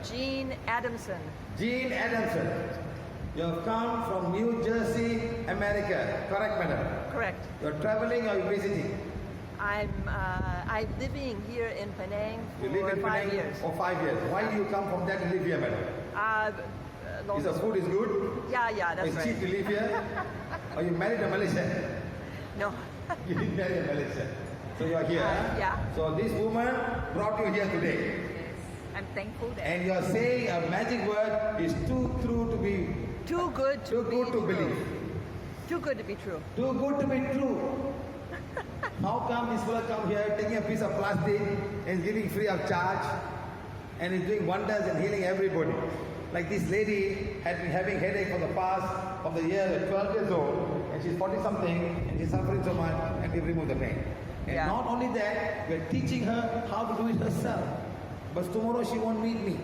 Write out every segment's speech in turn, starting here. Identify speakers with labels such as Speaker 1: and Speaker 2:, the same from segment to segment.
Speaker 1: Jean Adamson.
Speaker 2: Jean Adamson. You have come from New Jersey, America. Correct, madam?
Speaker 1: Correct.
Speaker 2: You're traveling or you're visiting?
Speaker 1: I'm living here in Penang
Speaker 2: You live
Speaker 1: for
Speaker 2: in
Speaker 1: 5
Speaker 2: Penang
Speaker 1: years.
Speaker 2: for 5 years. Why do you come from there to live here, madam?
Speaker 1: Long
Speaker 2: Is the food is good?
Speaker 1: Yeah, that's
Speaker 2: It's
Speaker 1: right.
Speaker 2: cheap to live here? Or you married a Malaysian?
Speaker 1: No.
Speaker 2: You didn't marry a Malaysian. So you're here.
Speaker 1: Yeah.
Speaker 2: So this woman brought you here today.
Speaker 1: I'm thankful that.
Speaker 2: And you're saying a magic word is too true to be,
Speaker 1: Too good to
Speaker 2: too
Speaker 1: be
Speaker 2: good to
Speaker 1: true.
Speaker 2: believe.
Speaker 1: Too good to be true.
Speaker 2: Too good to be true. How come this fellow come here taking a piece of plastic and giving free of charge and is doing wonders and healing everybody? Like this lady had been having headache for the past of the year, 12 years old, and she's 40 something and she's suffering so much, and we remove the pain. And
Speaker 1: Yeah.
Speaker 2: not only that, we're teaching her how to do it herself. But tomorrow she won't meet me.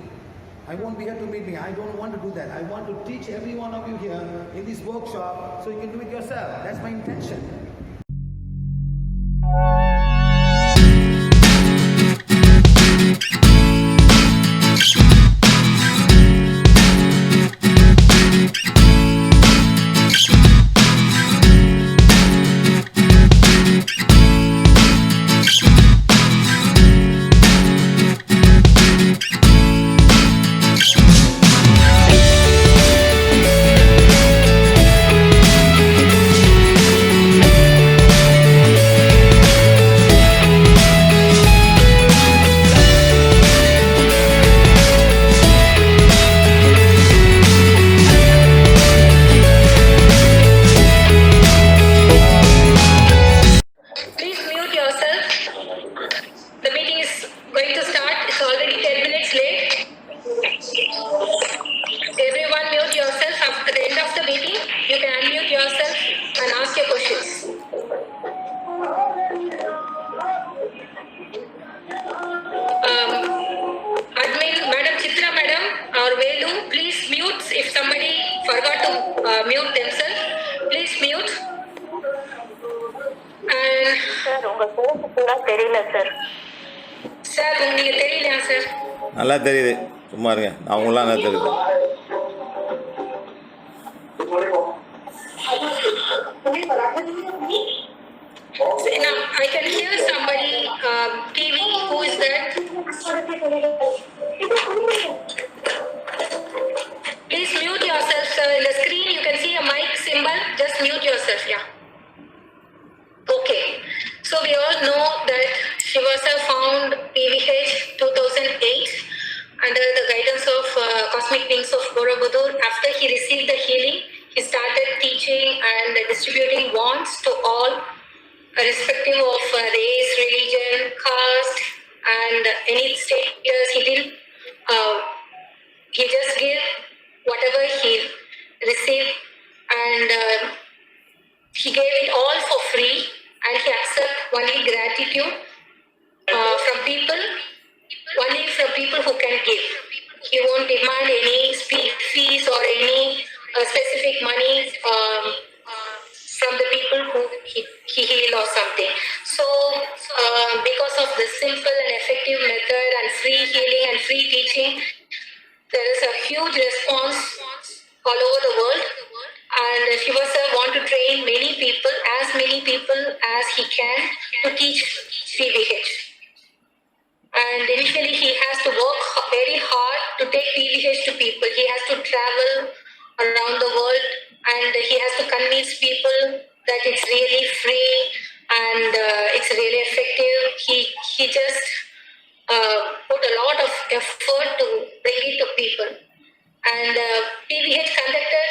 Speaker 2: I won't be here to meet me. I don't want to do that. I want to teach every one of you here in this workshop so you can do it yourself. That's my intention.
Speaker 3: Please mute yourself. The meeting is going to start. It's already 10 minutes late. Everyone mute yourself. After the end of the meeting, you can unmute yourself and ask your questions. Admin, Madam Chitra Madam or Velu, please mute. If somebody forgot to mute themselves, please mute. And
Speaker 4: sir உங்க பேச கூட தெரியல sir
Speaker 3: sir உங்களுக்கு தெரியலையா sir?
Speaker 5: நல்லா தெரியுது, சும்மா இருங்க. அவங்களாம் நல்லா தெரியுது.
Speaker 3: Now I can hear somebody TV. Who is that? Please mute yourself, sir. In the screen you can see a mic symbol. Just mute yourself. Yeah. Okay. So we all know that Shivasa found PVH 2008 under the guidance of Cosmic Beings of Borobudur. After he received the healing, he started teaching and distributing wands to all, irrespective of race, religion, caste, and any status. He didn't. He just gave whatever he received, and he gave it all for free, and he accepts only gratitude from people, only from people who can give. He won't demand any fees or any specific money from the people who he heal or something. So because of this simple and effective method and free healing and free teaching, there is a huge response all over the world. And Shiva sir want to train many people as he can to teach PVH. And initially he has to work very hard to take PVH to people. He has to travel around the world and he has to convince people that it's really free and it's really effective. He just put a lot of effort to bring it to people. And PVH conducted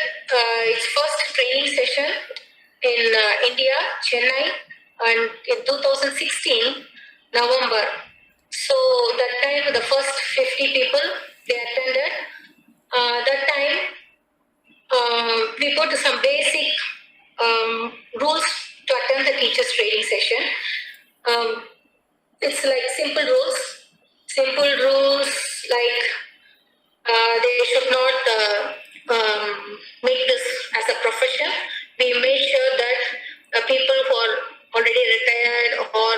Speaker 3: its first training session in India, Chennai, and in 2016, November. So that time, the first 50 people, they attended. That time, we put some basic rules to attend the teacher's training session. It's like simple rules like they should not make this as a profession. We made sure that people who are already retired or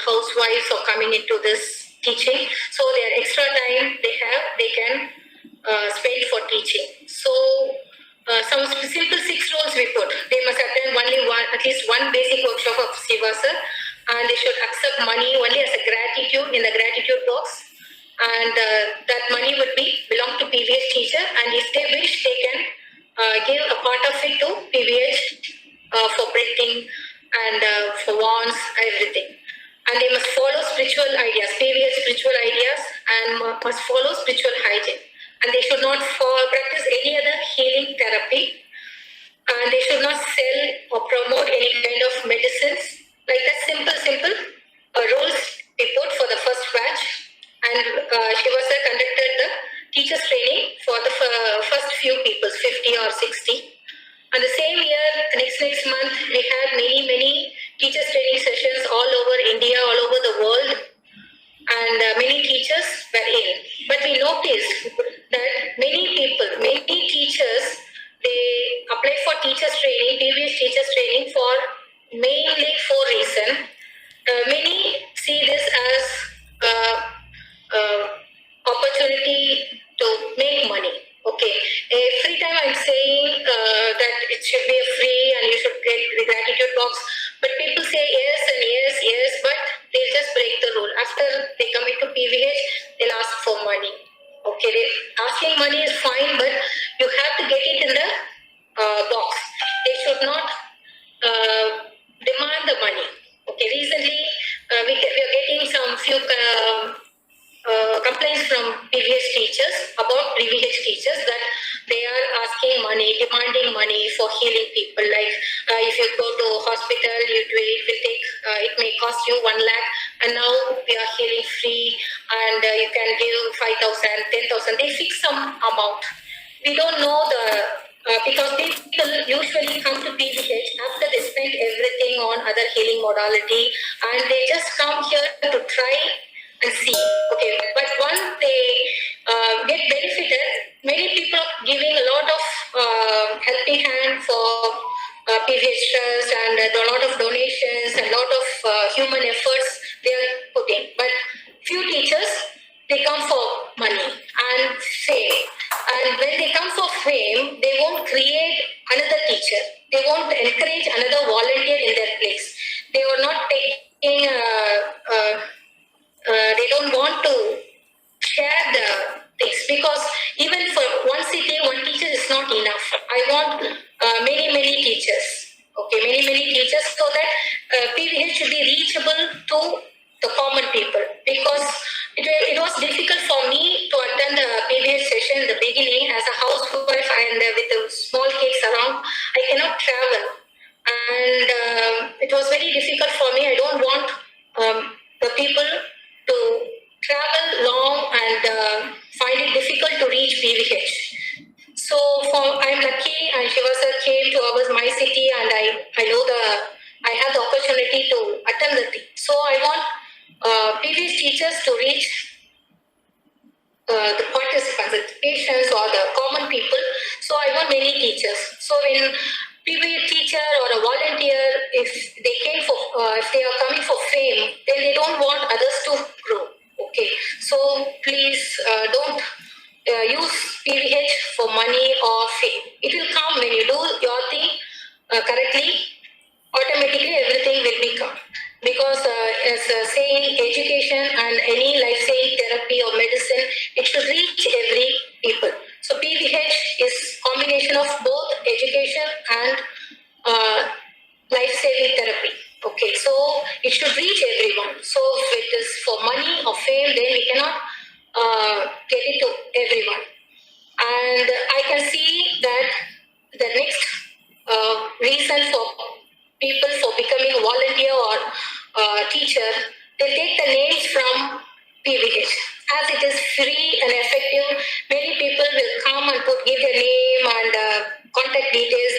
Speaker 3: housewives are coming into this teaching. So their extra time they spent for teaching. So some simple 6 rules we put. They must attend at least one basic workshop of Siva sir, and they should accept money only as a gratitude in the gratitude box. And that money would belong to PVH teacher, and if they wish, they can give a part of it to PVH for printing and for wands, everything. And they must follow spiritual ideas, PVH spiritual ideas, and must follow spiritual hygiene. And they should not practice any other healing therapy. And they should not sell or promote any kind of medicines. Like that simple rules they put for the first batch. And Shiva sir conducted the teachers training for the first few people, 50 or 60. And the same year, next month, we had many teachers training sessions all over India, all over the world. And many teachers were in. But we noticed that many teachers, they apply for teachers training, PVH teachers training for mainly 4 reasons. Many see this as opportunity to make money. Okay. Every time I'm saying that it should be free and you should get the gratitude box, but people say yes and yes, but they just break the rule. After they come into PVH, they'll ask for money. Okay, asking money is fine, but you have to get it in the box. They should not demand the money. Okay, recently we are getting some few complaints from PVH teachers about PVH teachers that they are asking money, demanding money for healing people. Like if you go to hospital, it may cost you 1 lakh, and now we are healing free, and you can give 5,000, 10,000. They fix some amount. We don't know because people usually come to PVH after they spend everything on other healing modality, and they just come here to try and see. Okay, but once they get benefited, many people are giving a lot of helping hand for PVH Trust, and a lot of donations and a lot of human efforts they are putting. But few teachers, they come for money and fame. And when they come for fame, they won't create another teacher. They won't encourage another volunteer in their place. They are not taking they don't want to share the things, because even for one city, one teacher is not enough. I want many teachers. Okay, many teachers, so that PVH should be reachable to the common people, because it was difficult for me to attend the PVH session in the beginning as a housewife, and with the small kids around, I cannot travel, and it was very difficult for me. I don't want the people to travel long and find it difficult to reach PVH. So I'm lucky, and Shiva sir came to my city, and I have the opportunity to attend the thing. So I want PVH teachers to reach the participants, the patients, or the common people. So I want many teachers. So when PVH teacher or a volunteer, if they are coming for fame, then they don't want others to grow. Okay, so please don't use PVH for money or fame. It will come when you do your thing correctly. Automatically, everything will become. Because as saying, education and any life-saving therapy or medicine, it should reach every people. So PVH is combination of both education and life-saving therapy. Okay, so it should reach everyone. So if it is for money or fame, then we cannot get it to everyone. And I can see that the next reason for people for becoming a volunteer or teacher, they take the names from PVH. As it is free and effective, many people will come and give their name and contact details.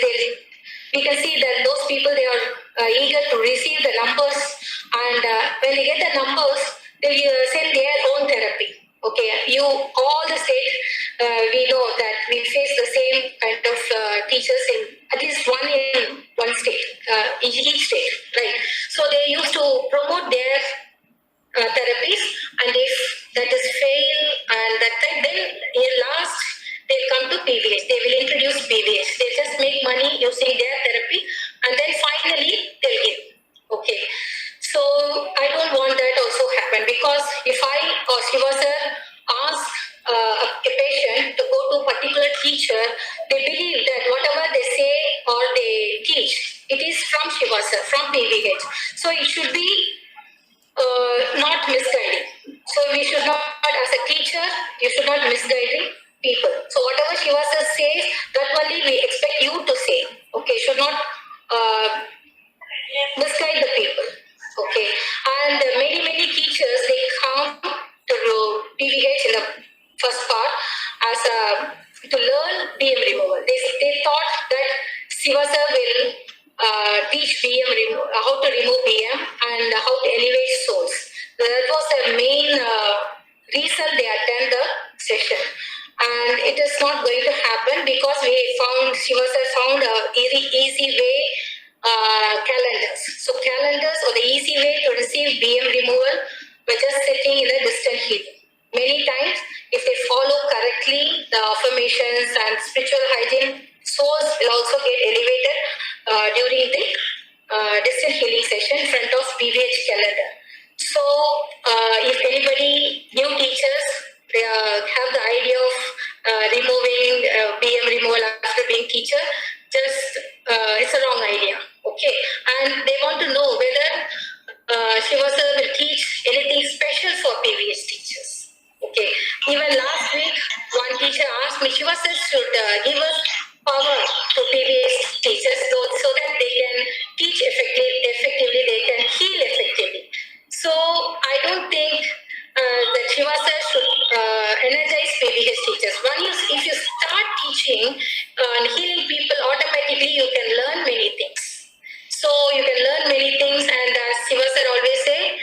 Speaker 3: We can see that those people, they are eager to receive the numbers, and when they get the numbers, they will send their own therapy. Okay, all the state, we know that we face the same kind of teachers in at least one state, each state, right? So they used to promote their therapies, and if that is fail, and that time, then in last PVH. They will introduce PVH. They just make money using their therapy, and then finally they'll give. Okay. So I don't want that also happen, because if I or Shiva sir ask a patient to go to a particular teacher, they believe that whatever they say or they teach, it is from Shiva sir, from PVH. So it should be not misguiding. So we should not, as a teacher, you should not misguiding people. So whatever Shiva sir says, that only we expect you to say. Okay, should not misguide the people. Okay, and many teachers, they come to PVH in the first part as to learn BM removal. They thought that Shiva sir will teach how to remove BM and how to elevate souls. That was the main reason they attend the session. And it is not going to happen, because Shiva sir found a easy way calendars. So calendars are the easy way to receive BM removal by just sitting in a distant healing. Many times, if they follow correctly the affirmations and spiritual hygiene, souls will also get elevated during the distant healing session in front of PVH calendar. So if anybody, new teachers, they have the idea of removing BM removal after being teacher, just it's a wrong idea. Okay, and they want to know whether Shiva sir will teach anything special for PVH teachers. Okay, even last week one teacher asked me, Shiva sir should give us power to PVH teachers so that they can teach effectively, they can heal effectively. So I don't think that Shiva sir should energize PVH teachers. If you start teaching and healing people, automatically you can learn many things. So you can learn many things, and as Shiva sir always say,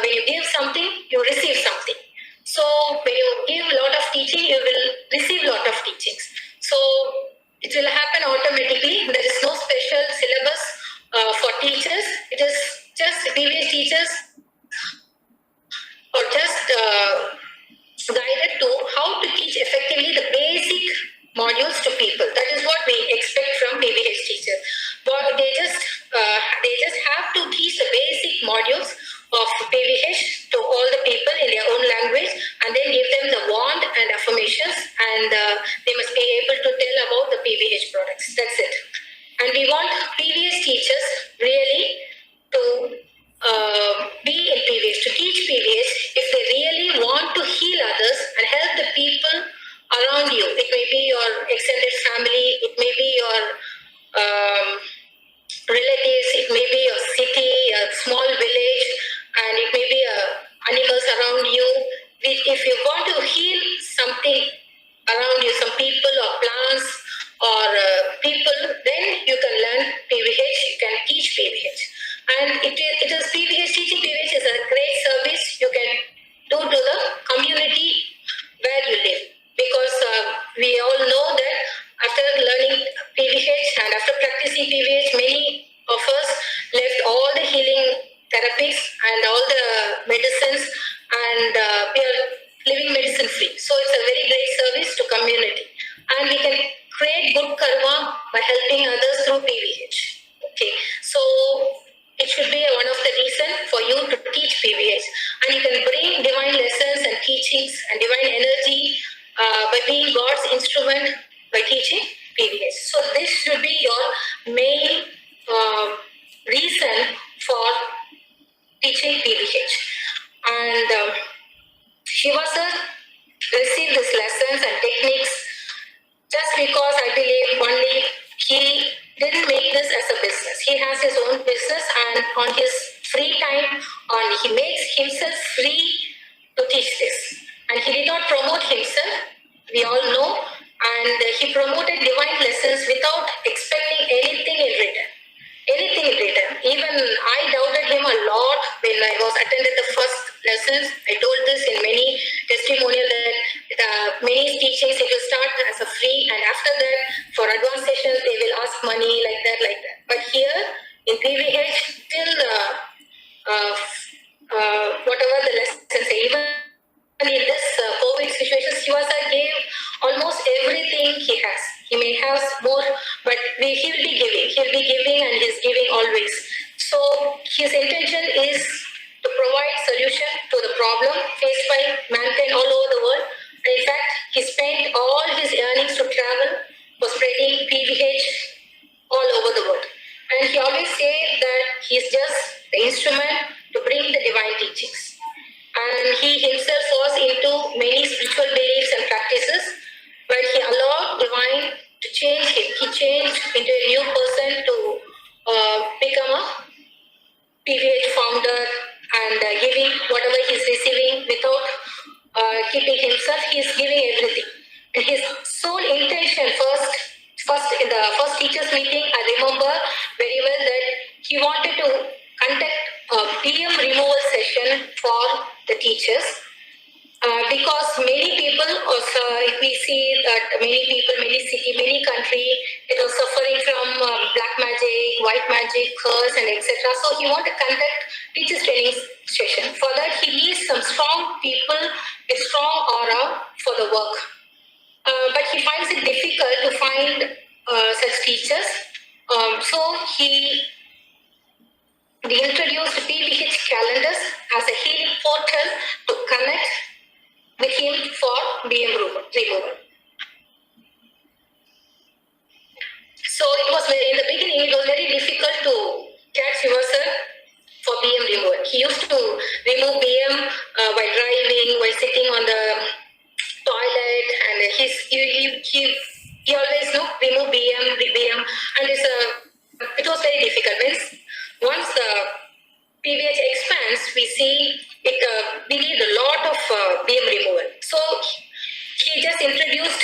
Speaker 3: when you give something, you receive something. So when you give a lot of teaching, you will receive a lot of teachings. So it will happen automatically. There is no special syllabus for teachers. It is just PVH teachers or just guided to how to teach effectively the basic modules to people. That is what we expect from PVH teachers. But they just have to teach the basic modules of PVH to all the people in their own language, and then give them the wand and affirmations, and they must be able to tell about the PVH products. That's it. And we want PVH teachers really to be in PVH, to teach PVH if they really want to heal others and help the people around you. It may be your extended family, it may be your relatives, it may be your city, a small village, and it may be animals around you. If you want to heal something around you, some people or plants or people, then you can learn PVH, you can teach PVH. And it is PVH, teaching PVH is a great service you can do to the community where you live. Because we all know that after learning PVH and after practicing PVH, many of us left all the healing therapies and all the medicines, and we are living medicine free. So it's a very great service to community, and we can create good karma by helping others through PVH. Okay, so it should be one of the reasons for you to teach PVH, and you can bring divine lessons and teachings and divine energy by being God's instrument by teaching PVH. So this should be your main reason for teaching PVH. And Shiva sir received these lessons and techniques just because I believe only he didn't make this as a business. He has his own business, and on his free time, he makes himself free to teach this. And he did not promote himself, we all know, and he promoted divine lessons without expecting anything in return. Anything in return. Even I doubted him a lot when I was attended the first lessons. I told this in many testimonial that many teachings it will start as a free, and after that for advanced sessions they will ask money like that. But here in PVH, till whatever the lessons say, even in this COVID situation, Shiva sir gave almost every he has more, but he'll be giving and he's giving always. So his intention is to provide solution to the problem faced by mankind all over the world. And in fact, he spent all his earnings to travel for spreading PVH all over the world. And he always said that he's just the instrument to bring the divine teachings. And he himself was into many spiritual beliefs and practices, but he allowed divine to change him. He changed into a new person to become a PVH founder and giving whatever he's receiving without keeping himself. He's giving everything. And his sole intention first in the first teachers meeting, I remember very well that he wanted to conduct a BM removal session for the teachers. Because many people also, if we see that many people, many city, many country, it was suffering from black magic, white magic, curse, and etc. So he wanted to conduct teachers training session. For that, he needs some strong people with strong aura for the work. But he finds it difficult to find such teachers. So he introduced PVH calendars as a healing portal to connect with him for BM removal. So it was in the beginning, it was very difficult to catch yourself for BM removal. He used to remove BM while driving, while sitting on the toilet, and he always remove BM, and it was very difficult. Once the PVH expands, we see we need a lot of BM removal. So he just introduced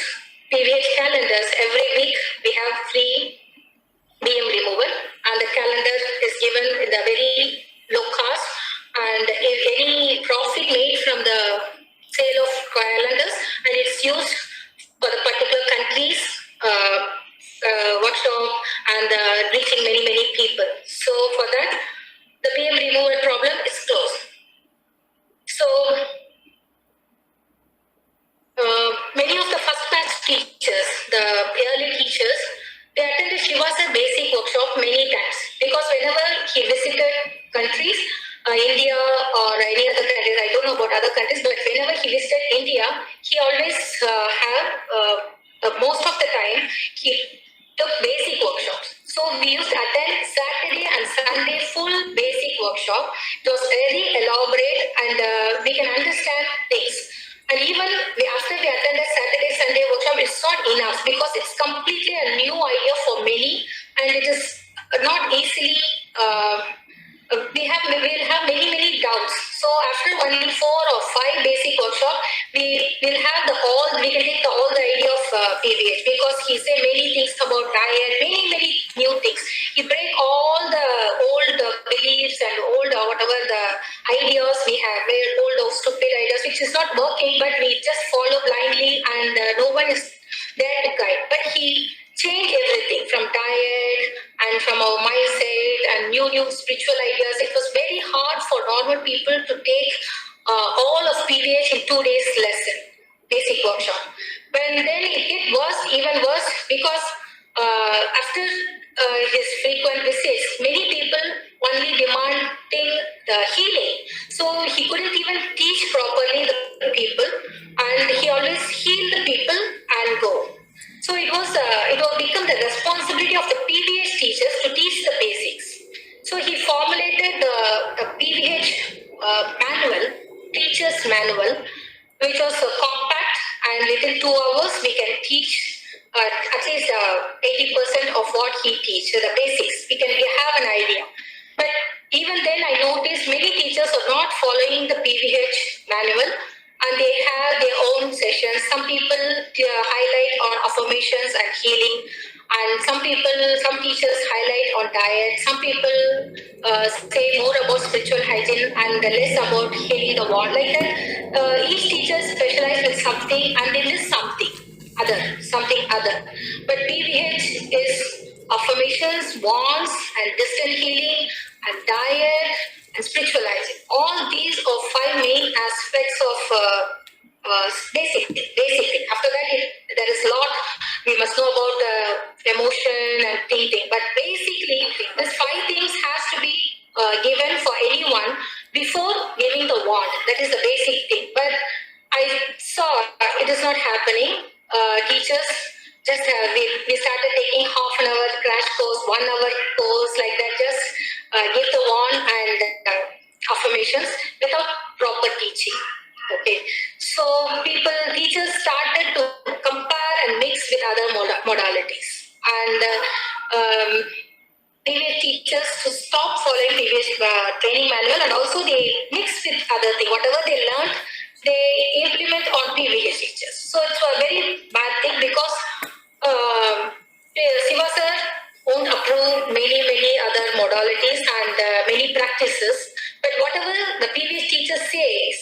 Speaker 3: PVH calendars. Every week we have free BM removal, and the calendar is given in the very low cost. And if any profit made from the sale of calendars, and it's used for the particular countries, workshop, and reaching many people. So for that, the BM removal problem is closed. So many of the first batch teachers, the early teachers, they attended Shiva's basic workshop many times, because whenever he visited countries, India or any other countries, I don't know about other countries, but whenever he visited India, he always most of the time, he took basic workshops. So we used to attend Saturday and Sunday full basic workshop. It was very elaborate, and we can understand things. And even after we attended Saturday, Sunday workshop, it's not enough, because it's completely a new idea for many, and it is not easily, we'll have many doubts. So after only 4 or 5 basic workshop, we will have we can take all the idea of PVH, because he said many things about diet, many new things. He break all the old beliefs and old whatever the ideas we have, old stupid ideas, which is not working, but we just follow blindly, and no one is there to guide. But he changed everything from diet and from our mindset and new spiritual ideas. It was very hard for normal people to take all of PVH in 2 days lesson, basic workshop. But then it get even worse, because after his frequent visits, many people only demanding the healing. So he couldn't even teach properly the people, and he always healed the people and go. So it will become the responsibility of the PVH teachers to teach the basics. So he formulated the PVH manual, teacher's manual, which was compact, and within 2 hours we can teach at least 80% of what he teaches, the basics. We have an idea. But even then, I noticed many teachers are not following the PVH manual, and they have their own sessions. Some people highlight on affirmations and healing, and some teachers highlight on diet. Some people say more about spiritual hygiene and less about healing the wall. Like that, each teacher specializes in something, and they miss something other. But PVH is affirmations, wands, and distant healing, and diet, and spiritualizing. All these are 5 main aspects of basic thing. After that, there is a lot we must know about not happening. Teachers just we started taking half an hour crash course, 1 hour course like that. Just give the wand and affirmations without proper teaching. Okay, so teachers started to compare and mix with other modalities, and PVH teachers to stop following PVH training manual, and also they mix with other things. Whatever they learned, they implement on PVH teachers. So it's a very bad thing because Shiva sir won't approve many other modalities and many practices. But whatever the PVH teacher says,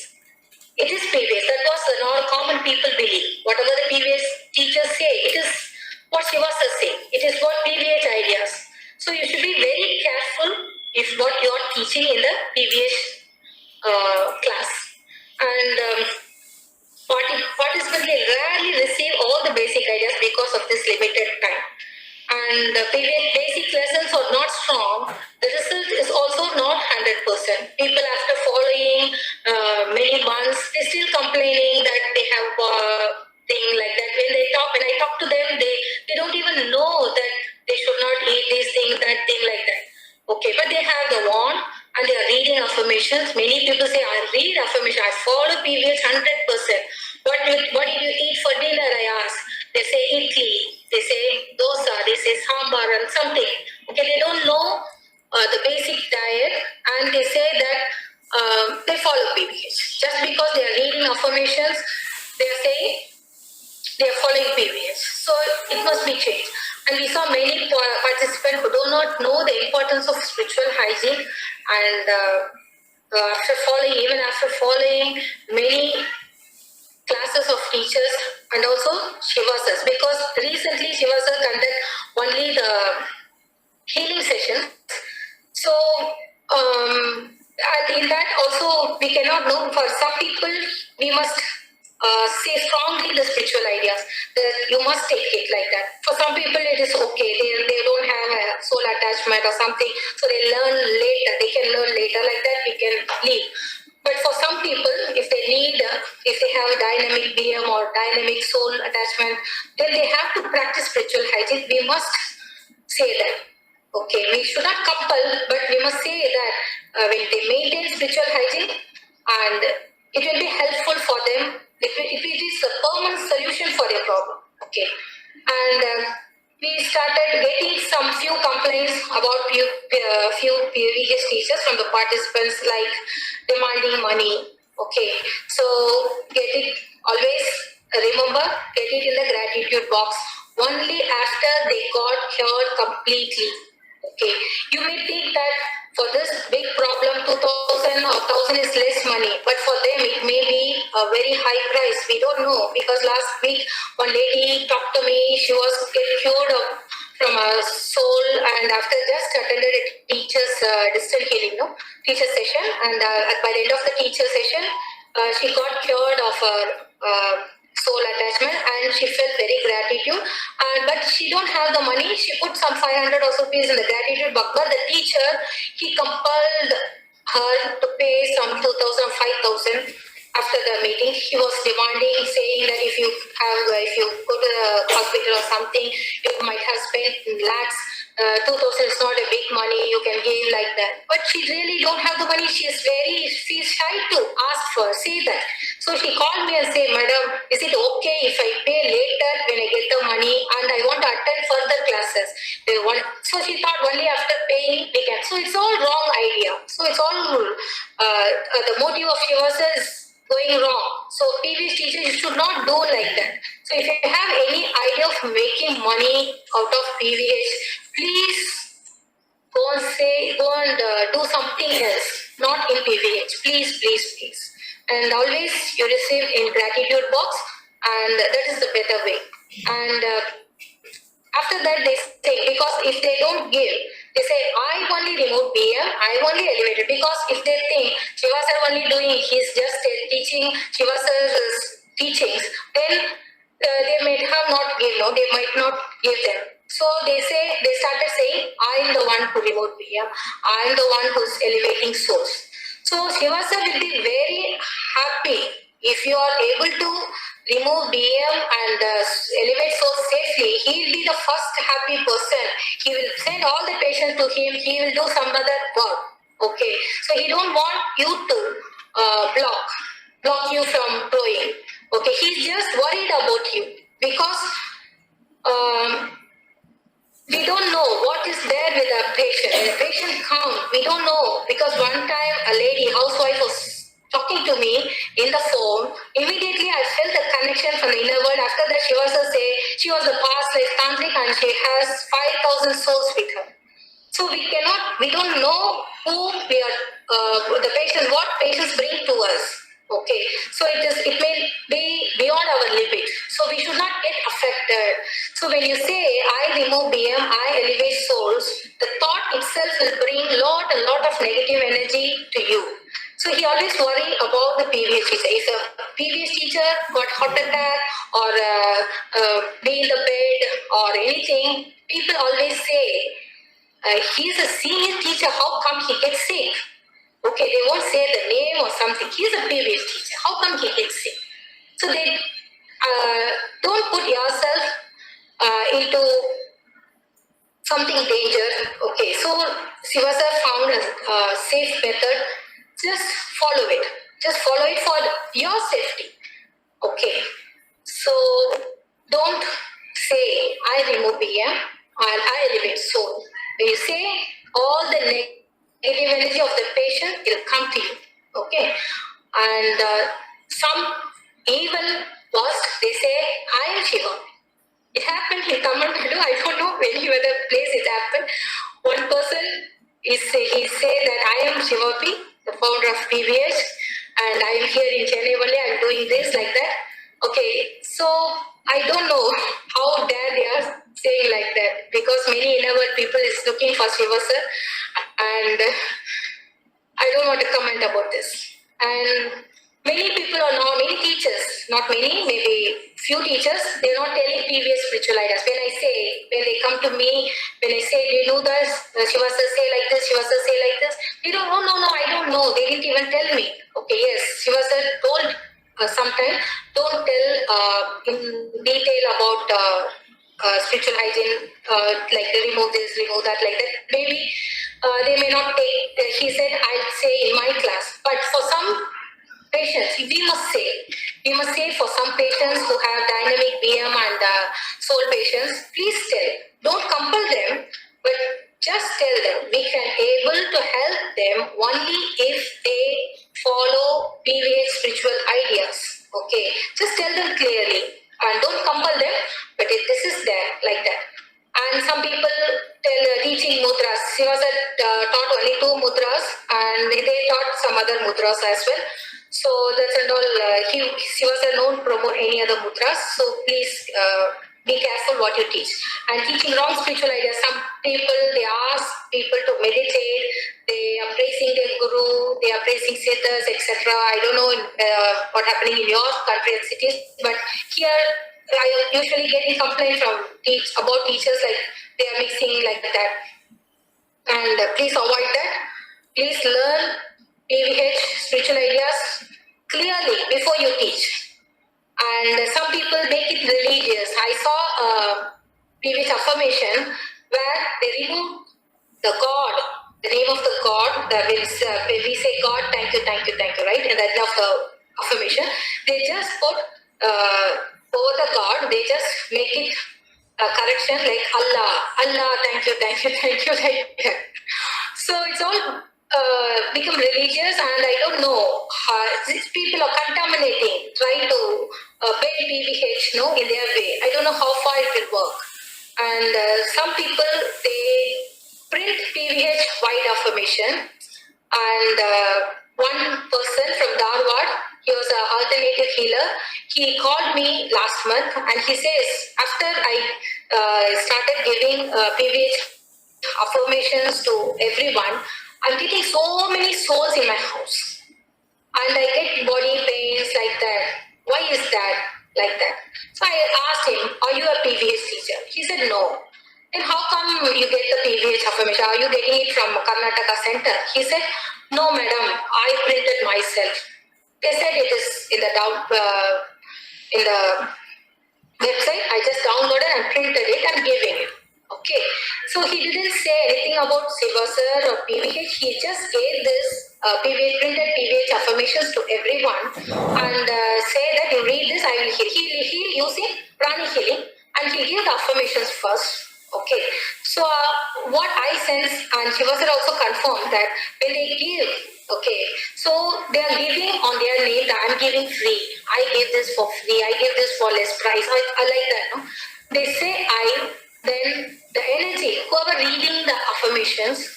Speaker 3: it is PVH. That was the common people believe. Whatever the PVH teachers say, it is what Shiva sir say. It is what PVH ideas. So you should be very careful if what you are teaching in the PVH class. And participants will rarely receive all the basic ideas because of this limited time. And the PVH basic lessons are not strong. The result is also not 100%. People after following many months, they still complaining that they have thing like that. When I talk to them, they don't even know that they should not eat these things, that thing like that. Okay, but they have the wand and they are reading affirmations. Many people say, I read affirmation, I follow PVH 100%. What did you eat for dinner, I ask. They say idli, they say dosa, they say sambar and something. Okay, they don't know the basic diet, and they say that they follow PVH. Just because they are reading affirmations, they are saying they are following PVH. So it must be changed. And we saw many participants who do not know the importance of spiritual hygiene, and even after following many classes of teachers and also Shivasas, because recently Shivasa conduct only the healing sessions. So and in that also we cannot know. For some people we must say strongly the spiritual ideas that you must take it like that. For some people it is okay, they don't have a soul attachment or something, so they learn later, they can learn later like that, we can leave. But for some people, if they have a dynamic BM or dynamic soul attachment, then they have to practice spiritual hygiene. We must say that. Okay, we should not compel, but we must say that when they maintain spiritual hygiene, and it will be helpful for them if it is a permanent solution for their problem. Okay, and we started getting some few complaints about few PVH teachers from the participants, like demanding money. Okay, so always remember, get it in the gratitude box only after they got cured completely. Okay, you may think that for this big problem 2,000 or 1,000 is less money, but for them it may be a very high price. We don't know, because last week one lady talked to me. She was cured from a soul, and after just attended a teacher's distant healing teacher session, and by the end of the teacher session she got cured of her soul attachment, and she felt very gratitude. But she don't have the money. She put some 500 or so rupees in the gratitude box, but the teacher, he compelled her to pay some 2,000, 5,000. After the meeting, he was demanding, saying that if you go to the hospital or something, you might have spent lakhs. 2,000 is not a big money, you can give like that. But she really don't have the money. She feels shy to ask for, say that. So she called me and said, Madam, is it okay if I pay later when I get the money, and I want to attend further classes? So she thought only after paying we can. So it's all wrong idea. So it's all the motive of Shivasa is going wrong. So PVH teachers should not do like that. So if you have any idea of making money out of PVH, please go and do something else, not in PVH. Please. And always you receive in gratitude box, and that is the better way. And after that they say, because if they don't give, they say, I only removed BM, I only elevated. Because if they think Shiva sir only doing, he's just teaching Shiva sir's teachings, then they might have not give, they might not give them. So they started saying, I am the one who removed BM, I am the one who's elevating souls. So Shiva sir will be very happy if you are able to remove BM BM and elevate so safely, he will be the first happy person. He will send all the patients to him. He will do some other work. Okay, so he don't want you to block you from growing. Okay, he's just worried about you because we don't know what is there with a patient. When a patient comes, we don't know because one time a lady housewife was talking to me in the phone. Immediately I felt a connection from the inner world. After that, she was the past life tantric and she has 5,000 souls with her. So we don't know who we are, the patients, what patients bring to us. Okay, so it may be beyond our limit. So we should not get affected. So when you say, I remove BM, I elevate souls, the thought itself will bring a lot of negative energy to you. So he always worry about the PVH teacher. If a PVH teacher got heart attack or be in the bed or anything, people always say, he's a senior teacher, how come he gets sick? Okay, they won't say the name or something. He's a previous teacher, how come he gets sick? So they don't put yourself into something danger. Okay, so Sivasa found a safe method. Just follow it. Just follow it for your safety. Okay, so don't say, I remove BM and I elevate soul. When you say all the negative energy of the patient, it will come to you. Okay, and some even worse, they say, I am Shiva. It happened in Tamil Nadu. I don't know any other place it happened. One person he say that I am Shivapi, the founder of PVH, and I am here in Chennai only. I am doing this like that. Okay, so I don't know how dare they are saying like that because many inner world people is looking for Shiva sir, and I don't want to comment about this. And many people are now, many teachers, not many, maybe few teachers, they're not telling previous spiritual ideas. When they come to me, when I say, do you know this? Shiva sir say like this, Shiva sir say like this. They don't, no, I don't know. They didn't even tell me. Okay, yes, Shiva sir told sometimes, don't tell in detail about spiritual hygiene, like remove this, remove that, like that. Maybe they may not take, he said, I'll say in my class. But for some patients, we must say for some patients who have dynamic BM and soul patients, please tell. Don't compel them, but just tell them. We can able to help them only if they follow PVH spiritual ideas. Okay, just tell them clearly and don't compel them, but if this is there, like that. And some people tell teaching mudras. Shiva sir taught only 2 mudras and they taught some other mudras as well. So that's and all. Shiva sir don't promote any other mudras. So please be careful what you teach. And teaching wrong spiritual ideas. Some people, they ask people to meditate. They are praising their guru. They are praising siddhas, etc. I don't know what's happening in your country and cities, but here I usually getting complaints from about teachers like they are mixing like that. And please avoid that. Please learn PVH spiritual ideas clearly before you teach. And some people make it religious. I saw a PVH affirmation where they remove the God, the name of the God. When we say God, thank you, right? And that's of the affirmation. They just put over the God, they just make it a correction like Allah, thank you, like that. So it's all become religious, and I don't know. These people are contaminating, trying to build PVH, in their way. I don't know how far it will work. And some people, they print PVH white affirmation, and one person from Dharwad, he was an alternative healer. He called me last month and he says, after I started giving PVH affirmations to everyone, I'm getting so many souls in my house. And I get body pains like that. Why is that like that? So I asked him, are you a PVH teacher? He said, no. Then how come you get the PVH affirmation? Are you getting it from Karnataka Center? He said, no, madam, I printed myself. They said it is in the So he didn't say anything about Shiva sir or PVH. He just gave this PVH, printed PVH affirmations to everyone and say that you read this, I will heal. He'll heal using prana healing and he'll give the affirmations first. Okay. So what I sense, and Shiva sir also confirmed that when they give, okay, so they are giving on their name that I'm giving free. I give this for free. I give this for less price. I like that. No? They say I, then the energy, whoever reading the affirmations,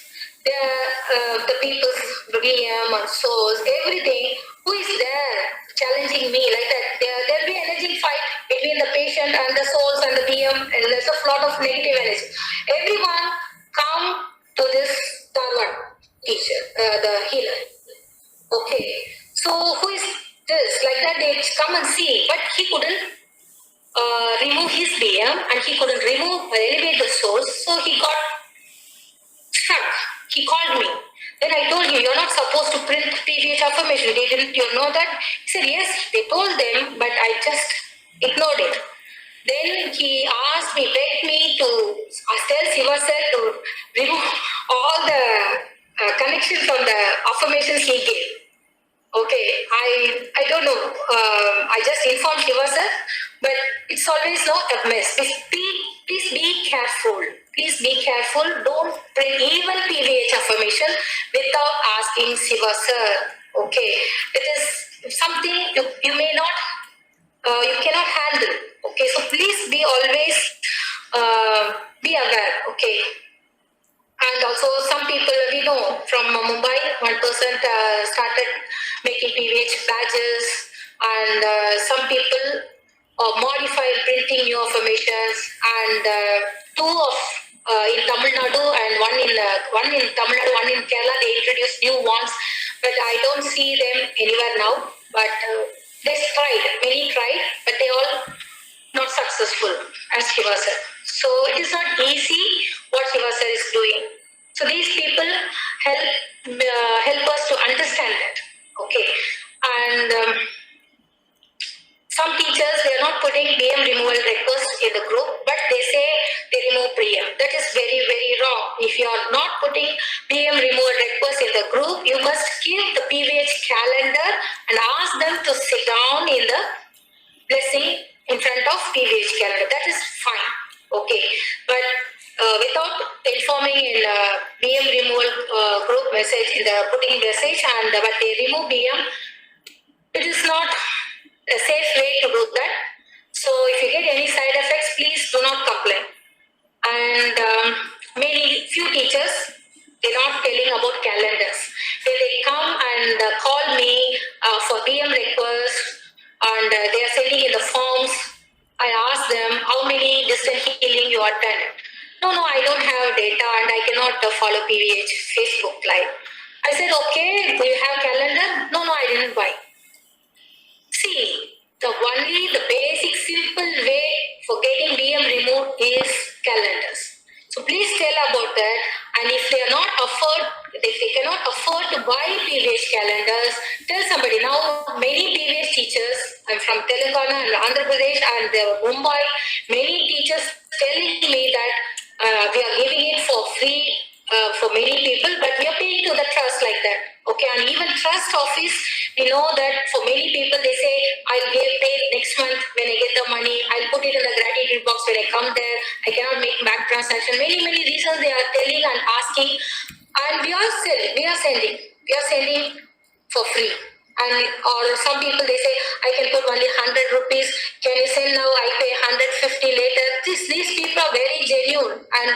Speaker 3: the people's VM and souls, everything, who is there challenging me like that, there'll be energy fight between the patient and the souls and the VM, and there's a lot of negative energy. Everyone come to this Tarwan teacher, the healer. Okay, so who is this? Like that, they come and see, but he couldn't remove his BM and he couldn't elevate the source, so he got stuck. He called me. Then I told him, you're not supposed to print PVH affirmation. Didn't you know that? He said, yes, they told them, but I just ignored it. Then he asked me, begged me to tell Shiva sir to remove all the connections from the affirmations he gave. Okay, I don't know. I just informed Shiva sir, but it's always a mess. Please be careful. Please be careful. Don't print even PVH affirmation without asking Shiva sir. Okay, it is something you may not, you cannot handle. Okay, so please be always be aware. Okay. And also some people, we know from Mumbai, one person started making PVH badges, and some people modify printing new affirmations, and two of in Tamil Nadu and one in Tamil Nadu, one in Kerala, they introduced new ones, but I don't see them anywhere now. But they tried, many tried, but they all not successful, as Shiva said. So it is not easy what Shiva sir is doing. So these people help us to understand that. Okay, and some teachers, they are not putting BM removal request in the group, but they say they remove BM. That is very, very wrong. If you are not putting BM removal request in the group, you must give the PVH calendar and ask them to sit down in the blessing in front of PVH calendar. That is fine. Okay, but without informing in BM removal group message, in the putting message, and but they remove BM, it is not a safe way to do that. So if you get any side effects, please do not complain. And few teachers, they're not telling about calendars. They come and call me for BM request, and they are sending in the forms. I ask them, how many distant healing you attended? No, I don't have data and I cannot follow PVH Facebook Live. I said, okay, do you have calendar? No, I didn't buy. See, the basic simple way for getting BM removed is calendars. So please tell about that. And if they cannot afford to buy PVH calendars, tell somebody. Now many PVH teachers, I'm from Telangana and Andhra Pradesh and Mumbai, many teachers telling me that we are giving it for free for many people, but we are paying to the trust like that. Okay, and even trust office, we know that for many people, they say, I'll pay next month when I get the money, I'll put it in the gratitude box when I come there, I cannot make bank transaction. Many reasons they are telling and asking, and we are sending for free. And or some people, they say, I can put only 100 rupees, can you send now, I pay 150 later. These people are very genuine, and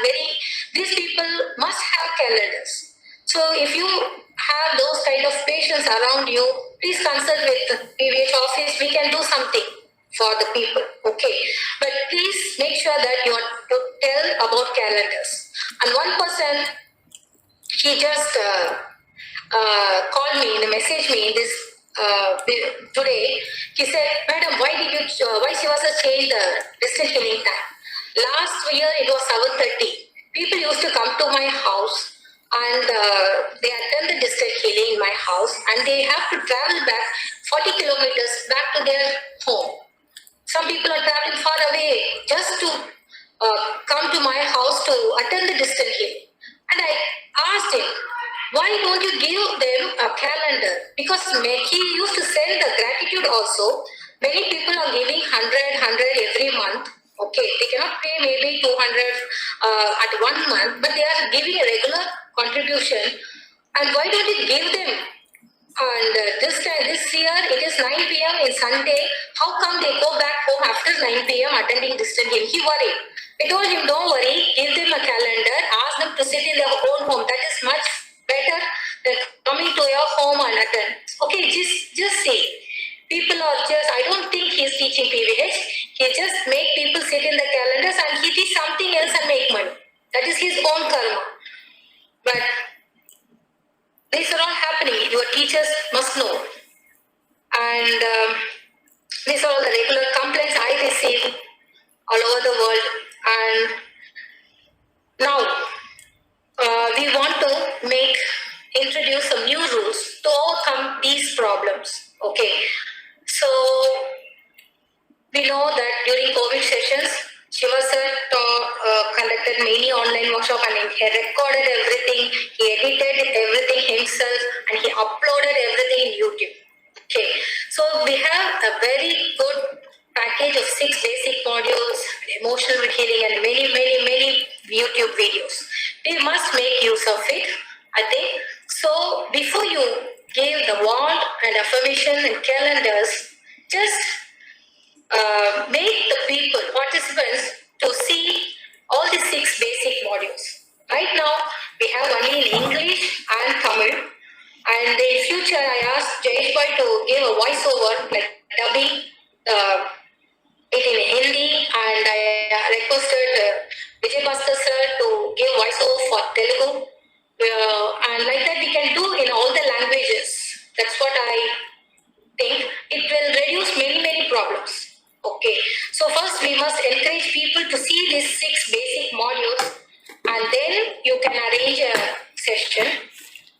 Speaker 3: these people must have calendars. So if you have those kind of patients around you, please consult with the PVH office. We can do something for the people, okay? But please make sure that you tell about calendars. And one person, he just called me, messaged me in this today. He said, Madam, why Shiva sir change the distant healing time? Last year it was 7:30. People used to come to my house and they attend the distant healing in my house, and they have to travel back 40 kilometers back to their home. Some people are traveling far away just to come to my house to attend the distant healing. And I asked him, why don't you give them a calendar? Because he used to send the gratitude also. Many people are giving 100 every month. Okay, they cannot pay maybe 200 at 1 month, but they are giving a regular contribution. And why don't you give them? And this year, it is 9 p.m. in Sunday. How come they go back home after 9 p.m. attending distant healing? He worried. I told him, don't worry, give them a calendar, ask them to sit in their own home. That is much better than coming to your home and attend. Okay, just see. People are just, I don't think he's teaching PVH. He just make people sit in the calendars and he teach something else and make money. That is his own karma. But these are all happening. Your teachers must know. And these are all the regular complaints I receive all over the world. And now we want to introduce some new rules to overcome these problems. Okay. So we know that during COVID sessions, Shiva sir conducted many online workshops and he recorded everything, he edited everything himself and he uploaded everything in YouTube. Okay, so we have a very good package of 6 basic modules, emotional healing and many YouTube videos. We must make use of it, I think. So before you give the wand and affirmation and calendars, just make the people, participants, to see all the 6 basic modules. Right now, we have only in English and Tamil. And in future, I asked Jayesh Bhai to give a voiceover, like dubbing it in Hindi. And I requested Vijay Bhaskar sir to give voiceover for Telugu. And like that, we can do in all the languages. That's what I think. It will reduce many problems. Okay, so first we must encourage people to see these 6 basic modules and then you can arrange a session,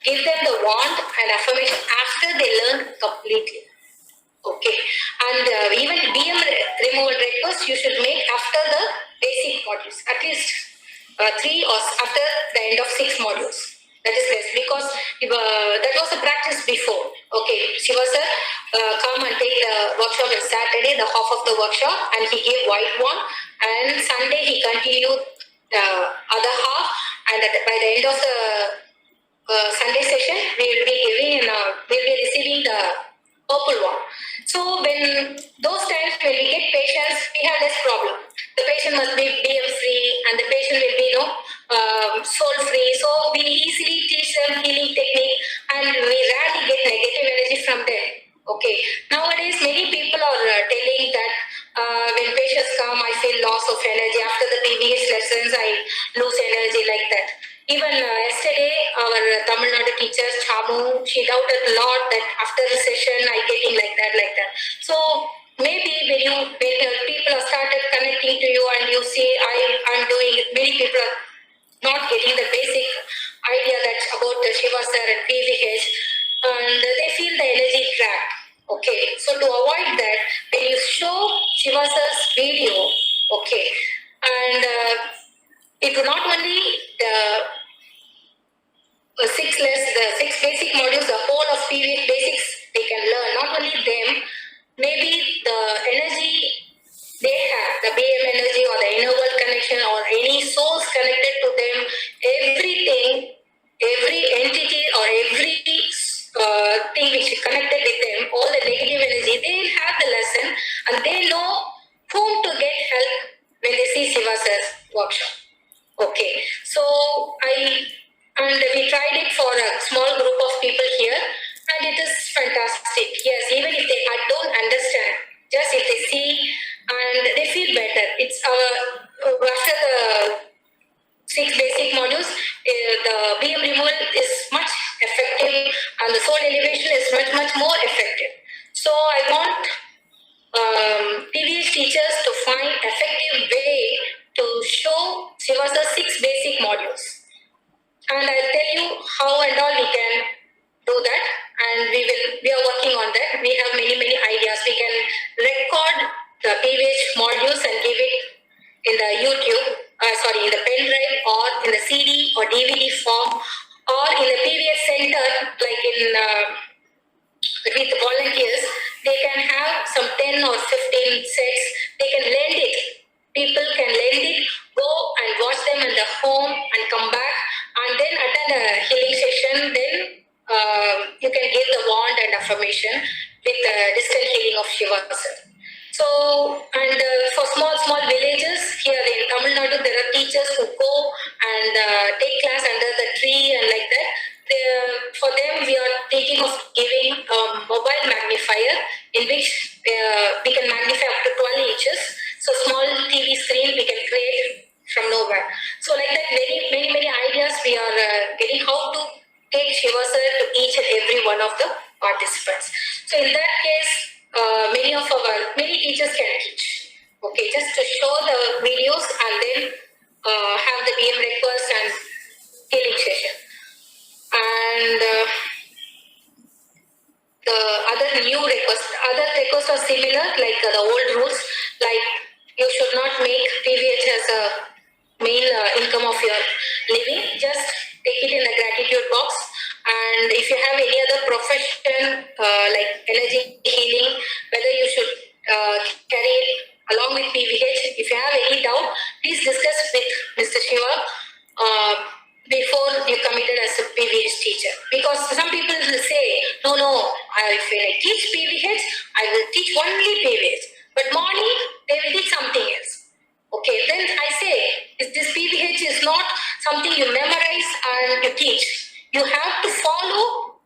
Speaker 3: give them the wand and affirmation after they learn completely. Okay, and even BM removal request you should make after the basic modules, at least 3 or after the end of 6 modules. That is best because that was a practice before. Okay, Shiva sir come and take the workshop on Saturday, the half of the workshop, and he gave white one. And Sunday he continued the other half. And by the end of the Sunday session, we will be receiving the purple one. So when those times when we get patients, we have less problem. The patient must be BM free, and the patient will be soul free. So we easily teach them healing technique, and we rarely get negative energy from them. Okay. Nowadays, many people are telling that when patients come, I feel loss of energy. After the PVH lessons, I lose energy like that. Even yesterday, our Tamil Nadu teacher, Chamu, she doubted a lot that after the session, I getting like that. So maybe when people have started connecting to you and you see I'm doing it, many people are not getting the basic idea that's about the Shiva sir and PVH, and they feel the energy trap. Okay, so to avoid that, when you show Shiva sir's video, okay, and it will not only the 6 basic modules, the whole of PVH basics they can learn. Not only them, maybe the energy they have, the BM energy or the inner world connection or any souls connected to them, everything, every entity or every thing which is connected with them, all the negative energy, they will have the lesson and they know whom to get help when they see Shiva sir's workshop. Okay, so we tried it for a small group of people here and it is fantastic. Yes, even if they don't understand, just if they see and they feel better. It's after the 6 basic modules, the BM removal is much effective and the soul elevation is much more effective. So I want PVH teachers to find effective way to show Shiva sir's 6 basic modules. And I'll tell you how and all we can do that, and we are working on that. We have many ideas. We can record the PVH modules and give it in the YouTube in the pen drive or in the CD or DVD form or in the PVH center, like in with volunteers, they can have some 10 or 15 sets. They can lend it. People can lend it, go and watch them in the home and come back and then attend a healing session. Then you can give the wand and affirmation with the distant healing of Shiva. So, and for small villages here in Tamil Nadu, there are teachers who go and take class under the tree and like that. For them, we are thinking of giving a mobile magnifier in which we can magnify up to 12 inches. So small TV screen we can create from nowhere. So like that, many ideas we are getting how to take Shivasar to each and every one of the participants. So in that case, many teachers can teach. Okay, just to show the videos and then have the DM request and healing session. And the other requests are similar, like the old rules, like you should not make PVH as a main income of your living. Just take it in the gratitude box. And if you have any other profession like energy healing, whether you should carry it along with PVH, if you have any doubt, please discuss with Mr. Shiva before you committed as a PVH teacher. Because some people will say, no, if I teach PVH, I will teach only PVH. But morning, they will teach something else. Okay, then I say, this PVH is not something you memorize and you teach. You have to follow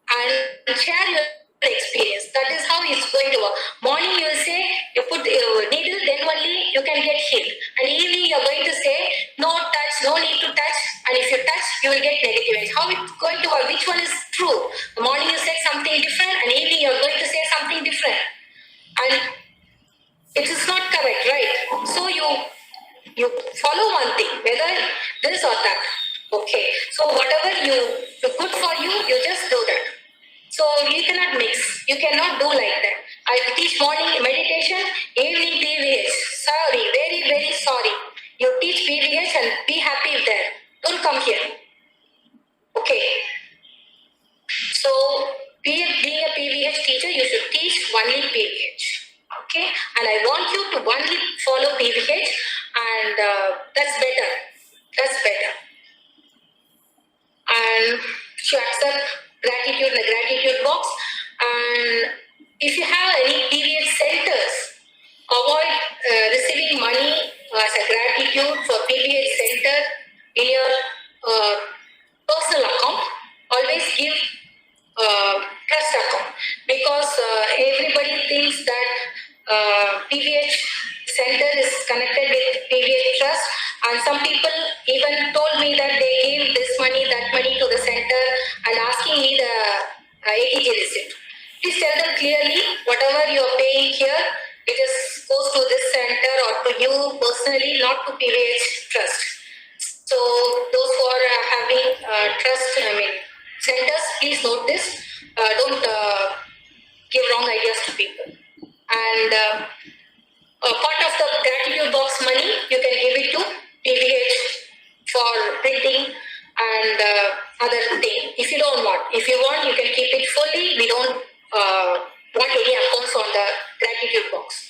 Speaker 3: and share your experience. That is how it's going to work. Morning you will say, you put your needle, then only you can get healed. And evening you are going to say, no touch, no need to touch. And if you touch, you will get negative energy. How it's going to work? Which one is true? The morning you said something different, and evening you are going to say something different. And it is not correct, right? So you follow one thing, whether this or that. Okay, so whatever good for you, you just do that. So you cannot mix. You cannot do like that. I teach morning meditation, evening PVH. Sorry, very, very sorry. You teach PVH and be happy with that. Don't come here. Okay. So being a PVH teacher, you should teach only PVH. Okay, and I want you to only follow PVH, and that's better. That's better. And to accept gratitude in the gratitude box. And if you have any PVH centers, avoid receiving money as a gratitude for PVH center in your personal account. Always give trust account, because everybody thinks that PVH center is connected with PVH trust, and some people even told me that they gave this money, that money to the center and asking me the ATG receipt. Please tell them clearly, whatever you are paying here, it is goes to this center or to you personally, not to PVH trust. So those who are having centers, please note this. Don't give wrong ideas to people. And part of the gratitude box money, you can give it to PVH for printing and other thing. If you don't want, if you want, you can keep it fully. We don't want any accounts on the gratitude box.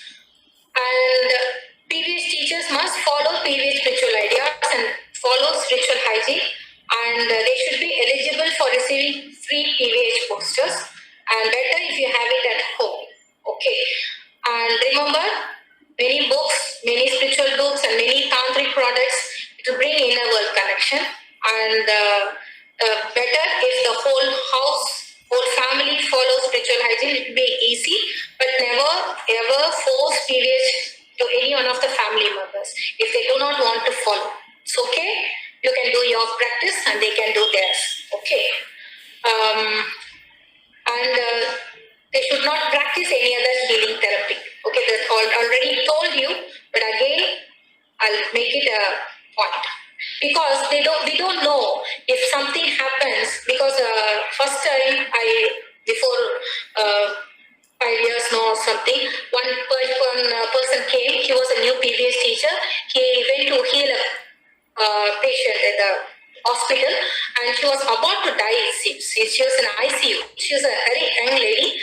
Speaker 3: And PVH teachers must follow PVH spiritual ideas and follow spiritual hygiene, and they should be eligible for receiving free PVH posters, and better if you have it at home. Okay, and remember, many books, many spiritual books, and many tantric products to bring inner world connection. And better if the whole house, whole family follows spiritual hygiene. It will be easy, but never ever force PVH to any one of the family members if they do not want to follow. It's okay. You can do your practice, and they can do theirs. Okay. And they should not practice any other healing therapy. Okay, that's already told you, but again, I'll make it a point, because we don't know if something happens. Because first time before 5 years now or something, one person came. He was a new PVH teacher. He went to heal patient at the hospital, and she was about to die. It seems. She was in ICU. She was a very young lady,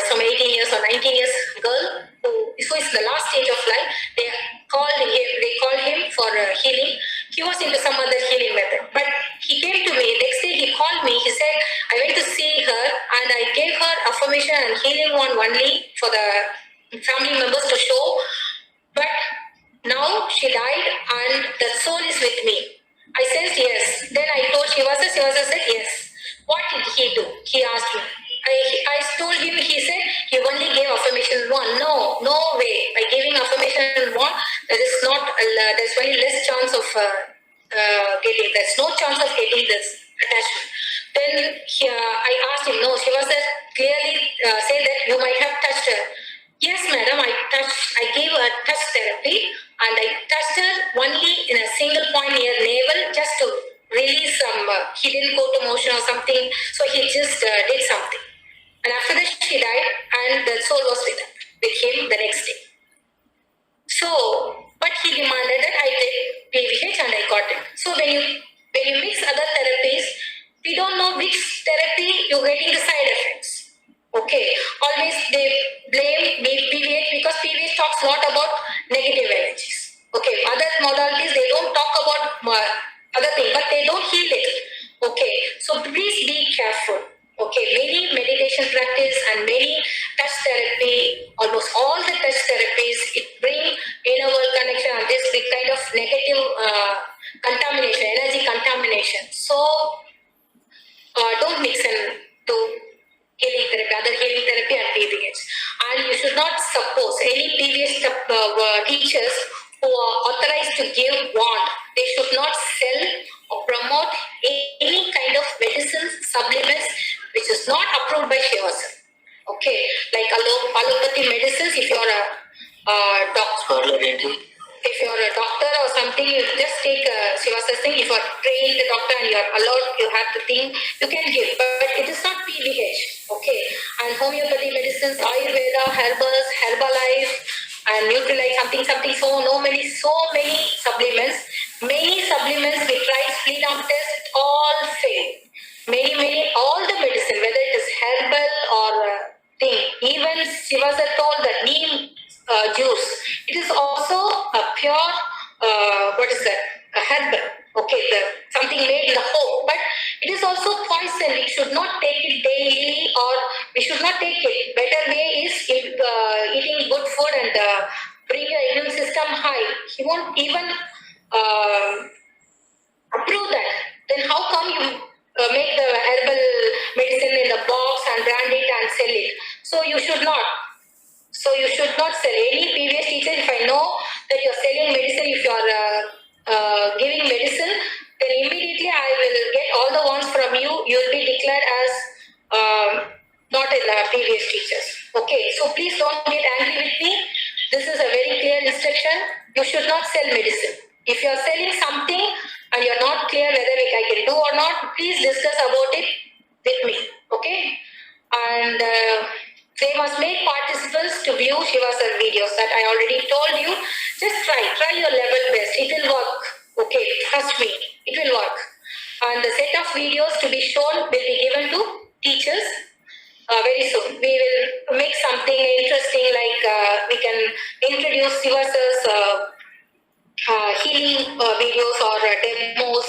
Speaker 3: some 18 years or 19 years girl who is the last stage of life. They called him for healing. He was into some other healing method, but he came to me next day. He called me. He said, I went to see her and I gave her affirmation and healing one only for the family members to show, but now she died and the soul is with me. I said yes. Then I told Shivasa said yes. What did he do? He asked me. I told him, he said he only gave affirmation one. No way. By giving affirmation one, there's very less chance of getting, there's no chance of getting this attachment. Then I asked him, no, Shivasa clearly said that you might have touched her. Yes, madam, I gave her touch therapy and I touched her only in a single point near navel just to release some, he didn't go to motion or something, so he just did something. And after that she died and the soul was with him the next day. So, but he demanded that I take PVH and I got it. So when you mix other therapies, we don't know which therapy you're getting the side effects. Okay, always they blame PVH because PVH talks a lot about negative energies. Okay, other modalities they don't talk about other things, but they don't heal it. Okay, so please be careful. Okay, many meditation practice and many touch therapy, almost all the touch therapies, it bring inner world connection and this big kind of negative contamination, energy contamination. So don't mix and do healing therapy, other healing therapy and PVH. And you should not suppose any PVH teachers who are authorized to give wand, they should not sell or promote any kind of medicines, supplements which is not approved by Shivasa. Okay, like allopathy medicines, if you are a doctor, if you are a doctor or something, you just take Shivasa's thing. If you are trained doctor and you are allowed, you have the thing, you can give, but it is not PVH. Okay, and homeopathy medicines, Ayurveda, herbals, Herbalife, and Nutrilite, something. So many supplements. Many supplements we tried, freedom test, all failed. Many, all the medicine, whether it is herbal or thing. Even Shivasa told that neem juice, it is also a pure, a herbal. Okay, something made in the home, but it is also poison. We should not take it daily, or we should not take it. Better way is eating good food and bring your immune system high. He won't even approve that. Then how come you make the herbal medicine in the box and brand it and sell it? So you should not. So you should not sell. Any previous teacher, if I know that you're selling medicine, if you're giving medicine, then immediately I will get all the ones from you. You'll be declared as not in the previous teachers. Okay, so please don't get angry with me. This is a very clear instruction. You should not sell medicine. If you're selling something and you're not clear whether I can do or not, please discuss about it with me. Okay? And they must make participants to view Shiva's videos that I already told you. Just try your level best. It will work. Okay, trust me, it will work. And the set of videos to be shown will be given to teachers very soon. We will make something interesting, like we can introduce Shiva's healing videos or demos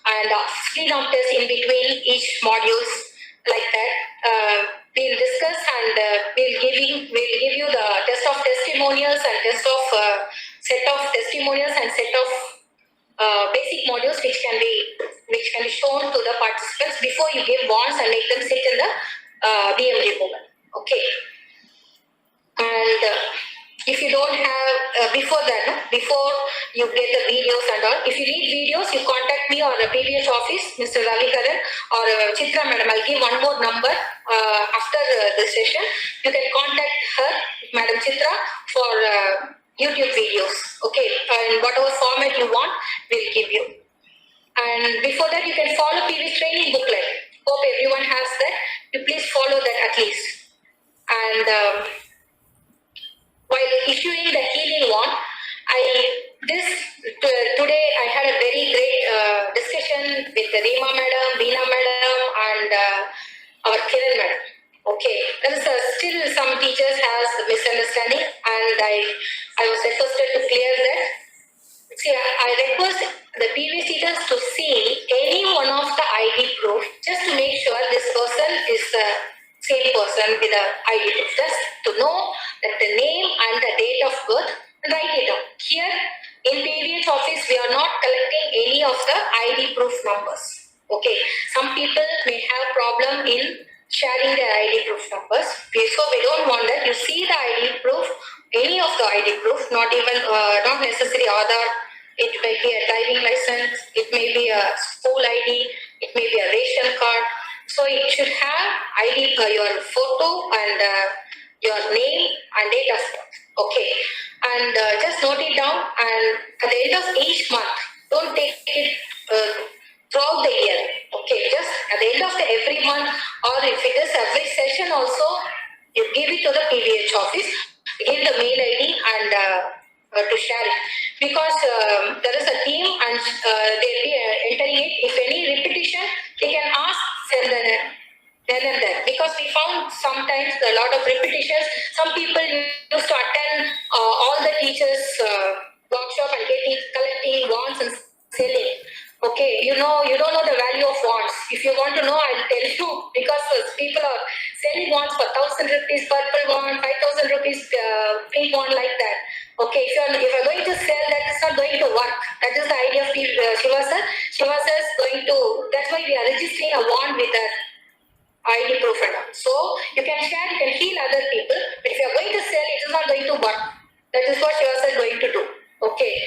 Speaker 3: and freedom tests in between each modules, like that. We'll discuss and we'll give you the test of testimonials and set of testimonials and set of basic modules which can be shown to the participants before you give bonds and make them sit in the BMD movement. Okay. And if you don't have, before you get the videos and all, if you need videos, you contact me or the PVH office, Mr. Ravi Karan or Chitra madam. I'll give one more number after the session. You can contact her, Madam Chitra, for YouTube videos. Okay, in whatever format you want, we'll give you. And before that, you can follow PVH training booklet. Hope everyone has that. You please follow that at least. And while issuing the healing wand, today I had a very Reema madam, Veena madam, and our Kiran madam. Okay, there is still some teachers has misunderstanding, and I was requested to clear that. See, I request the previous teachers to see any one of the ID proof just to make sure this person is the same person with the ID proof. Just to know that the name and the date of birth, write it down. Here in PVH office, we are not collecting any of the ID proof numbers. Okay, some people may have problem in sharing their ID proof numbers. So we don't want that. You see the ID proof, any of the ID proof, not even not necessary Aadhaar. It may be a driving license. It may be a school ID. It may be a ration card. So it should have ID, your photo and your name and date of birth. Okay, and just note it down. And at the end of each month, don't take it throughout the year. Okay, just at the end of every month, or if it is every session also, you give it to the PVH office, give the mail ID and to share it, because there is a team and they'll be entering it. If any repetition, they can ask then and there, because we found sometimes a lot of repetitions. Some people used to attend all the teachers workshop and collecting wands and selling. Okay, you don't know the value of wands. If you want to know, I'll tell you, because people are selling wands for 1,000 rupees purple wand, 5,000 rupees pink wand, like that. Okay, if you're going to sell that, it's not going to work. That is the idea of Shiva sir. Shiva sir is going to, that's why we are registering a wand with that ID proof and all. So you can share, you can heal other people, but if you're going to sell, it is not going to work. That is what Shiva sir is going to do. Okay.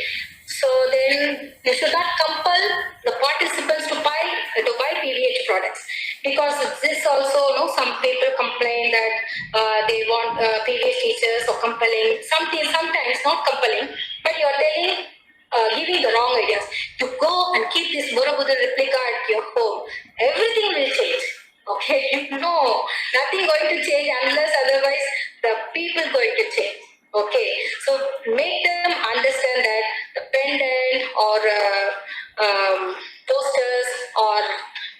Speaker 3: So then you should not compel the participants to buy PVH products, because this also, some people complain that they want PVH teachers or compelling sometimes not compelling, but you are telling, giving the wrong ideas. To go and keep this Borobuddha replica at your home, everything will change. Okay, no, nothing going to change unless otherwise the people going to change. Okay, so make them understand that the pendant or posters or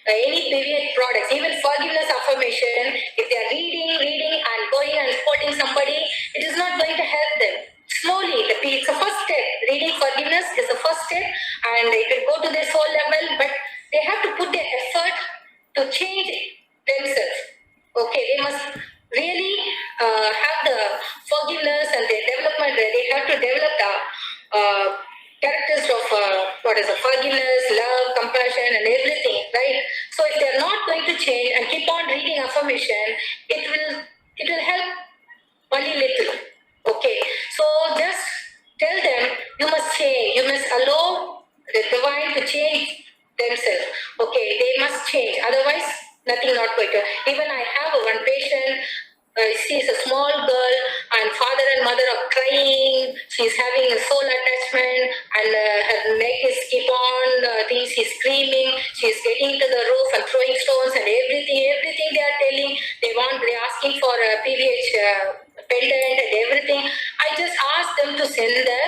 Speaker 3: any PVH products, even forgiveness affirmation, if they are reading and going and quoting somebody, it is not going to help them. Slowly, it's the first step. Reading forgiveness is the first step, and it will go to their soul level, but they have to put their effort to change themselves. Okay, they must really have the forgiveness and their development. They have to develop the characters of forgiveness, love, compassion, and everything, right? So if they are not going to change and keep on reading affirmation, it will help only little. Okay, so just tell them you must change. You must allow the divine to change themselves. Okay, they must change. Otherwise, nothing not going to. Even I have one patient. She's a small girl, and father and mother are crying. She's having a soul attachment, and her neck is keep on. She's screaming. She's getting to the roof and throwing stones and everything. Everything they are telling. They're asking for a PVH pendant and everything. I just asked them to send the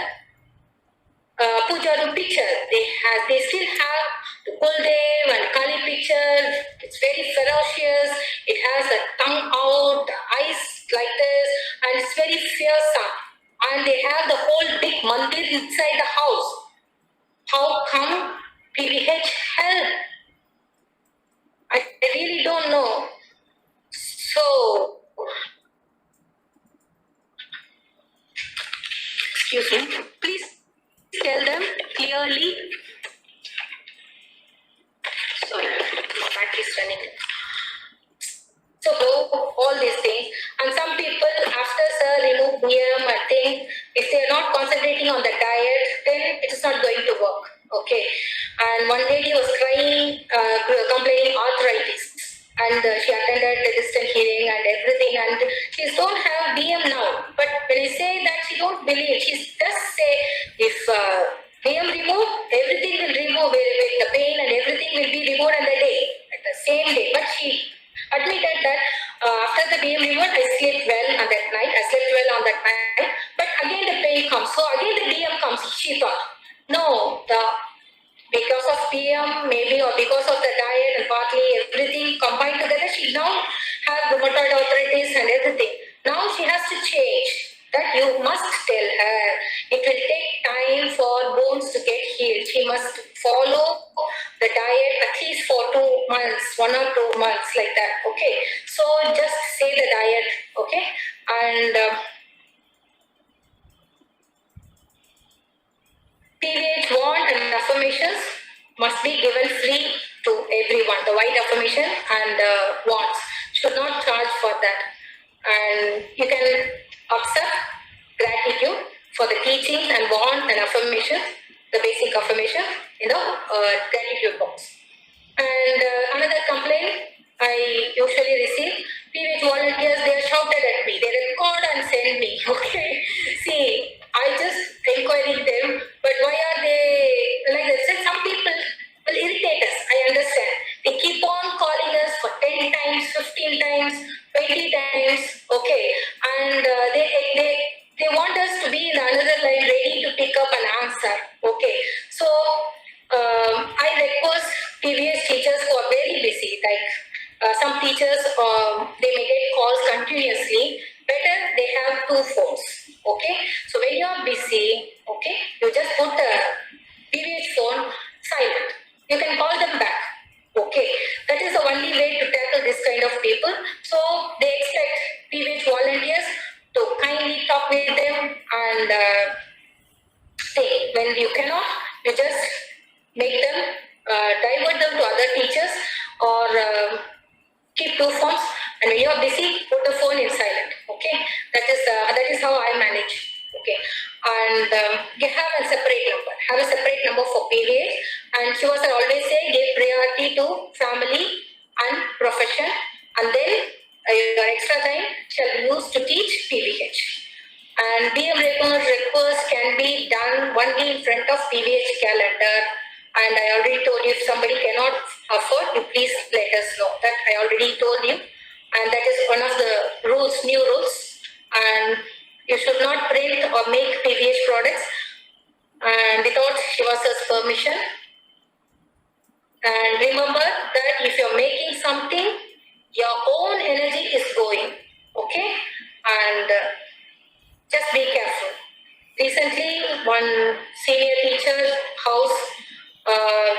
Speaker 3: puja picture. They still have the Kuldev and Kali picture. It's very ferocious. It has a tongue out, the eyes like this, and it's very fearsome. And they have the whole big mandir inside the house. How come PVH help? I really don't know. So, excuse me, please tell them clearly. Sorry, my battery is running. So all these things, and some people after remove BM and thing, if they are not concentrating on the diet, then it is not going to work. Okay, and one lady was crying, complaining arthritis, and she attended the distant hearing and everything, and she don't have BM now. But when I say that, she don't believe. She just say if BM removed, everything will remove. The pain and everything will be removed on the day, at the same day. But she admitted that after the BM removed, I slept well on that night. I slept well on that night. But again the pain comes. So again the BM comes. She thought, no, because of PM, maybe, or because of the diet and partly everything combined together, she now has rheumatoid arthritis and everything. Now she has to change. That you must tell her. It will take time for bones to get healed. She must follow the diet at least for 2 months, 1 or 2 months, like that. Okay. So just say the diet. Okay. And PVH wand and affirmations must be given free to everyone. The white affirmation and wands should not charge for that. And you can accept gratitude for the teachings and wand and affirmations, the basic affirmation in the gratitude box. And another complaint I usually receive, PVH volunteers, they shouted at me, they record and send me. Okay, see, I just encourage them, but why are they like that? So some people will irritate us, I understand. They keep on calling us for 10 times, 15 times, 20 times, okay, and they want us to be in another line ready to pick up an answer, okay. So I request PVS teachers who are very busy, like some teachers, they may get calls continuously. Better they have 2 phones, okay. So when you are busy, okay, you just put the PVH phone silent. You can call them back, okay. That is the only way to tackle this kind of people. So they expect PVH volunteers to kindly talk with them and say, when you cannot, you just make them, divert them to other teachers or keep 2 phones, and when you are busy, put the phone in silent, okay. That is how I manage, okay. And you have a separate number for PVH, and she was always say give priority to family and profession, and then your extra time shall be used to teach PVH. And DM request can be done only in front of PVH calendar. And I already told you, if somebody cannot afford, you please let us know. That I already told you. And that is one of the rules, new rules. And you should not print or make PVH products and without Shivasa's permission. And remember that if you're making something, your own energy is going. Okay? And just be careful. Recently, one senior teacher's house,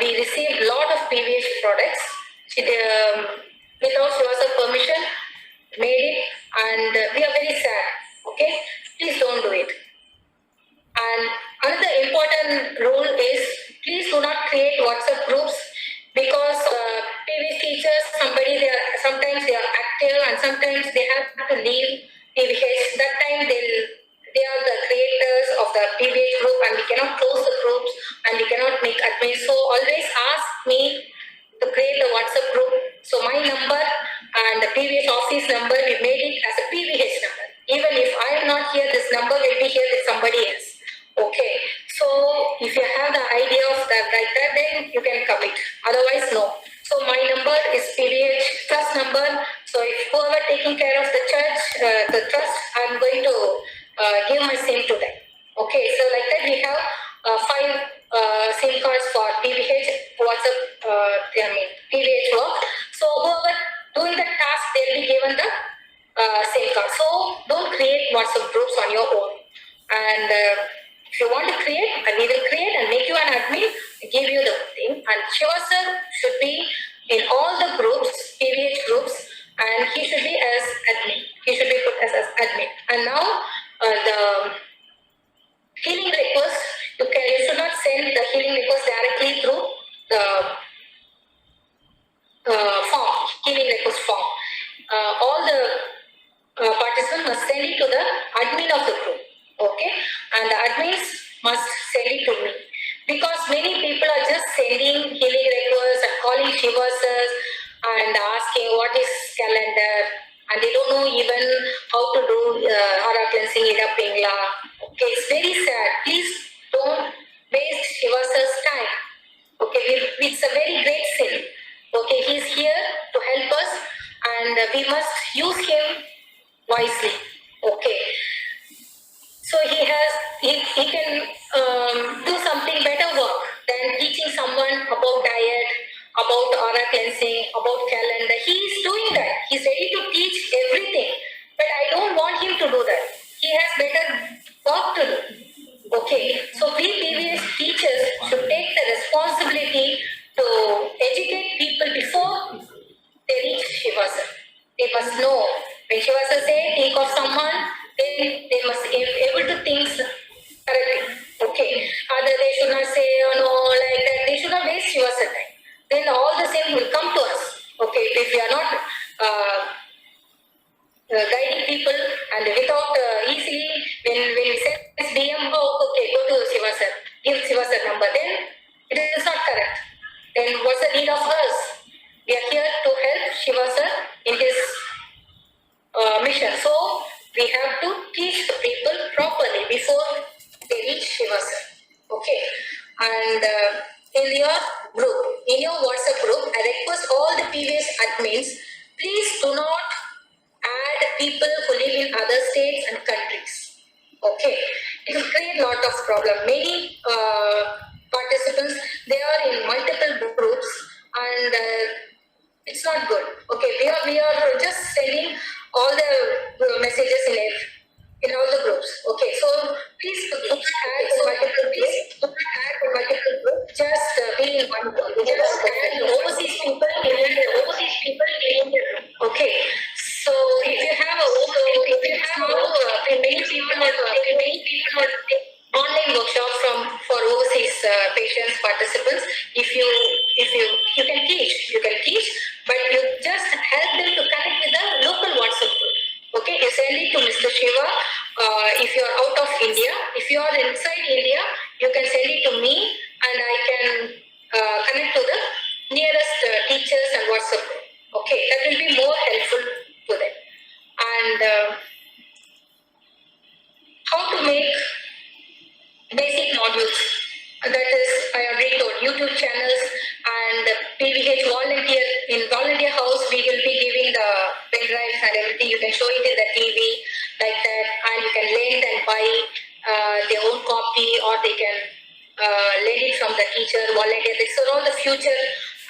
Speaker 3: we received a lot of PVH products. She, without Shivasa's permission, made it, and we are very sad. Okay? Please don't do it. And another important rule is, please do not create WhatsApp groups, because PVH teachers, sometimes they are active and sometimes they have to leave PVH. That time they are the creators of the PVH group, and we cannot close the groups and we cannot make admin. So always ask me to create a WhatsApp group. So my number and the PVH office number, we made it as a PVH number. Even if I am not here, this number will be here with somebody else. Okay. So if you have the idea of that like that, then you can commit. Otherwise, no. So my number is PVH trust number. So if whoever taking care of the church, the trust, I'm going to give my SIM to them. Okay, so like that we have 5 SIM cards for PVH, WhatsApp, PVH work. So whoever doing the task, they'll be given the SIM card. So don't create WhatsApp groups on your own. And if you want to create, and we will create and make you an admin, give you the thing. And Shiva sir should be in all the groups, PVH groups, and he should be as admin. He should be put as admin. And now the healing request, you should not send the healing request directly through the form, healing request form. All the participants must send it to the admin of the group, okay? And the admins must send it to me. Because many people are just sending healing requests and calling Shivasas and asking what is calendar, and they don't know even how to do Hara cleansing, Ida Pingla. Okay, it's very sad. Please don't waste Shivasa's time. Okay, it's a very great sin. Okay, he's here to help us, and we must use him wisely. Okay. So he can do something better work than teaching someone about about aura cleansing, about calendar. He is doing that. He's ready to teach everything. But I don't want him to do that. He has better work to do. Okay. So we PVH teachers should take the responsibility to educate people before they reach Shivasa. They must know. When Shivasa say think of someone, then they must be able to think correctly. Okay. Other they should not say, oh no, like that. They should not waste Shivasa time. Then all the same will come to us. Okay. If we are not guiding people and without easily, when we say DM, oh, okay, go to Shivasa, give Shivasa number, then it is not correct. Then what's the need of us? We are here to help Shivasa in his mission. So we have to teach the people properly before they reach Shivasa. Okay. And in your group, in your WhatsApp group, I request all the previous admins, please do not add people who live in other states and countries. Okay. It will create a lot of problem. Many participants, they are in multiple groups and it's not good. Okay, we are just sending all the messages in all the groups. Okay, so please do not add multiple groups. Just be in one group. Just add overseas people in the overseas people in the group. Okay, so if you have many people online workshop for overseas patients, participants. If you can teach, but you just help them to connect with the local WhatsApp group. Okay, you send it to Mr. Shiva. If you are out of India, if you are inside India, you can send it to me, and I can connect to the nearest teachers and WhatsApp group. Okay, that will be more helpful to them. And how to make basic modules. That is, I already told, YouTube channels and PVH volunteer. In volunteer house, we will be giving the pen drives and everything. You can show it in the TV like that, and you can lend and buy their own copy, or they can lend it from the teacher, volunteer. These are all the future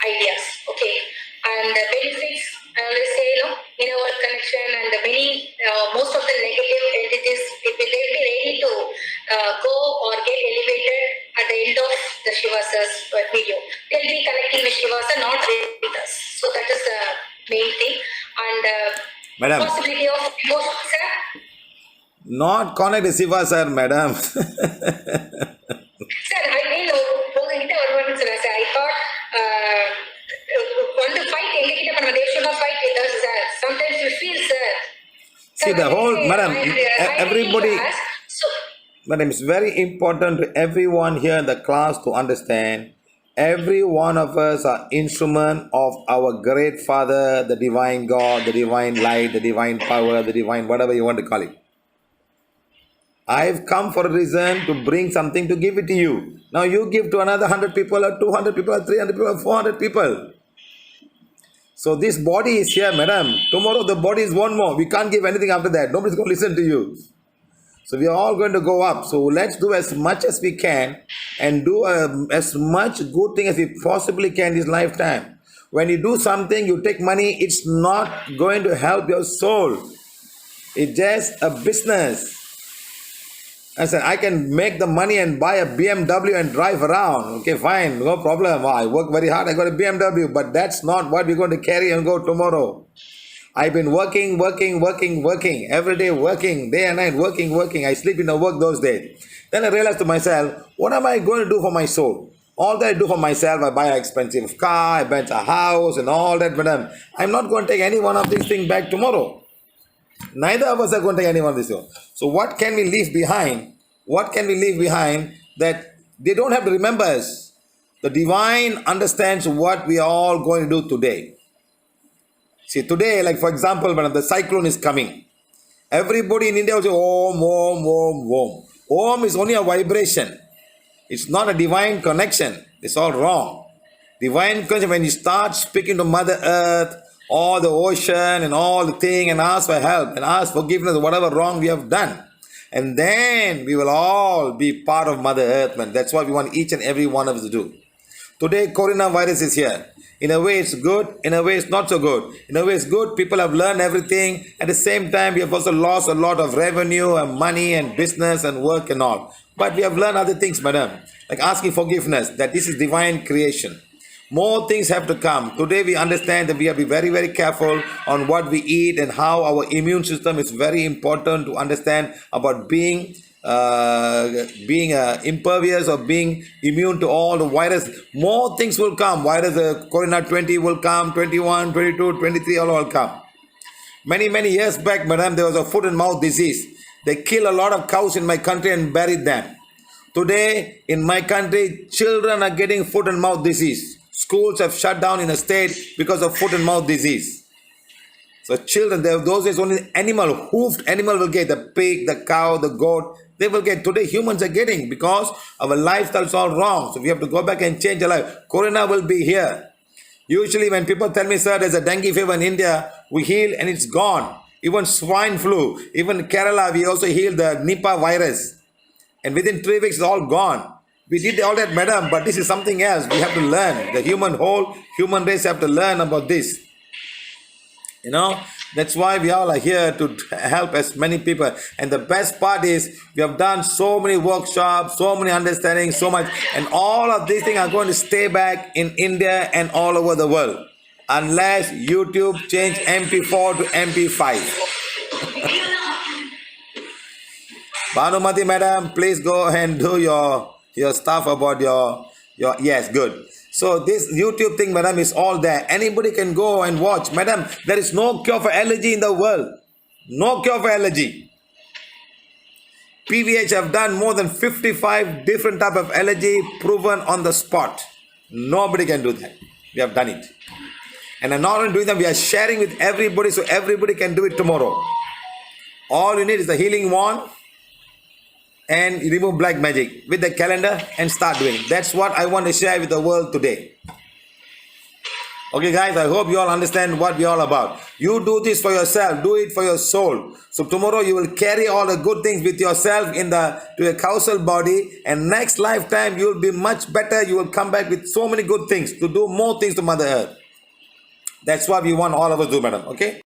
Speaker 3: ideas. Okay, and the benefits, I always say, in our connection and the many, most of the negative entities, they will be ready to go or get elevated at the end of the Shivasa's video. They'll be connecting with Shivasa, not with us. So that is the main thing. And
Speaker 5: Madam,
Speaker 3: possibility of emotion, sir.
Speaker 5: not connect to Shiva, sir, madam.
Speaker 3: Sir, I mean, I thought want to fight, they should not fight with us, sir. Sometimes we feel, sir.
Speaker 5: See, the whole, madam, everybody,
Speaker 3: So,
Speaker 5: madam, it's very important to everyone here in the class to understand every one of us are instrument of our great Father, the divine God, the divine light, the divine power, the divine whatever you want to call it. I've come for a reason to bring something to give it to you. Now you give to another 100 people or 200 people or 300 people or 400 people. So this body is here, madam. Tomorrow the body is one more. We can't give anything after that. Nobody's going to listen to you. So we are all going to go up. So let's do as much as we can and do as much good thing as we possibly can this lifetime. When you do something, you take money, it's not going to help your soul. It's just a business. I said, I can make the money and buy a BMW and drive around. Okay, fine, no problem. I work very hard, I got a BMW, but that's not what we're going to carry and go tomorrow. I've been working, every day working, day and night, working. I sleep in the work those days. Then I realized to myself, what am I going to do for my soul? All that I do for myself, I buy an expensive car, I rent a house and all that, but I'm not going to take any one of these things back tomorrow. Neither of us are going to take any one of these things. So what can we leave behind? What can we leave behind that they don't have to remember us? The divine understands what we are all going to do today. See, today, like for example, when the cyclone is coming, everybody in India will say, Om, Om, Om, Om. Om is only a vibration. It's not a divine connection. It's all wrong. Divine connection, when you start speaking to Mother Earth, all the ocean and all the thing, and ask for help and ask forgiveness of whatever wrong we have done. And then we will all be part of Mother Earth, man. That's what we want each and every one of us to do. Today, coronavirus is here. In a way, it's good. In a way, it's not so good. In a way, it's good. People have learned everything. At the same time, we have also lost a lot of revenue and money and business and work and all. But we have learned other things, madam, like asking forgiveness, that this is divine creation. More things have to come. Today, we understand that we have to be very, very careful on what we eat and how our immune system is very important to understand about being impervious or being immune to all the virus. More things will come. Virus, Corona 20 will come, 21, 22, 23, all will come. Many years back, madam, there was a foot and mouth disease. They killed a lot of cows in my country and buried them. Today, in my country, children are getting foot and mouth disease. Schools have shut down in a state because of foot and mouth disease. So children, those days only hoofed animal will get, the pig, the cow, the goat, they will get. Today humans are getting because our lifestyle is all wrong. So we have to go back and change our life. Corona will be here. Usually when people tell me, sir, there's a dengue fever in India, we heal and it's gone. Even swine flu, even Kerala, we also healed the Nipah virus. And within 3 weeks, it's all gone. We did all that, madam, but this is something else. We have to learn. The human race have to learn about this. That's why we all are here to help as many people. And the best part is we have done so many workshops, so many understanding, so much. And all of these things are going to stay back in India and all over the world. Unless YouTube change MP4 to MP5. Bhanumati madam, please go and do your stuff about your yes, good. So this YouTube thing, madam, is all there. Anybody can go and watch. Madam, there is no cure for allergy in the world. No cure for allergy. PVH have done more than 55 different type of allergy proven on the spot. Nobody can do that. We have done it. And not only doing that, we are sharing with everybody so everybody can do it tomorrow. All you need is the healing wand and remove black magic with the calendar and start doing. That's what I want to share with the world today. Okay guys, I hope you all understand what we are all about. You do this for yourself, do it for your soul. So tomorrow you will carry all the good things with yourself to your causal body, and next lifetime you will be much better. You will come back with so many good things to do more things to Mother Earth. That's what we want all of us to do, madam. Okay?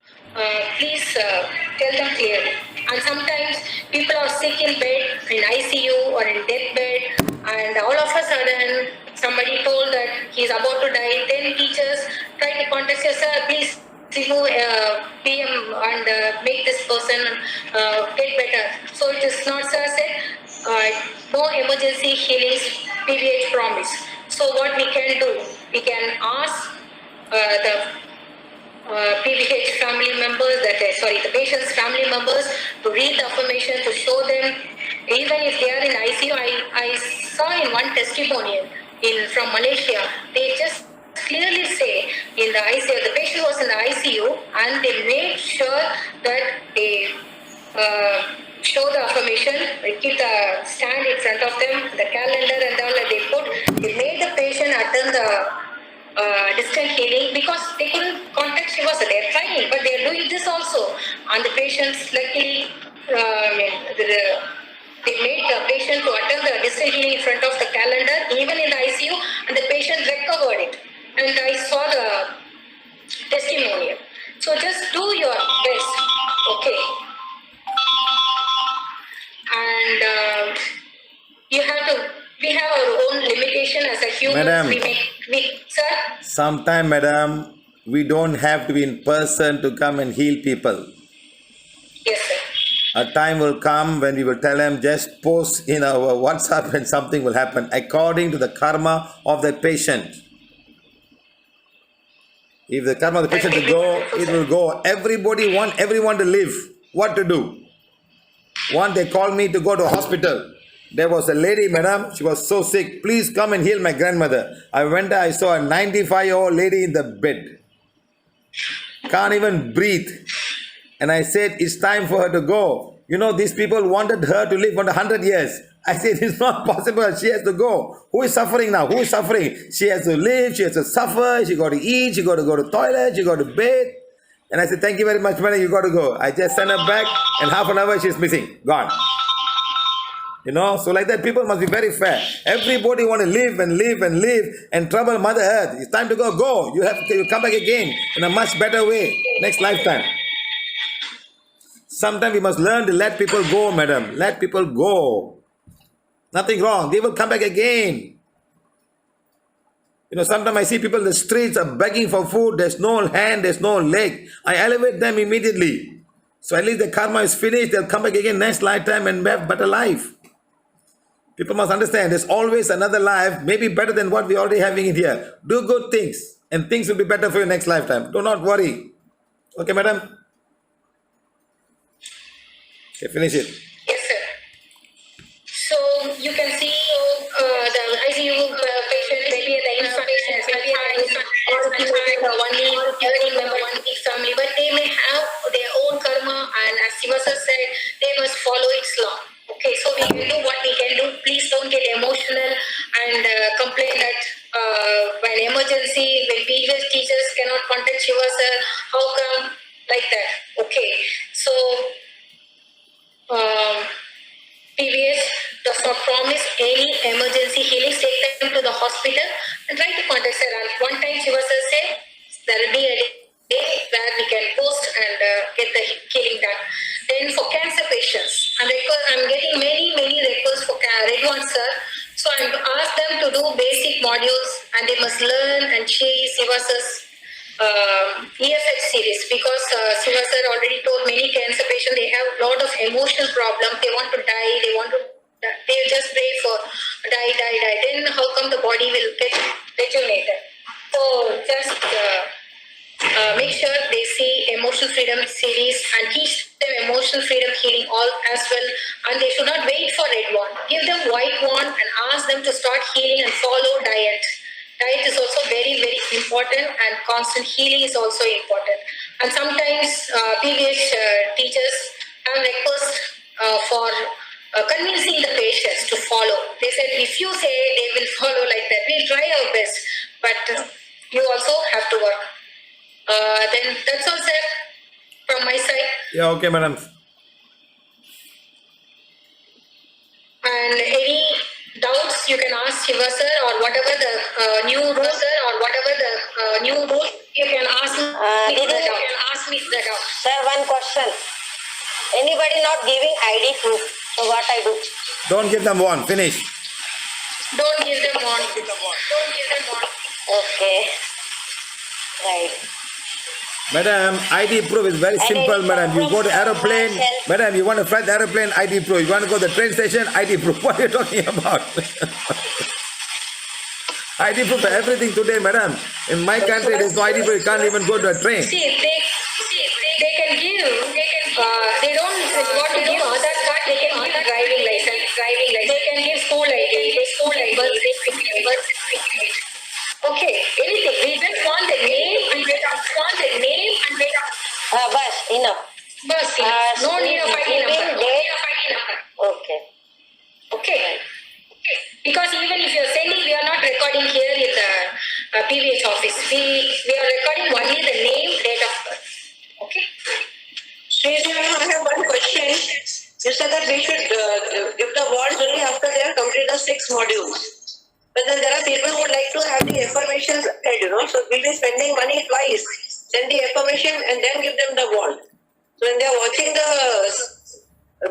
Speaker 3: Please tell them clearly. And sometimes people are sick in bed, in ICU or in deathbed, and all of a sudden somebody told that he's about to die. Then teachers try to contact us, sir, please remove PM and make this person get better. So it is not, sir said, no emergency healings, PVH promise. So what we can do, we can ask the PVH family members, the patient's family members, to read the affirmation, to show them, even if they are in ICU. I saw in one testimonial from Malaysia, they just clearly say in the ICU, the patient was in the ICU, and they made sure that they show the affirmation, keep the stand in front of them, the calendar and all that they made the patient attend the distant healing, because they couldn't contact Shiva, so they are trying, but they are doing this also. And the patients, luckily, they made the patient to attend the distant healing in front of the calendar, even in the ICU, and the patient recovered it. And I saw the testimonial. So just do your best, okay? And we have our own limitation as a human.
Speaker 5: Madam,
Speaker 3: sir?
Speaker 5: sometime, madam, we don't have to be in person to come and heal people.
Speaker 3: Yes, sir.
Speaker 5: A time will come when we will tell them, just post in our WhatsApp and something will happen according to the karma of the patient. If the karma of the patient will go, it will go. Everybody want everyone to live. What to do? One, they called me to go to hospital. There was a lady, madam, she was so sick. Please come and heal my grandmother. I went there, I saw a 95-year-old lady in the bed. Can't even breathe. And I said, it's time for her to go. These people wanted her to live for 100 years. I said, it's not possible. She has to go. Who is suffering now? Who is suffering? She has to live. She has to suffer. She got to eat. She got to go to toilet. She got to bathe. And I said, thank you very much, madam. You got to go. I just sent her back. And half an hour, she's missing. Gone. You know, so like that, people must be very fair. Everybody want to live and live and live and trouble Mother Earth. It's time to go. Go. You come back again in a much better way next lifetime. Sometimes we must learn to let people go, madam. Let people go. Nothing wrong. They will come back again. You know, sometimes I see people in the streets are begging for food. There's no hand, there's no leg. I elevate them immediately. So at least the karma is finished. They'll come back again next lifetime and have better life. People must understand there's always another life, maybe better than what we're already having it here. Do good things and things will be better for you next lifetime. Do not worry. Okay, madam? Okay, finish it.
Speaker 3: Yes, sir. So you can see the ICU patient, maybe the infant, maybe or one elderly member, one big family, but they may have their own karma, and as Shiva sir said, they must follow its law. Okay, so we can do what we can do. Please don't get emotional and complain that when emergency, when PVH teachers cannot contact Shiva sir, how come like that? Okay, so PVH does not promise any emergency healings. Take them to the hospital and try to contact sir. And one time Shiva sir said there will be a day where we can post and get the healing done. Then for cancer patients, I'm getting many requests for Redwan sir. So I'm to ask them to do basic modules, and they must learn and chase Shiva sir's EFH series, because Shiva sir already told many cancer patients they have a lot of emotional problems. They want to die. They just pray for die. Then how come the body will get rejuvenated? So just make sure they see Emotional Freedom series and teach them emotional freedom healing all as well. And they should not wait for red wand. Give them white wand and ask them to start healing and follow diet. Diet is also very important, and constant healing is also important. And sometimes PVH teachers have requests for convincing the patients to follow. They said if you say they will follow like that, we'll try our best, but you also have to work. Then that's all, sir, from my side.
Speaker 5: Yeah, okay, madam.
Speaker 3: And any doubts you can ask Shiva sir, or whatever the new rule, sir, or whatever the new rule, you can ask me the doubt. You can ask me the doubt.
Speaker 4: Sir, one question. Anybody not giving ID proof? So what I do?
Speaker 5: Don't give them one. Finish.
Speaker 3: Don't give them one. Don't give them one.
Speaker 4: Okay. Right.
Speaker 5: Madam, ID proof is very simple, madam. You go to aeroplane, madam, you want to fly the aeroplane, ID proof. You want to go to the train station, ID proof. What are you talking about? ID proof for everything today, madam. In my country, there is no ID proof. You can't even go to a train.
Speaker 3: See, they can give, they don't want to give Aadhaar card, they can give driving license. They can give school ID, birth certificate. Okay, anything. We just want the name and date of
Speaker 4: Bas, enough.
Speaker 3: birth. No need of ID number. Okay. Because even if you're sending, we are not recording here in the PVH office. We are recording only the name, date of birth. Okay.
Speaker 6: Sridhar, I have one question. You said that we should give the awards only after they have completed the 6 modules. But then there are people who would like to have the affirmations read, so we'll be spending money twice. Send the affirmation and then give them the award. So when they are watching the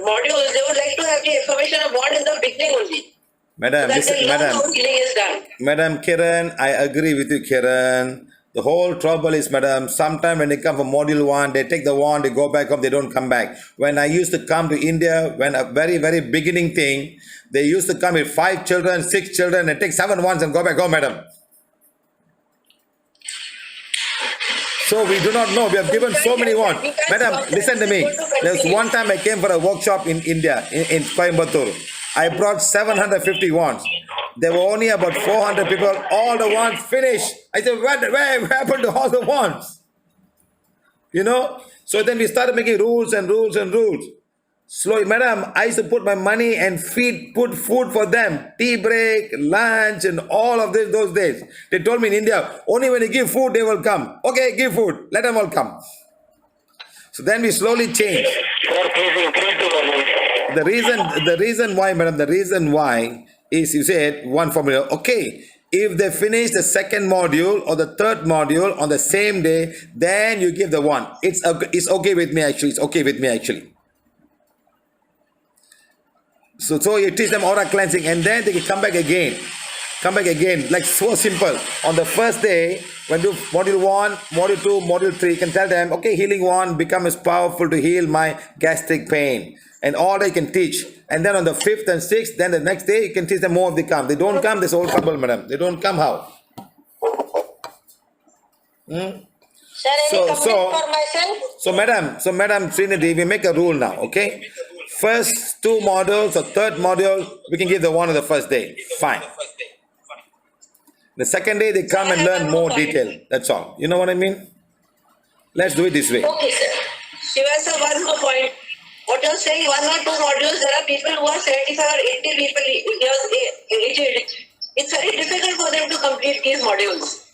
Speaker 6: modules, they would like to have the affirmation award in the beginning only.
Speaker 5: Madam,
Speaker 6: So that
Speaker 5: listen,
Speaker 6: they learn
Speaker 5: madam.
Speaker 6: how healing is done.
Speaker 5: Madam Kiran, I agree with you, Kiran. The whole trouble is, madam, sometime when they come for module 1, they take the wand, they go back home, they don't come back. When I used to come to India, when a very beginning thing, they used to come with 5 children, 6 children, and take 7 wands and go back home, madam. So we do not know. We have given so many wands. Madam, listen to me. There's one time I came for a workshop in India, in Coimbatore. I brought 750 wands. There were only about 400 people. All the wands finished. I said, where happened to all the wands? You know? So then we started making rules and rules and rules. Slowly, madam, I used to put my money and put food for them. Tea break, lunch, and all of this those days. They told me in India, only when you give food, they will come. Okay, give food. Let them all come. So then we slowly changed. the reason why, madam, the reason why is you said one formula. Okay, if they finish the second module or the third module on the same day, then you give the one. It's okay with me actually. It's okay with me actually. So you teach them aura cleansing, and then they can come back again. Come back again, like so simple. On the first day, when do module 1, module 2, module 3, you can tell them, okay, healing 1 becomes powerful to heal my gastric pain. And all they can teach. And then on the 5th and 6th, then the next day, you can teach them more if they come. They don't come, there's all trouble, madam. They don't come, how?
Speaker 4: Sir, any comment for myself?
Speaker 5: So madam Trinity, we make a rule now, okay? First 2 modules or third module, we can give the one on the first day. Fine. The second day they come and learn more detail. That's all. You know what I mean? Let's do it this way.
Speaker 6: Okay, sir. Shiva sir, one more point. What you're saying, 1 or 2 modules, there are people who are 75 or 80 people years aged. It's very difficult for them to complete these modules.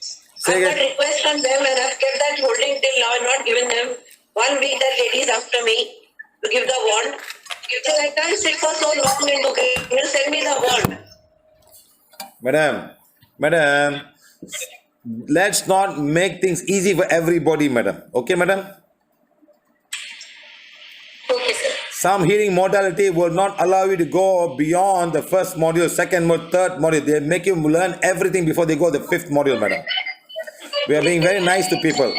Speaker 6: I've got requests from them and I've kept that holding till now. I've not given them 1 week that ladies after me to give the wand. So I can't sit for so long and can you send me the wand?
Speaker 5: Madam, let's not make things easy for everybody, madam. Okay, madam?
Speaker 3: Okay, sir.
Speaker 5: Some healing modality will not allow you to go beyond the first module, second module, third module. They make you learn everything before they go to the 5th module, madam. We are being very nice to people.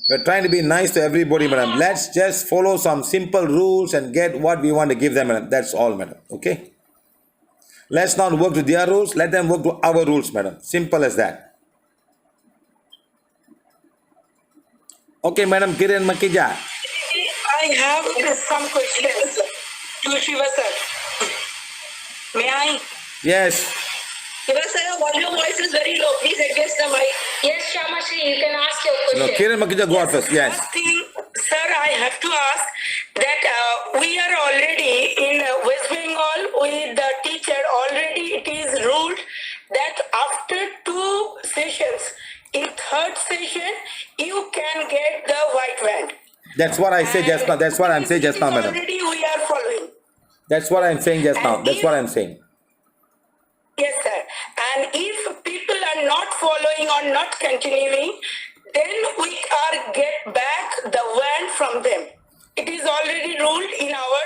Speaker 5: We're trying to be nice to everybody, madam. Let's just follow some simple rules and get what we want to give them, madam. That's all, madam. Okay? Let's not work to their rules. Let them work to our rules, madam. Simple as that. Okay, madam Kiran Makija.
Speaker 7: I have some questions to Shiva sir. May I?
Speaker 5: Yes.
Speaker 6: Shiva sir, your volume voice is very low. Please adjust the mic.
Speaker 3: Yes, Shamashri, you can ask your
Speaker 5: No,
Speaker 3: question.
Speaker 5: Kiran Makija, go on first. Yes.
Speaker 7: First thing, sir, I have to ask that we are already in West Bengal with the teacher. Already it is ruled that after 2 sessions, in 3rd session, you can get the white band.
Speaker 5: That's what I say just now. That's what I'm saying just now, madam.
Speaker 7: Already we are following.
Speaker 5: That's what I'm saying just now. That's what I'm saying.
Speaker 7: Yes, sir. And if people are not following or not continuing, then we are get back the wand from them. It is already ruled in our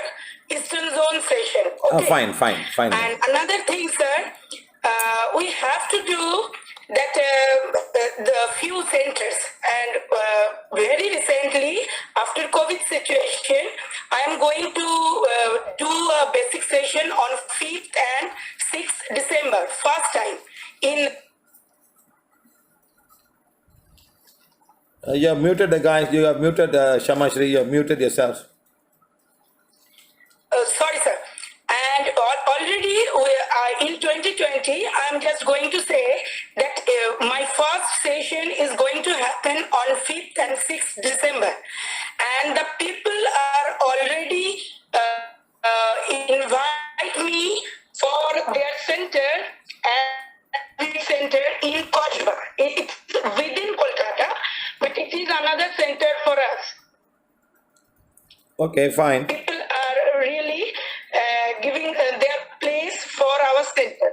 Speaker 7: Eastern Zone session. Okay?
Speaker 5: Fine.
Speaker 7: And another thing, sir, we have to do that the few centers, and very recently after COVID situation, I am going to do a basic session on 5th and 6th December, first time in.
Speaker 5: You have muted the guys. You have muted Shamashri. You have muted yourself.
Speaker 7: Sorry, sir. And already in 2020, I'm just going to say that my first session is going to happen on 5th and 6th December. And the people are already invite me for their center and center in Kashba. It's within Kolkata, but it is another center for us.
Speaker 5: Okay, fine.
Speaker 7: People are really giving their place for our center.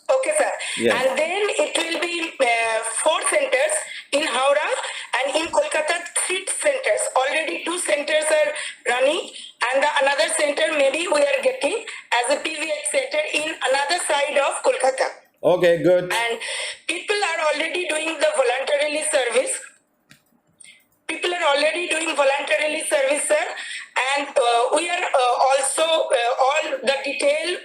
Speaker 7: Okay, sir.
Speaker 5: Yeah.
Speaker 7: And then it will be 4 centers in Howrah, and in Kolkata 3 centers. Already 2 centers are running, and another center maybe we are getting as a PVH center in another side of Kolkata.
Speaker 5: Okay, good.
Speaker 7: And people are already doing the voluntarily service. People are already doing voluntarily service, sir, and we are also all the detail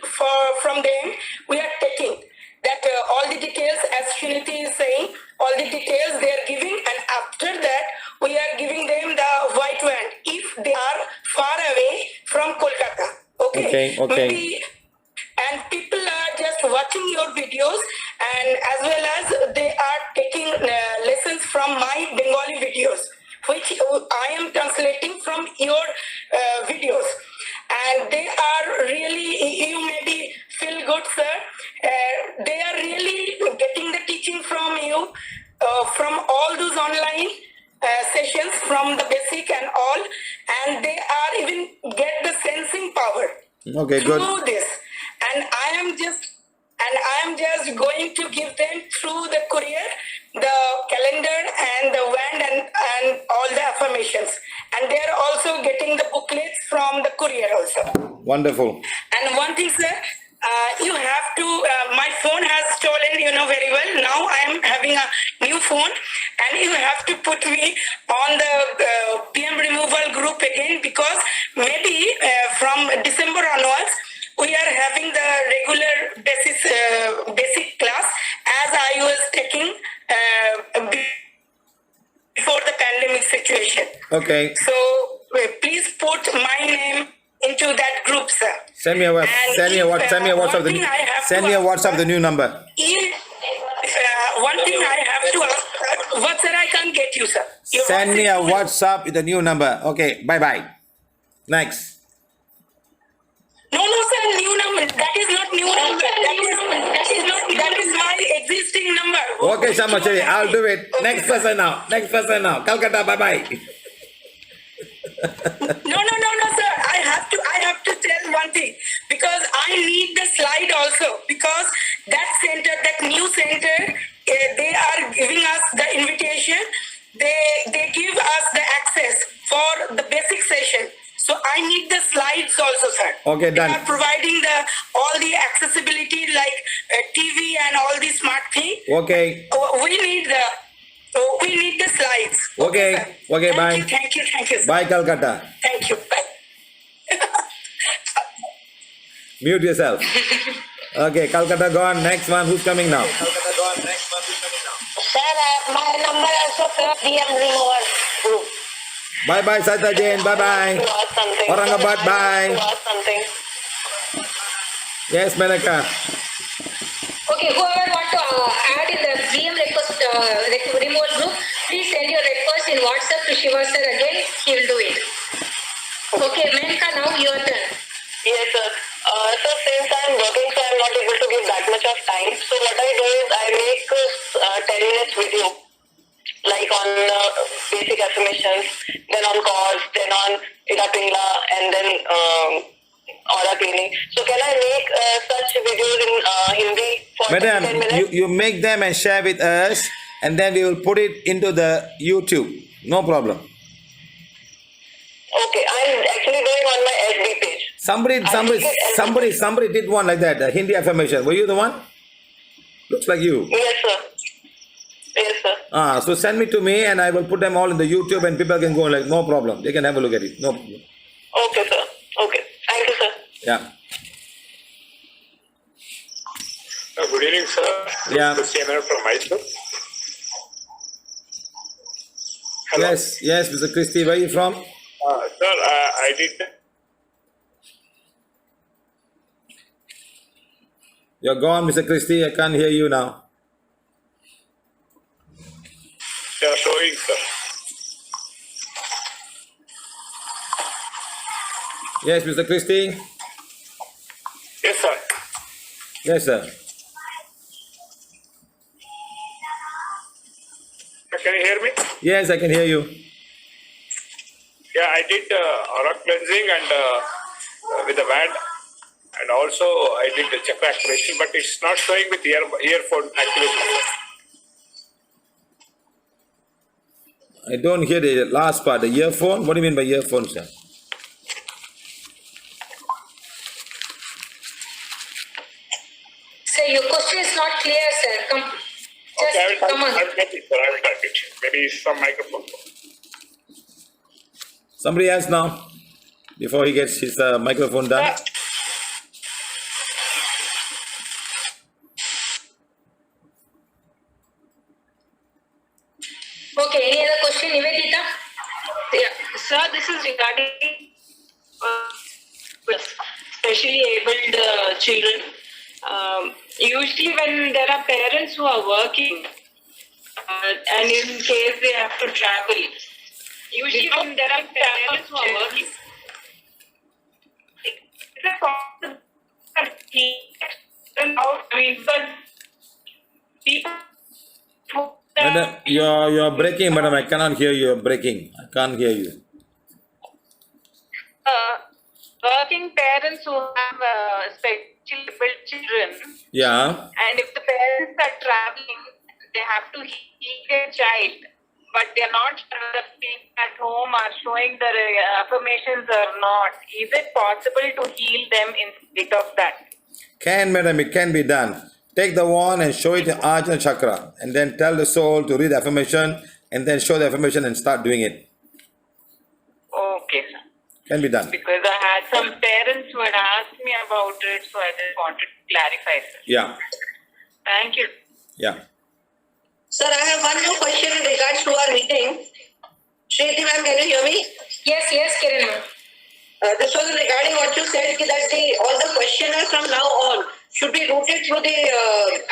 Speaker 7: from them we are taking. That all the details, as Sriniti is saying, all the details they are giving, and after that we are giving them the white wand if they are far away from Kolkata. Okay. Maybe, and people are just watching your videos, and as well as they are taking lessons from my Bengali videos, which I am translating from your videos. And they are really, you maybe feel good, sir. They are really getting the teaching from you, from all those online sessions, from the basic and all. And they are even get the
Speaker 5: Okay, good.
Speaker 7: through this, and I am just going to give them through the courier the calendar and the wand and all the affirmations, and they are also getting the booklets from the courier also.
Speaker 5: Wonderful.
Speaker 7: And one thing, sir, you have to. My phone has stolen, very well. Now I am having a new phone, and you have to put me on the PM removal group again, because maybe from December onwards we are having the regular basic class as I was taking before the pandemic situation.
Speaker 5: Okay.
Speaker 7: So please put my name into that group, sir.
Speaker 5: Send me a WhatsApp. Send me a WhatsApp the new number.
Speaker 7: One thing I have to ask, what, sir? I can't get you, sir. Your
Speaker 5: Send
Speaker 7: voice
Speaker 5: me
Speaker 7: is
Speaker 5: a
Speaker 7: too-
Speaker 5: WhatsApp with the new number. Okay, bye. Next.
Speaker 7: No, sir. New number. That is not new number. That is my existing number.
Speaker 5: Okay, Shamachari, I'll do it. Next person now. Calcutta, bye.
Speaker 7: No, sir. I have to tell one thing, because I need the slide also, because that new center, they are giving us the invitation. They give us the access for the basic session. So I need the slides also, sir.
Speaker 5: Okay, done.
Speaker 7: They are providing all the accessibility like TV and all the smart thing.
Speaker 5: Okay.
Speaker 7: We need the slides.
Speaker 5: Okay.
Speaker 7: Sir.
Speaker 5: Okay, bye.
Speaker 7: Thank you, sir.
Speaker 5: Bye, Calcutta.
Speaker 7: Thank you. Bye.
Speaker 5: Mute yourself. Okay, Calcutta gone. Next one. Who's coming now?
Speaker 4: Sir, my number also for PM remover group.
Speaker 5: Bye, Saita Jain. Bye.
Speaker 4: Or something.
Speaker 5: Aurangabad, bye.
Speaker 4: Or something.
Speaker 5: Yes, Menaka.
Speaker 3: Okay, whoever want to add in the VM request removal group, please send your request in WhatsApp to Shiva sir again. He will do it. Okay, Menka, now your turn.
Speaker 6: Yes, sir. So since I'm working, so I'm not able to give that much of time. So what I do is I make 10 minutes video, like on basic affirmations, then on cause, then on Ida Pingla, and then aura cleaning. So can I make such videos in Hindi for 10
Speaker 5: Madam,
Speaker 6: minutes?
Speaker 5: you make them and share with us, and then we will put it into the YouTube. No problem.
Speaker 6: Okay, I'm actually doing on my FB page.
Speaker 5: Somebody did one like that, a Hindi affirmation. Were you the one? Looks like you.
Speaker 6: Yes, sir. Yes, sir.
Speaker 5: So send me to me and I will put them all in the YouTube and people can go like, no problem. They can have a look at it. No problem.
Speaker 6: Okay, sir. Okay. Thank you, sir.
Speaker 5: Yeah.
Speaker 8: Good evening, sir.
Speaker 5: Yeah.
Speaker 8: This is Christian from Mysore. Hello.
Speaker 5: Yes, Mr. Christy, where are you from?
Speaker 8: Sir, I did.
Speaker 5: You're gone, Mr. Christy. I can't hear you now.
Speaker 8: They are showing, sir.
Speaker 5: Yes, Mr. Christy.
Speaker 8: Yes, sir.
Speaker 5: Yes, sir.
Speaker 8: Can you hear me?
Speaker 5: Yes, I can hear you.
Speaker 8: Yeah, I did aura cleansing and with the wand, and also I did the chakra activation, but it's not showing with earphone activation.
Speaker 5: I don't hear the last part. The earphone? What do you mean by earphone, sir?
Speaker 3: Sir, your question is not clear, sir. Come on.
Speaker 8: I will get it, sir. I will type it. Maybe some microphone.
Speaker 5: Somebody else now, before he gets his microphone done.
Speaker 3: Okay, any other question, Nivedita?
Speaker 9: Yeah, sir, this is regarding especially abled children. Usually, when there are parents who are working, and in case they have to travel, usually when there are parents who are working,
Speaker 5: Madam, you're breaking, madam. I cannot hear you. You're breaking. I can't hear you.
Speaker 9: working working parents who have specially built children,
Speaker 5: Yeah.
Speaker 9: and if the parents are traveling, they have to heal their child, but they are not sure whether people at home are showing the affirmations or not. Is it possible to heal them in spite of that?
Speaker 5: Can, madam, it can be done. Take the wand and show it in Ajna Chakra, and then tell the soul to read the affirmation, and then show the affirmation and start doing it.
Speaker 9: Okay, sir.
Speaker 5: Can be done.
Speaker 9: Because I had some parents who had asked me about it, so I just wanted to clarify, sir.
Speaker 5: Yeah.
Speaker 9: Thank you.
Speaker 5: Yeah.
Speaker 6: Sir, I have one more question in regards to our meeting. Shriti ma'am, can you hear me?
Speaker 3: Yes, Kiran ma'am.
Speaker 6: This was regarding what you said that all the questionnaires from now on should be routed through the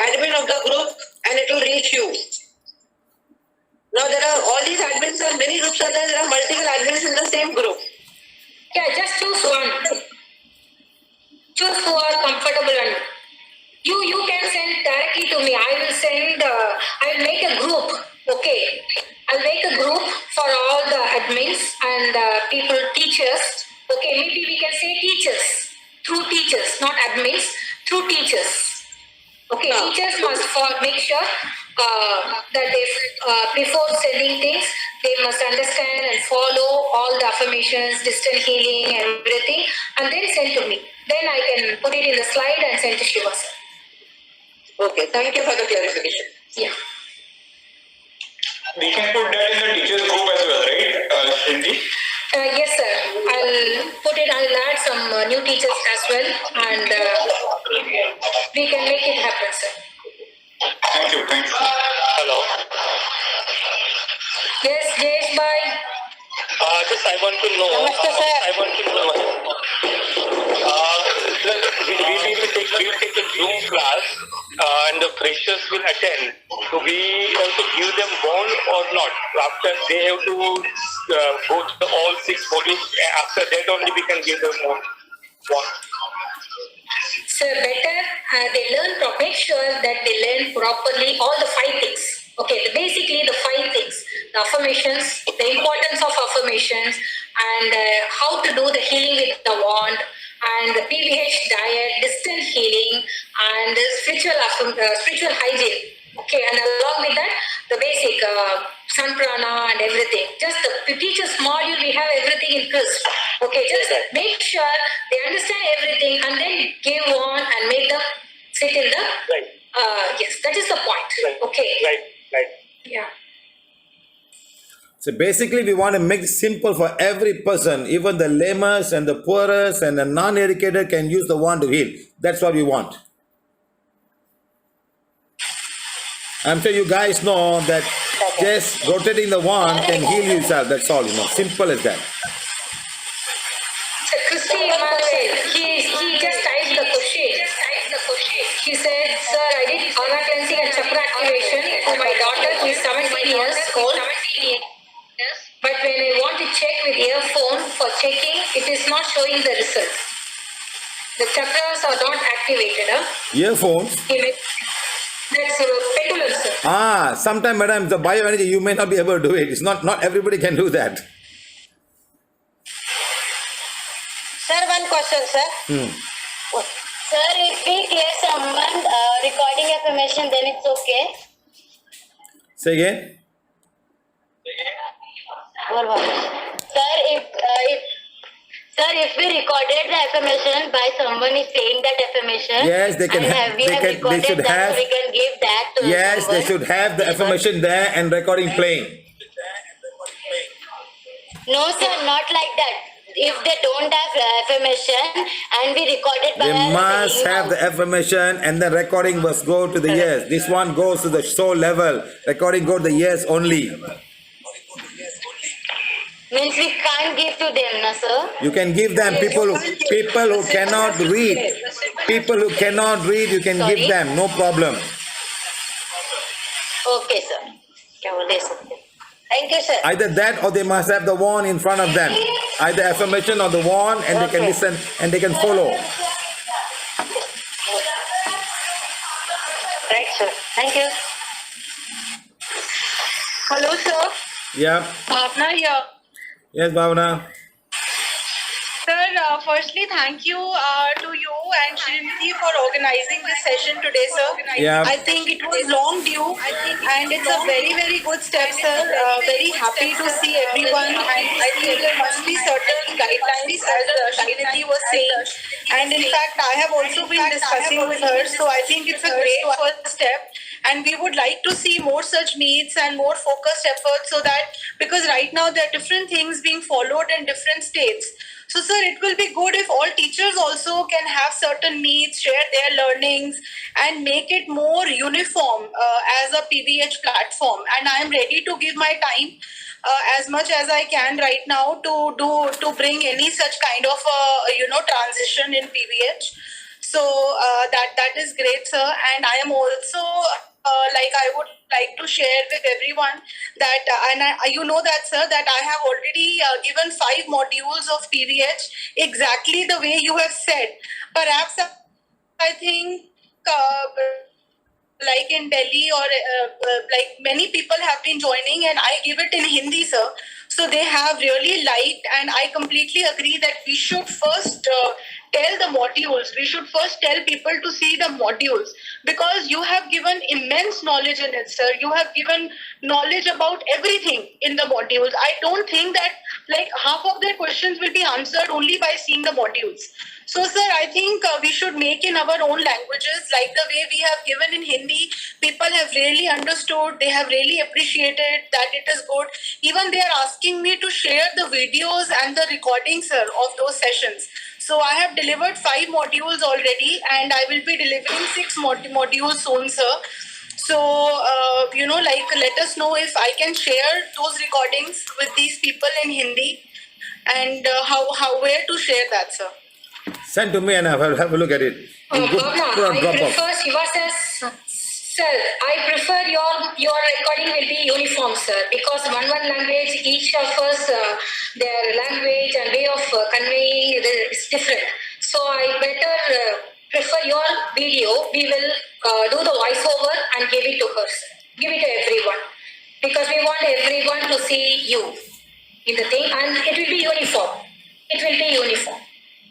Speaker 6: admin of the group and it will reach you. Now there are all these admins and many groups are there. There are multiple admins in the same group.
Speaker 3: Yeah, just choose one. Choose who are comfortable and you can send directly to me. I will send. I will make a group. Okay, I'll make a group for all the admins and people, teachers. Okay, maybe we can say teachers, through teachers, not admins, through teachers. Okay, teachers must make sure that they, before sending things, they must understand and follow all the affirmations, distant healing and everything, and then send to me. Then I can put it in the slide and send to Shiva sir.
Speaker 6: Okay, thank you for the clarification.
Speaker 3: Yeah.
Speaker 8: We can put that in the teachers group as well, right, Shriti?
Speaker 3: Yes, sir. I'll add some new teachers as well, and we can make it happen, sir.
Speaker 8: Thank you. Hello.
Speaker 3: Yes, Jayesh bhai.
Speaker 8: Just I want to know.
Speaker 4: Namaste, sir.
Speaker 8: I want to know. We'll take the Zoom class and the freshers will attend. So we have to give them bond or not. After they have to go to all 6 modules. After that only we can give them bond.
Speaker 3: So better they learn, make sure that they learn properly all the 5 things. Okay, basically the 5 things: the affirmations, the importance of affirmations, and how to do the healing with the wand, and the PVH diet, distant healing, and the spiritual hygiene. Okay, and along with that, the basic sun prana and everything. Just the teacher's module, we have everything in crisp. Okay, just make sure they understand everything and then give on and make them sit in the.
Speaker 8: Right.
Speaker 3: Yes, that is the point.
Speaker 8: Right.
Speaker 3: Okay.
Speaker 8: Right.
Speaker 3: Yeah.
Speaker 5: So basically, we want to make it simple for every person, even the lamest and the poorest and the non-educated can use the wand to heal. That's what we want. I'm sure you guys know that just rotating the wand can heal yourself. That's all, simple as that.
Speaker 3: So Christy Emmanuel, he just typed the question. He said, sir, I did aura cleansing and chakra activation for my daughter who is 17 years old. But when I want to check with earphone for checking, it is not showing the result. The chakras are not activated.
Speaker 5: Earphones?
Speaker 3: That's pendulum, sir.
Speaker 5: Sometime, madam, the bioenergy, you may not be able to do it. It's not everybody can do that.
Speaker 4: Sir, one question, sir. Sir, if we hear someone recording affirmation, then it's okay.
Speaker 5: Say again?
Speaker 4: Sir, if we recorded the affirmation by someone is saying that affirmation,
Speaker 5: Yes, they can
Speaker 4: and
Speaker 5: have-
Speaker 4: we
Speaker 5: they
Speaker 4: have
Speaker 5: can- they
Speaker 4: recorded
Speaker 5: should
Speaker 4: that,
Speaker 5: have-
Speaker 4: so we can give that to
Speaker 5: Yes, they
Speaker 4: someone.
Speaker 5: should have the affirmation there and recording playing.
Speaker 4: No, sir, not like that. If they don't have affirmation and we record it by
Speaker 5: They
Speaker 4: our
Speaker 5: must
Speaker 4: saying
Speaker 5: have
Speaker 4: out.
Speaker 5: the affirmation and the recording must go to the ears. This one goes to the soul level. Recording go to the ears only.
Speaker 4: Means we can't give to them, na sir?
Speaker 5: You can give them people who cannot read. People who cannot read, you can give them, no problem.
Speaker 4: Okay, sir. क्या बोले सकते? Thank you, sir.
Speaker 5: Either that or they must have the wand in front of them. Either affirmation or the wand, and they can listen and they can follow.
Speaker 4: Right, sir. Thank you.
Speaker 9: Hello, sir.
Speaker 5: Yeah.
Speaker 9: Bhavna here.
Speaker 5: Yes, Bhavana.
Speaker 10: Sir, firstly, thank you to you and Srinidhi for organizing this session today, sir.
Speaker 5: Yeah.
Speaker 10: I think it was long due and it's a very, very good step, sir. Very happy to see everyone, and I think there must be certain guidelines, as Srinidhi was saying. And in fact, I have also been discussing with her, so I think it's a great first step. And we would like to see more such meets and more focused efforts, so that, because right now there are different things being followed in different states. So, sir, it will be good if all teachers also can have certain meets, share their learnings, and make it more uniform as a PVH platform. And I am ready to give my time as much as I can right now to bring any such kind of transition in PVH. So that is great, sir. And I am also I would like to share with everyone that, you know that, sir, that I have already given 5 modules of PVH exactly the way you have said. Perhaps I think like in Delhi or like many people have been joining, and I give it in Hindi, sir. So they have really liked, and I completely agree that we should first tell the modules. We should first tell people to see the modules, because you have given immense knowledge in it, sir. You have given knowledge about everything in the modules. I don't think that like half of the questions will be answered only by seeing the modules. So, sir, I think we should make in our own languages, like the way we have given in Hindi. People have really understood. They have really appreciated that it is good. Even they are asking me to share the videos and the recordings, sir, of those sessions. So I have delivered 5 modules already, and I will be delivering 6 modules soon, sir. So, let us know if I can share those recordings with these people in Hindi, and where to share that, sir.
Speaker 5: Send to me and I will have a look at it.
Speaker 3: Bhavna, I prefer Shiva says, sir, I prefer your recording will be uniform, sir, because one language, each of us, their language and way of conveying is different. So I better prefer your video. We will do the voiceover and give it to her, sir. Give it to everyone, because we want everyone to see you in the thing, and it will be uniform. It will be uniform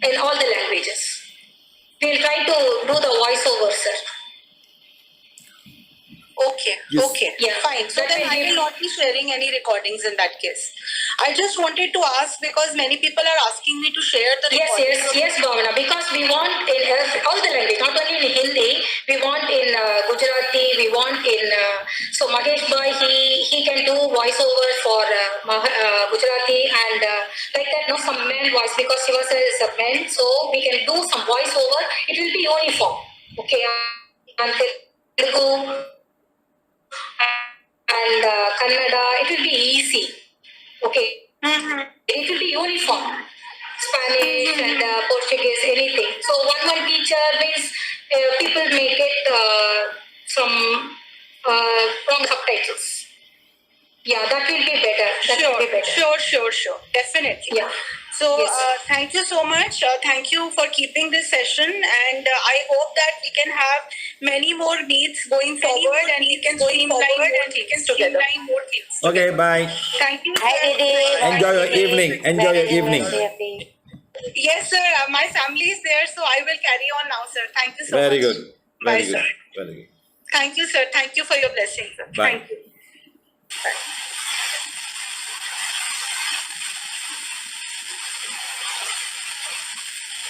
Speaker 3: in all the languages. We'll try to do the voiceover, sir.
Speaker 10: Okay,
Speaker 5: Yes.
Speaker 10: okay,
Speaker 3: Yeah.
Speaker 10: fine. So
Speaker 3: That
Speaker 10: then
Speaker 3: will
Speaker 10: I
Speaker 3: give-
Speaker 10: will not be sharing any recordings in that case. I just wanted to ask, because many people are asking me to share the recordings.
Speaker 3: Yes, Bhavana, because we want in all the language, not only in Hindi, we want in Gujarati, we want in, so Mahesh Bhai, he can do voiceover for Gujarati, and like that, no, some man voice, because Shiva sir is a man, so we can do some voiceover. It will be uniform, okay, and Telugu and Kannada, it will be easy, okay. It will be uniform. Spanish and Portuguese, anything. So one teacher means people may get some wrong subtitles. Yeah, that will be better. That will be better.
Speaker 10: Sure. Definitely.
Speaker 3: Yeah.
Speaker 10: So,
Speaker 3: Yes.
Speaker 10: thank you so much. Thank you for keeping this session, and I hope that we can have many more meets going forward, and we can streamline more things.
Speaker 5: Okay, bye.
Speaker 10: Thank you.
Speaker 4: Hi,
Speaker 10: sir.
Speaker 4: Didi.
Speaker 5: Enjoy your evening. Enjoy your evening.
Speaker 10: Yes, sir. My family is there, so I will carry on now, sir. Thank you so
Speaker 5: Very
Speaker 10: much.
Speaker 5: good.
Speaker 10: Bye,
Speaker 5: Very good.
Speaker 10: sir.
Speaker 5: Very good.
Speaker 10: Thank you, sir. Thank you for your blessing, sir.
Speaker 5: Bye.
Speaker 10: Thank you. Bye.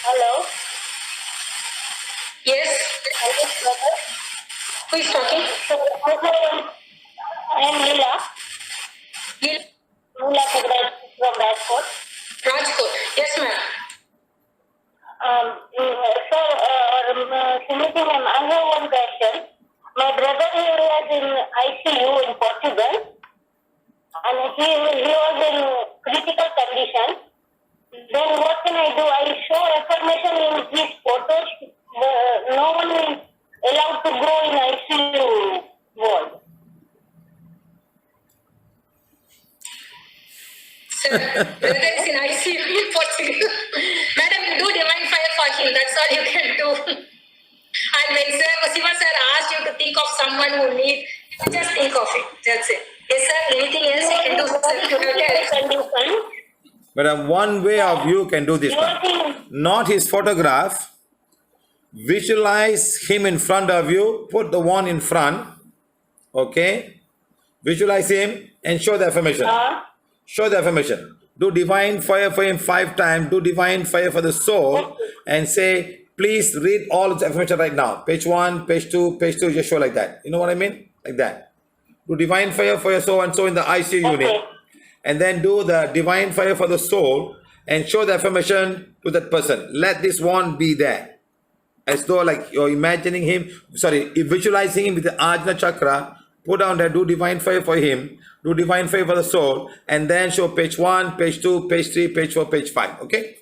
Speaker 4: Hello.
Speaker 3: Yes. Who is talking?
Speaker 4: I am Leela. Leela from Rajkot.
Speaker 3: Rajkot. Yes, ma'am.
Speaker 4: Sir, Srinidhi ma'am, I have one question. My brother was in ICU in Portugal, and he was in critical condition. Then what can I do? I show affirmation in his photos. No one is allowed to go in ICU ward.
Speaker 3: Sir, brother is in ICU in Portugal. Madam, you do divine fire for him. That's all you can do. And when Shiva sir asked you to think of someone who needs, just think of it. That's it. Yes, sir. Anything else you can do, sir, to help?
Speaker 4: Condition.
Speaker 5: Madam, one way of you can do this now.
Speaker 4: Using
Speaker 5: Not his photograph. Visualize him in front of you. Put the one in front. Okay. Visualize him and show the affirmation. Show the affirmation. Do divine fire for him 5 times. Do divine fire for the soul. And say, please read all the affirmation right now. Page 1, page 2, page 2. Just show like that. You know what I mean? Like that. Do divine fire for your soul and so in the ICU unit. And then do the divine fire for the soul and show the affirmation to that person. Let this one be there. As though like you're imagining him, visualizing him with the Ajna chakra. Put down there, do divine fire for him. Do divine fire for the soul. And then show page 1, page 2, page 3, page 4, page 5. Okay?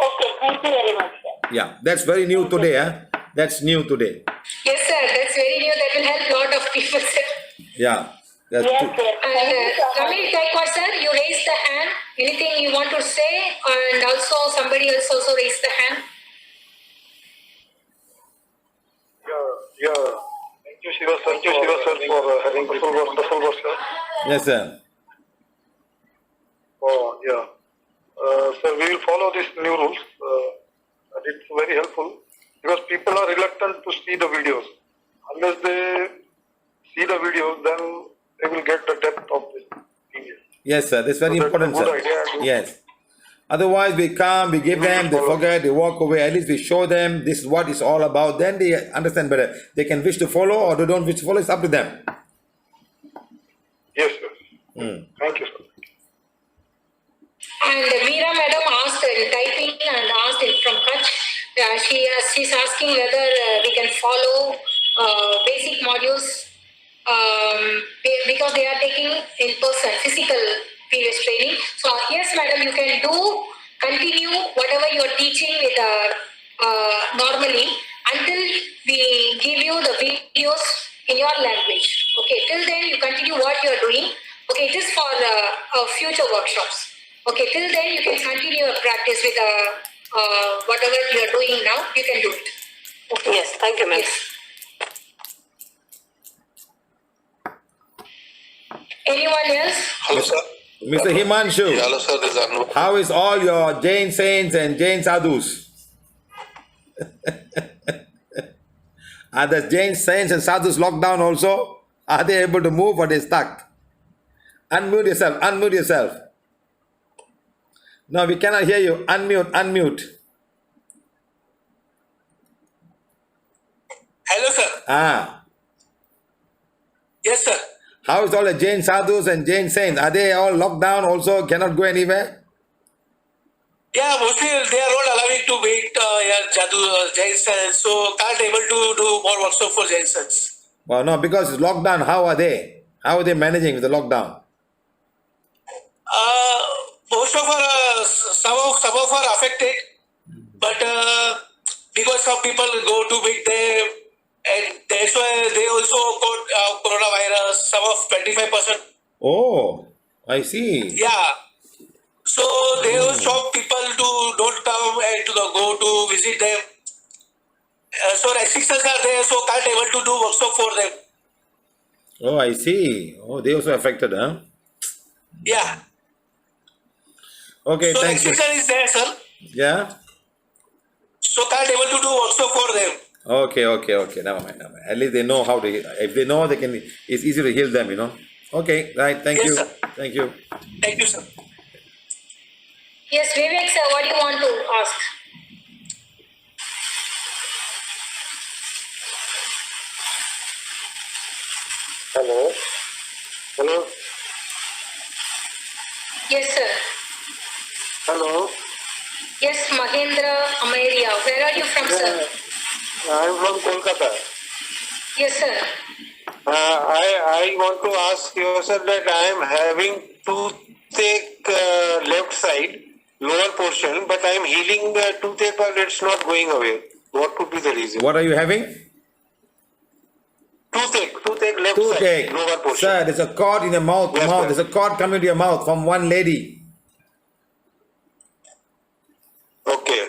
Speaker 4: Okay, thank you very much, sir.
Speaker 5: Yeah, that's very new today. Huh? That's new today.
Speaker 3: Yes, sir. That's very new. That will help a lot of people, sir.
Speaker 5: Yeah. That's
Speaker 4: Yes,
Speaker 5: true.
Speaker 4: sir. Thank you so much.
Speaker 3: Ramil Kaikwa, sir, you raised the hand. Anything you want to say? And also somebody else also raised the hand.
Speaker 8: Yeah. Thank you, Shiva sir, for having the full work, sir.
Speaker 5: Yes, sir.
Speaker 8: Oh, yeah. Sir, we will follow these new rules. And it's very helpful because people are reluctant to see the videos. Unless they see the videos, then they will get the depth of this video.
Speaker 5: Yes, sir. That's very
Speaker 8: So that's a
Speaker 5: important,
Speaker 8: good
Speaker 5: sir.
Speaker 8: idea.
Speaker 5: Yes. Otherwise, we come, we give them, they forget, they walk away. At least we show them this is what it's all about. Then they understand better. They can wish to follow or they don't wish to follow. It's up to them.
Speaker 8: Yes, sir. Thank you, sir.
Speaker 3: And Meera madam asked in typing and asked in from Kutch. She's asking whether we can follow basic modules because they are taking in person physical PVH training. So yes, madam, you can continue whatever you are teaching with normally until we give you the videos in your language. Okay, till then you continue what you are doing. Okay, it is for future workshops. Okay, till then you can continue your practice with whatever you are doing now. You can do it. Okay.
Speaker 6: Yes, thank you, ma'am.
Speaker 3: Yes. Anyone else?
Speaker 11: Hello, sir.
Speaker 5: Mr. Himanshu,
Speaker 11: Hello, sir. This is Anu.
Speaker 5: how is all your Jain saints and Jain sadhus? Are the Jain saints and sadhus locked down also? Are they able to move or they stuck? Unmute yourself. Unmute yourself. No, we cannot hear you. Unmute.
Speaker 11: Hello, sir.
Speaker 5: Ah.
Speaker 11: Yes, sir.
Speaker 5: How is all the Jain sadhus and Jain saints? Are they all locked down also? Cannot go anywhere?
Speaker 11: Yeah, mostly they are not allowing to wait Jain sons, so can't able to do more workshop for Jain sons.
Speaker 5: Well, no, because it's lockdown. How are they? How are they managing with the lockdown?
Speaker 11: Most of our some of are affected, but because some people go to meet them, and that's why they also got coronavirus. Some of 25%.
Speaker 5: Oh, I see.
Speaker 11: Yeah. So they will stop people to don't come and to go to visit them. So restrictions are there, so can't able to do workshop for them.
Speaker 5: Oh, I see. Oh, they also affected, huh?
Speaker 11: Yeah.
Speaker 5: Okay,
Speaker 11: So
Speaker 5: thank you.
Speaker 11: restriction is there, sir.
Speaker 5: Yeah?
Speaker 11: So can't able to do workshop for them.
Speaker 5: Okay. Never mind. At least they know how to, if they know, they can, it's easy to heal them, you know. Okay, right. Thank
Speaker 11: Yes,
Speaker 5: you.
Speaker 11: sir.
Speaker 5: Thank you.
Speaker 11: Thank you, sir.
Speaker 3: Yes, Vivek sir, what do you want to ask?
Speaker 8: Hello. Hello.
Speaker 3: Yes, sir.
Speaker 8: Hello.
Speaker 3: Yes, Mahendra Amaria. Where are you from, sir?
Speaker 8: I am from Kolkata.
Speaker 3: Yes, sir.
Speaker 8: I want to ask you, sir, that I am having toothache left side, lower portion, but I am healing the toothache, but it's not going away. What could be the reason?
Speaker 5: What are you having?
Speaker 8: Toothache left
Speaker 5: Toothache.
Speaker 8: side, lower portion.
Speaker 5: Sir, there's a cord in your mouth.
Speaker 8: Yes, sir.
Speaker 5: There's a cord coming to your mouth from one lady.
Speaker 8: Okay.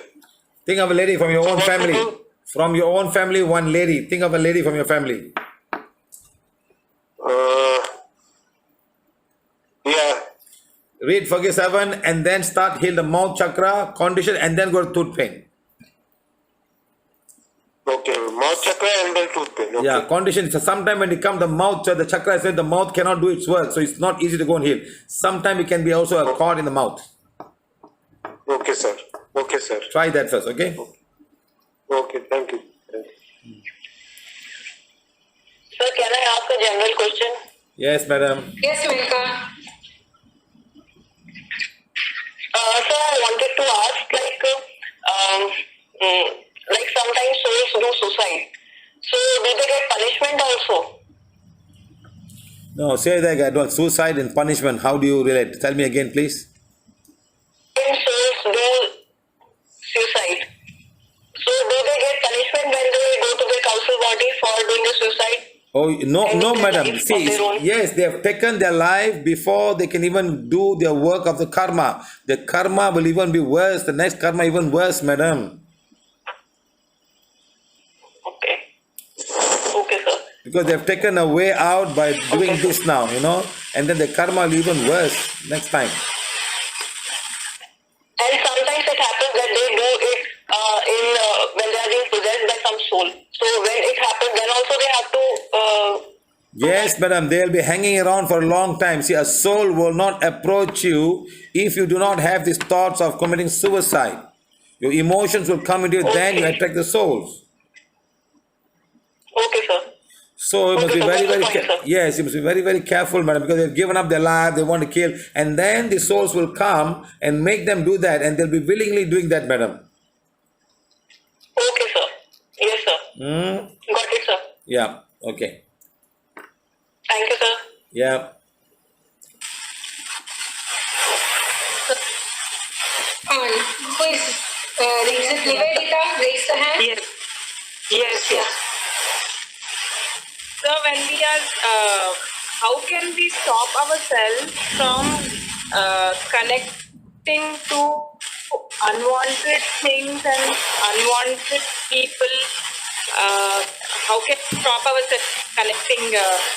Speaker 5: Think of a lady from your
Speaker 8: So
Speaker 5: own
Speaker 8: what to
Speaker 5: family.
Speaker 8: do?
Speaker 5: From your own family, one lady. Think of a lady from your family.
Speaker 8: Yeah.
Speaker 5: Read Forgive 7 and then start heal the mouth chakra condition and then go to tooth pain.
Speaker 8: Okay, mouth chakra and then tooth pain. Okay.
Speaker 5: Yeah, condition. So sometime when it comes the mouth, the chakra said the mouth cannot do its work, so it's not easy to go and heal. Sometime it can be also a cord in the mouth.
Speaker 8: Okay, sir. Okay, sir.
Speaker 5: Try that first, okay?
Speaker 8: Okay, thank you. Thank you.
Speaker 6: Sir, can I ask a general question?
Speaker 5: Yes, madam.
Speaker 3: Yes, Menka.
Speaker 6: Sir, I wanted to ask, like sometimes souls do suicide. So do they get punishment also?
Speaker 5: No, say that again. No, suicide and punishment. How do you relate? Tell me again, please.
Speaker 6: When souls do suicide, so do they get punishment when they go to the council body for doing the suicide?
Speaker 5: Oh, no,
Speaker 6: Any
Speaker 5: no, madam.
Speaker 6: life
Speaker 5: See,
Speaker 6: of their own?
Speaker 5: yes, they have taken their life before they can even do their work of the karma. The karma will even be worse. The next karma even worse, madam.
Speaker 6: Okay. Okay, sir.
Speaker 5: Because they have taken a way out by doing this now, and then the karma will be even worse next time.
Speaker 6: And sometimes it happens that they do it when they are being possessed by some soul. So when it happens, then also they have to.
Speaker 5: Yes, madam, they will be hanging around for a long time. See, a soul will not approach you if you do not have these thoughts of committing suicide. Your emotions will come into you, then you attract the souls.
Speaker 6: Okay, sir.
Speaker 5: So you must be
Speaker 6: sir,
Speaker 5: very,
Speaker 6: that's
Speaker 5: very
Speaker 6: fine, sir.
Speaker 5: yes, you must be very, very careful, madam, because they've given up their life, they want to kill, and then the souls will come and make them do that, and they'll be willingly doing that, madam.
Speaker 6: Okay, sir. Yes, sir.
Speaker 5: Hmm?
Speaker 6: Got it, sir.
Speaker 5: Yeah. Okay.
Speaker 6: Thank you, sir.
Speaker 5: Yeah.
Speaker 3: Who is it Nivedita? Raise the hand.
Speaker 9: Yes. Yes. So when we are, how can we stop ourselves from connecting to unwanted things and unwanted people? How can we stop ourselves connecting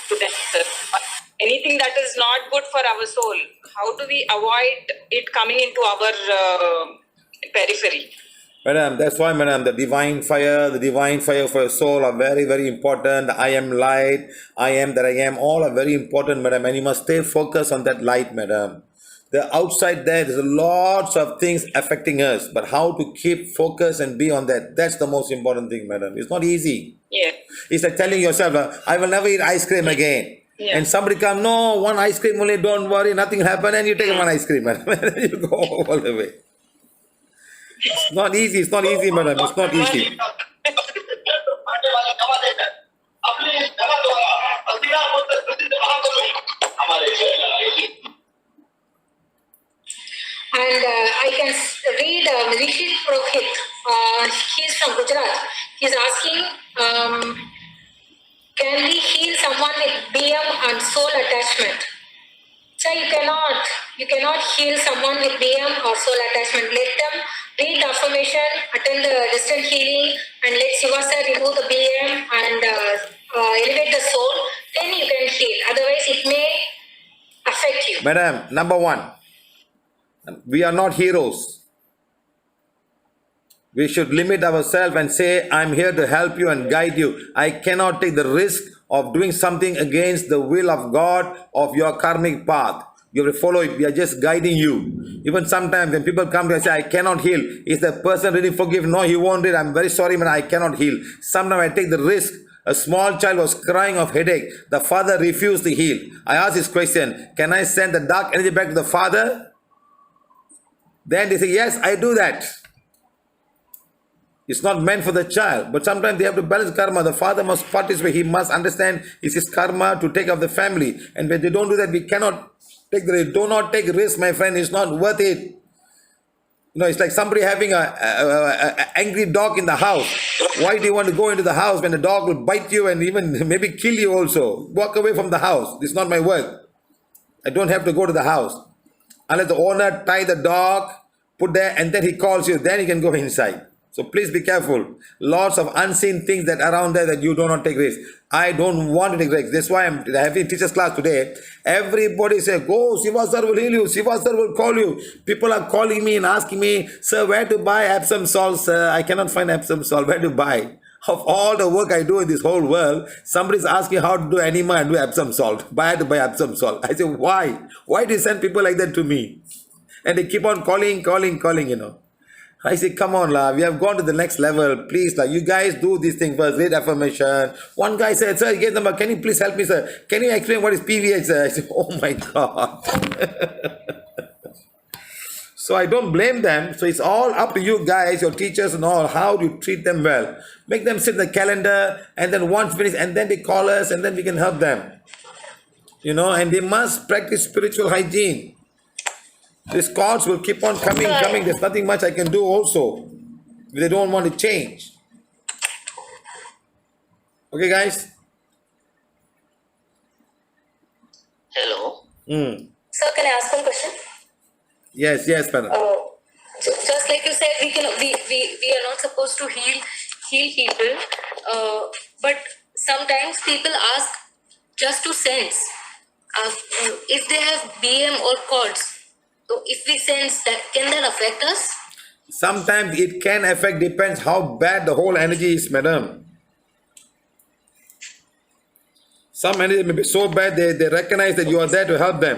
Speaker 9: to them? Sir? Anything that is not good for our soul, how do we avoid it coming into our periphery?
Speaker 5: Madam, that's why, madam, the divine fire for your soul are very, very important. I am light, I am that I am, all are very important, madam, and you must stay focused on that light, madam. The outside there's lots of things affecting us, but how to keep focus and be on that, that's the most important thing, madam. It's not easy.
Speaker 9: Yeah.
Speaker 5: It's like telling yourself, I will never eat ice cream again.
Speaker 9: Yeah.
Speaker 5: And somebody come, no, one ice cream only, don't worry, nothing happen, and you take one ice cream, madam. You go all the way. It's not easy, madam. It's not easy.
Speaker 3: And I can read Rishit Prohit. He's from Gujarat. He's asking, can we heal someone with BM and soul attachment? So you cannot heal someone with BM or soul attachment. Let them read the affirmation, attend the distant healing, and let Shiva sir remove the BM and elevate the soul. Then you can heal. Otherwise, it may affect you.
Speaker 5: Madam, number one, we are not heroes. We should limit ourselves and say, I'm here to help you and guide you. I cannot take the risk of doing something against the will of God of your karmic path. You have to follow it. We are just guiding you. Even sometimes when people come to us and say, I cannot heal, is the person really forgive? No, he won't do it. I'm very sorry, man, I cannot heal. Sometimes I take the risk. A small child was crying of headache. The father refused to heal. I asked this question, can I send the dark energy back to the father? Then they say, yes, I do that. It's not meant for the child. But sometimes they have to balance karma. The father must participate. He must understand it's his karma to take care of the family. And when they don't do that, we cannot take the risk. Do not take risk, my friend. It's not worth it. It's like somebody having a angry dog in the house. Why do you want to go into the house when the dog will bite you and even maybe kill you also? Walk away from the house. This is not my work. I don't have to go to the house. Unless the owner tie the dog, put there, and then he calls you, then you can go inside. So please be careful. Lots of unseen things that are around there that you do not take risks. I don't want to take risks. That's why I'm having teachers class today. Everybody say, go, Shiva sir will heal you. Shiva sir will call you. People are calling me and asking me, sir, where to buy Epsom salt, sir? I cannot find Epsom salt. Where to buy? Of all the work I do in this whole world, somebody's asking how to do enema and do Epsom salt. Where to buy Epsom salt? I say, why? Why do you send people like that to me? And they keep on calling, you know. I say, come on, la, we have gone to the next level. Please, la, you guys do this thing first, read affirmation. One guy said, sir, he gave them can you please help me, sir? Can you explain what is PVH, sir? I said, oh my God. So I don't blame them. So it's all up to you guys, your teachers and all, how you treat them well. Make them sit in the calendar, and then once finished, and then they call us, and then we can help them. You know, and they must practice spiritual hygiene. These calls will keep on coming. There's nothing much I can do also. If they don't want to change. Okay, guys?
Speaker 12: Hello.
Speaker 3: Sir, can I ask one question?
Speaker 5: Yes, madam.
Speaker 3: Just like you said, we are not supposed to heal people, but sometimes people ask just to sense if they have BM or cords. So if we sense that, can that affect us?
Speaker 5: Sometimes it can affect, depends how bad the whole energy is, madam. Some energy may be so bad they recognize that you are there to help them.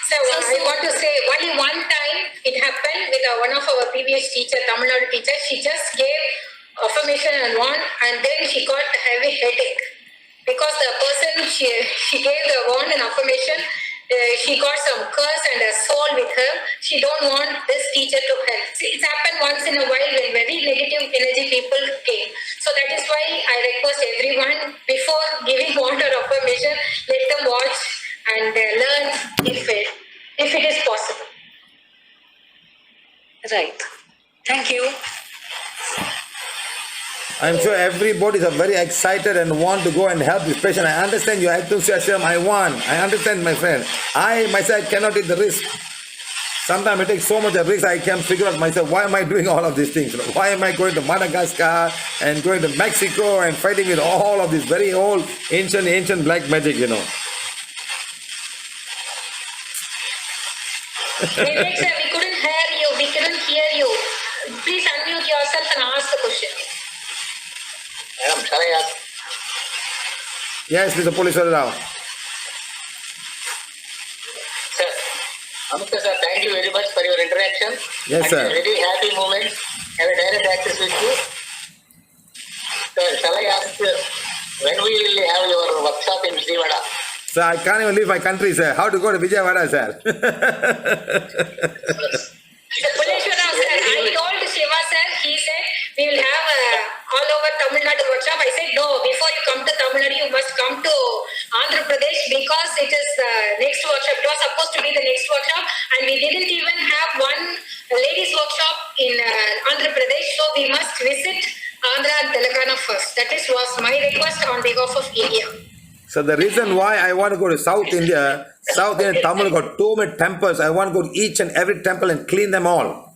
Speaker 3: So I want to say, only one time it happened with one of our PVH teacher, Tamil Nadu teacher. She just gave affirmation and wand, and then she got a heavy headache. Because the person she gave the wand and affirmation, she got some curse and a soul with her. She don't want this teacher to help. It's happened once in a while when very negative energy people came. So that is why I request everyone, before giving wand or affirmation, let them watch and learn if it is possible. Right. Thank you.
Speaker 5: I'm sure everybody is very excited and want to go and help this patient. I understand your enthusiasm. I understand, my friend. I myself cannot take the risk. Sometimes I take so much of risk, I can't figure out myself, why am I doing all of these things? Why am I going to Madagascar and going to Mexico and fighting with all of this very old, ancient black magic, you know?
Speaker 3: Vivek sir, we couldn't hear you. Please unmute yourself and ask the question.
Speaker 12: Madam, shall I ask?
Speaker 5: Yes, Mr. Police Rao.
Speaker 12: Sir, Namaste sir, thank you very much for your interaction.
Speaker 5: Yes, sir.
Speaker 12: Very happy moment. Have a direct access with you. Sir, shall I ask when we will have your workshop in Vijayawada?
Speaker 5: Sir, I can't even leave my country, sir. How to go to Vijayawada, sir?
Speaker 3: Puleshwara sir, I told Shiva sir, he said we will have all over Tamil Nadu workshop. I said no, before you come to Tamil Nadu, you must come to Andhra Pradesh because it is the next workshop. It was supposed to be the next workshop, and we didn't even have one ladies workshop in Andhra Pradesh, so we must visit Andhra and Telangana first. That was my request on behalf of India.
Speaker 5: So the reason why I want to go to South India, Tamil got too many temples. I want to go to each and every temple and clean them all.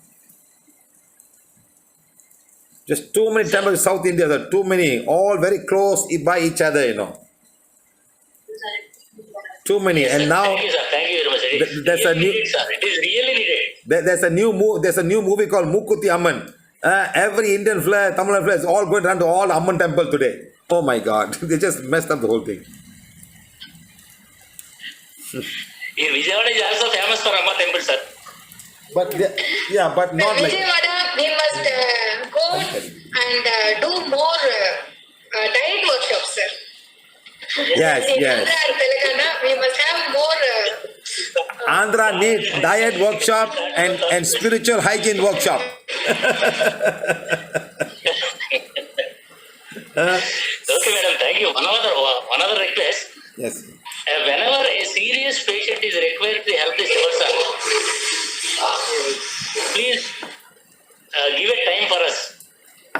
Speaker 5: Just too many temples in South India, there are too many, all very close by each other, you know. Too many, and now
Speaker 12: Thank you, sir. Thank you very much.
Speaker 5: there's a new.
Speaker 12: It is really needed.
Speaker 5: There's a new movie called Mukuti Amman. Every Indian flag, Tamil flag is all going around to all Amman temple today. Oh my God, they just messed up the whole thing.
Speaker 12: In Vijayawada is also famous for Amma temple, sir.
Speaker 5: But but not like.
Speaker 3: Vijayawada, we must go and do more diet workshops, sir.
Speaker 5: Yes.
Speaker 3: Andhra and Telangana, we must have more.
Speaker 5: Andhra needs diet workshop and spiritual hygiene workshop.
Speaker 12: Okay, madam. Thank you. Another request.
Speaker 5: Yes.
Speaker 12: Whenever a serious patient is required to help this person, please give a time for us.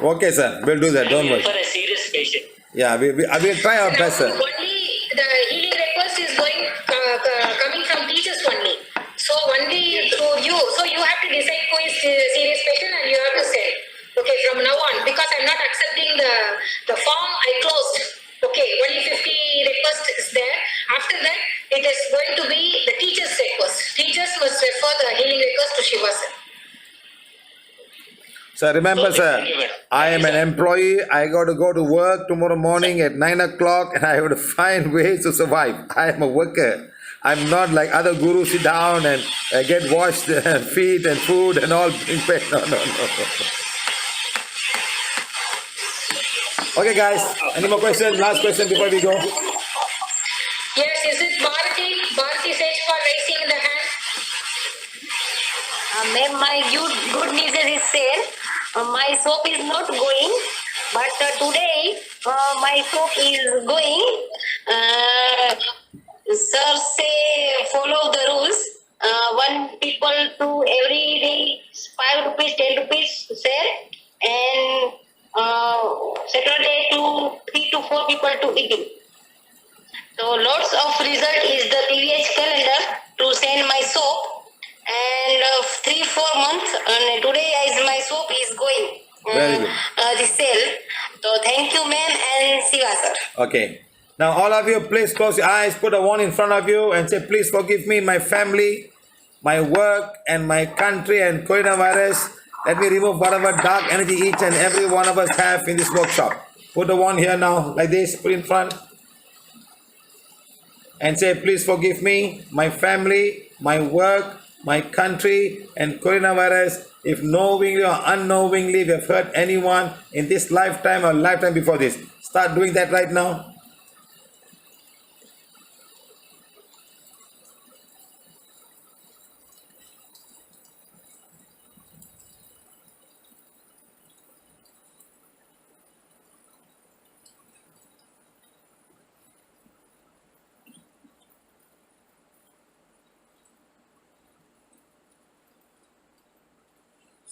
Speaker 5: Okay, sir. We'll do that. Don't worry.
Speaker 12: For a serious patient.
Speaker 5: Yeah, we will try our best, sir.
Speaker 3: Only the healing request is coming from teachers only. So only through you. So you have because I'm not accepting the form, I closed. Okay, only 50 requests is there. After that, it is going to be the teacher's request. Teachers must refer the healing request to Shiva sir.
Speaker 5: So remember,
Speaker 8: Okay,
Speaker 5: sir,
Speaker 8: thank you, madam.
Speaker 5: I
Speaker 8: Thank
Speaker 5: am
Speaker 8: you,
Speaker 5: an
Speaker 8: sir.
Speaker 5: employee. I got to go to work tomorrow morning at 9 o'clock and I have to find ways to survive. I am a worker. I'm not like other gurus sit down and get washed feet and food and all being paid. No, no, no. Okay, guys. Any more questions? Last question before we go.
Speaker 3: Yes, is it Bharati? Bharati says for raising the hand.
Speaker 4: Ma'am, my good news is sale. My soap is not going, but today my soap is going. Sir say follow the rules. One people to every day 5 rupees, 10 rupees sale, and Saturday to 3 to 4 people to eating. So lots of result is the PVH calendar to send my soap. And 3-4 months, and today is my soap is going.
Speaker 5: Very good.
Speaker 4: The sale. So thank you, ma'am, and Siva sir.
Speaker 5: Okay. Now, all of you, please close your eyes, put a one in front of you, and say, please forgive me, my family, my work, and my country, and coronavirus. Let me remove whatever dark energy each and every one of us have in this workshop. Put the one here now, like this, put in front. And say, please forgive me, my family, my work, my country, and coronavirus. If knowingly or unknowingly we have hurt anyone in this lifetime or lifetime before this. Start doing that right now.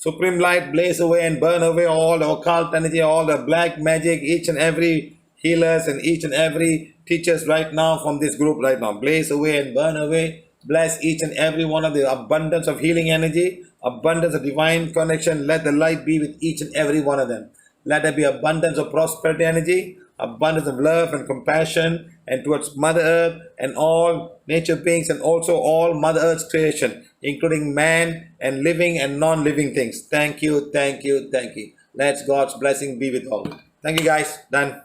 Speaker 5: Supreme light blaze away and burn away all the occult energy, all the black magic, each and every healers and each and every teachers right now from this group right now. Blaze away and burn away. Bless each and every one of the abundance of healing energy, abundance of divine connection. Let the light be with each and every one of them. Let there be abundance of prosperity energy, abundance of love and compassion, and towards Mother Earth and all nature beings, and also all Mother Earth's creation, including man and living and non-living things. Thank you, thank you, thank you. Let God's blessing be with all. Thank you, guys. Done.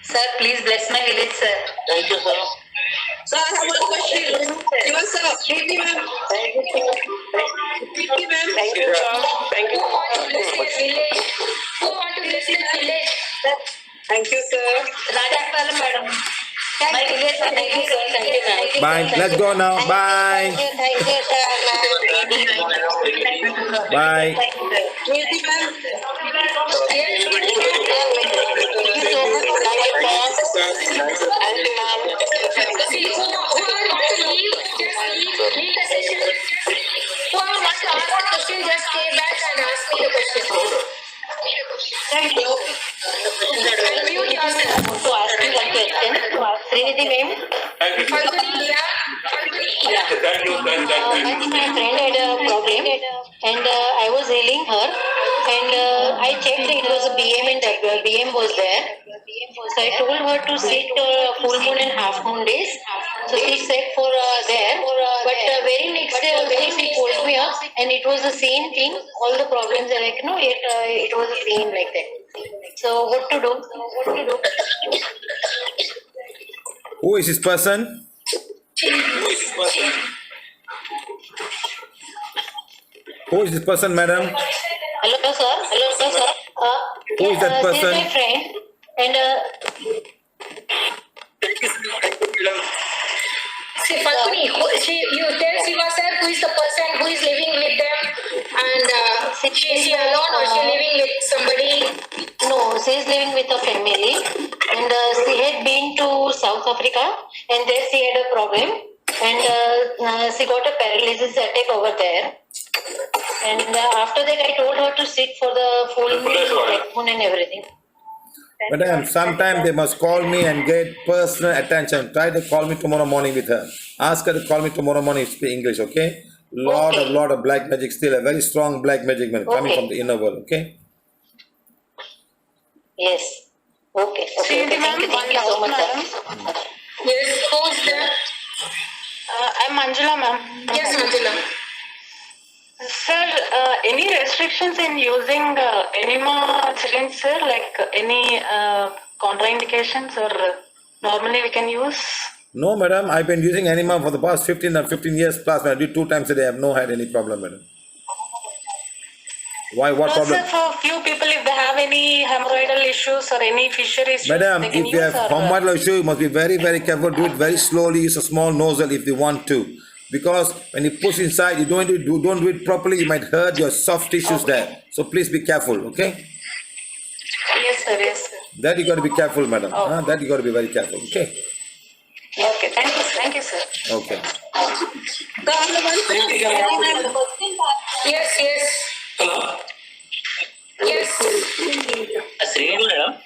Speaker 4: Sir, please bless my village, sir.
Speaker 12: Thank you, sir.
Speaker 6: So I have one question. Shiva sir, Preeti ma'am. Preeti ma'am.
Speaker 12: Thank you, sir. Thank
Speaker 3: Who
Speaker 12: you.
Speaker 3: want to bless their village? Who want to bless their village?
Speaker 6: Thank you, sir.
Speaker 4: Rajapalam madam. My village, sir. Thank you, sir. Thank you, ma'am.
Speaker 5: Bye. Let's go now. Bye.
Speaker 4: Thank you, sir, ma'am.
Speaker 5: Bye.
Speaker 6: Preeti ma'am.
Speaker 3: Yes,
Speaker 4: Thank you so much. Thank you, ma'am.
Speaker 3: see, who want to leave, just leave the session. Who want to ask the question, just stay back and ask me the question.
Speaker 4: Thank you.
Speaker 3: Unmute yourself.
Speaker 4: To ask you one question. Srinidhi ma'am.
Speaker 3: Falguni, yeah?
Speaker 8: Thank you, sir.
Speaker 4: Once my friend had a problem and I was healing her and I checked it was a BM and BM was there. So I told her to sit full moon and half moon days. So she sat for there. But very next day also she pulled me up and it was the same thing. All the problems are like, no, it was the same like that. So what to do?
Speaker 5: Who is this person? Who is this person, madam?
Speaker 4: Hello, sir. Hello, sir.
Speaker 5: Who is that person?
Speaker 4: She is my friend and
Speaker 3: See, Falguni, you tell Shiva sir who is the person who is living with them, and is she alone or she living with somebody?
Speaker 4: no, she is living with a family and she had been to South Africa and there she had a problem and she got a paralysis attack over there. And after that, I told her to sit for the full moon and everything.
Speaker 5: Madam, sometime they must call me and get personal attention. Try to call me tomorrow morning with her. Ask her to call me tomorrow morning, speak English, okay? Lot of black magic still, a very strong black magic, madam, coming from the inner world, okay?
Speaker 4: Yes. Okay.
Speaker 10: Srinidhi ma'am,
Speaker 4: Thank you so much, sir.
Speaker 3: Yes, who's there?
Speaker 10: I'm Manjula ma'am.
Speaker 3: Yes, Manjula.
Speaker 10: Sir, any restrictions in using enema syringe, sir? Like any contraindications or normally we can use?
Speaker 5: No, madam, I've been using enema for the past 15 years plus. I do 2 times a day. I have no had any problem, madam. Why? What
Speaker 10: No,
Speaker 5: problem?
Speaker 10: sir, for few people, if they have any hemorrhoidal issues or any fissure issues,
Speaker 5: Madam,
Speaker 10: they can
Speaker 5: if you
Speaker 10: use
Speaker 5: have
Speaker 10: or,
Speaker 5: hormonal issue, you must be very, very careful. Do it very slowly. Use a small nozzle if you want to. Because when you push inside, you don't do it properly, you might hurt your soft tissues there. So please be careful, okay?
Speaker 10: Yes, sir, yes, sir.
Speaker 5: That you got to be careful, madam. That you got to be very careful, okay?
Speaker 10: Okay, thank you, sir.
Speaker 5: Okay.
Speaker 3: Yes, yes.
Speaker 11: Hello.
Speaker 3: Yes.
Speaker 13: Srinidhi madam.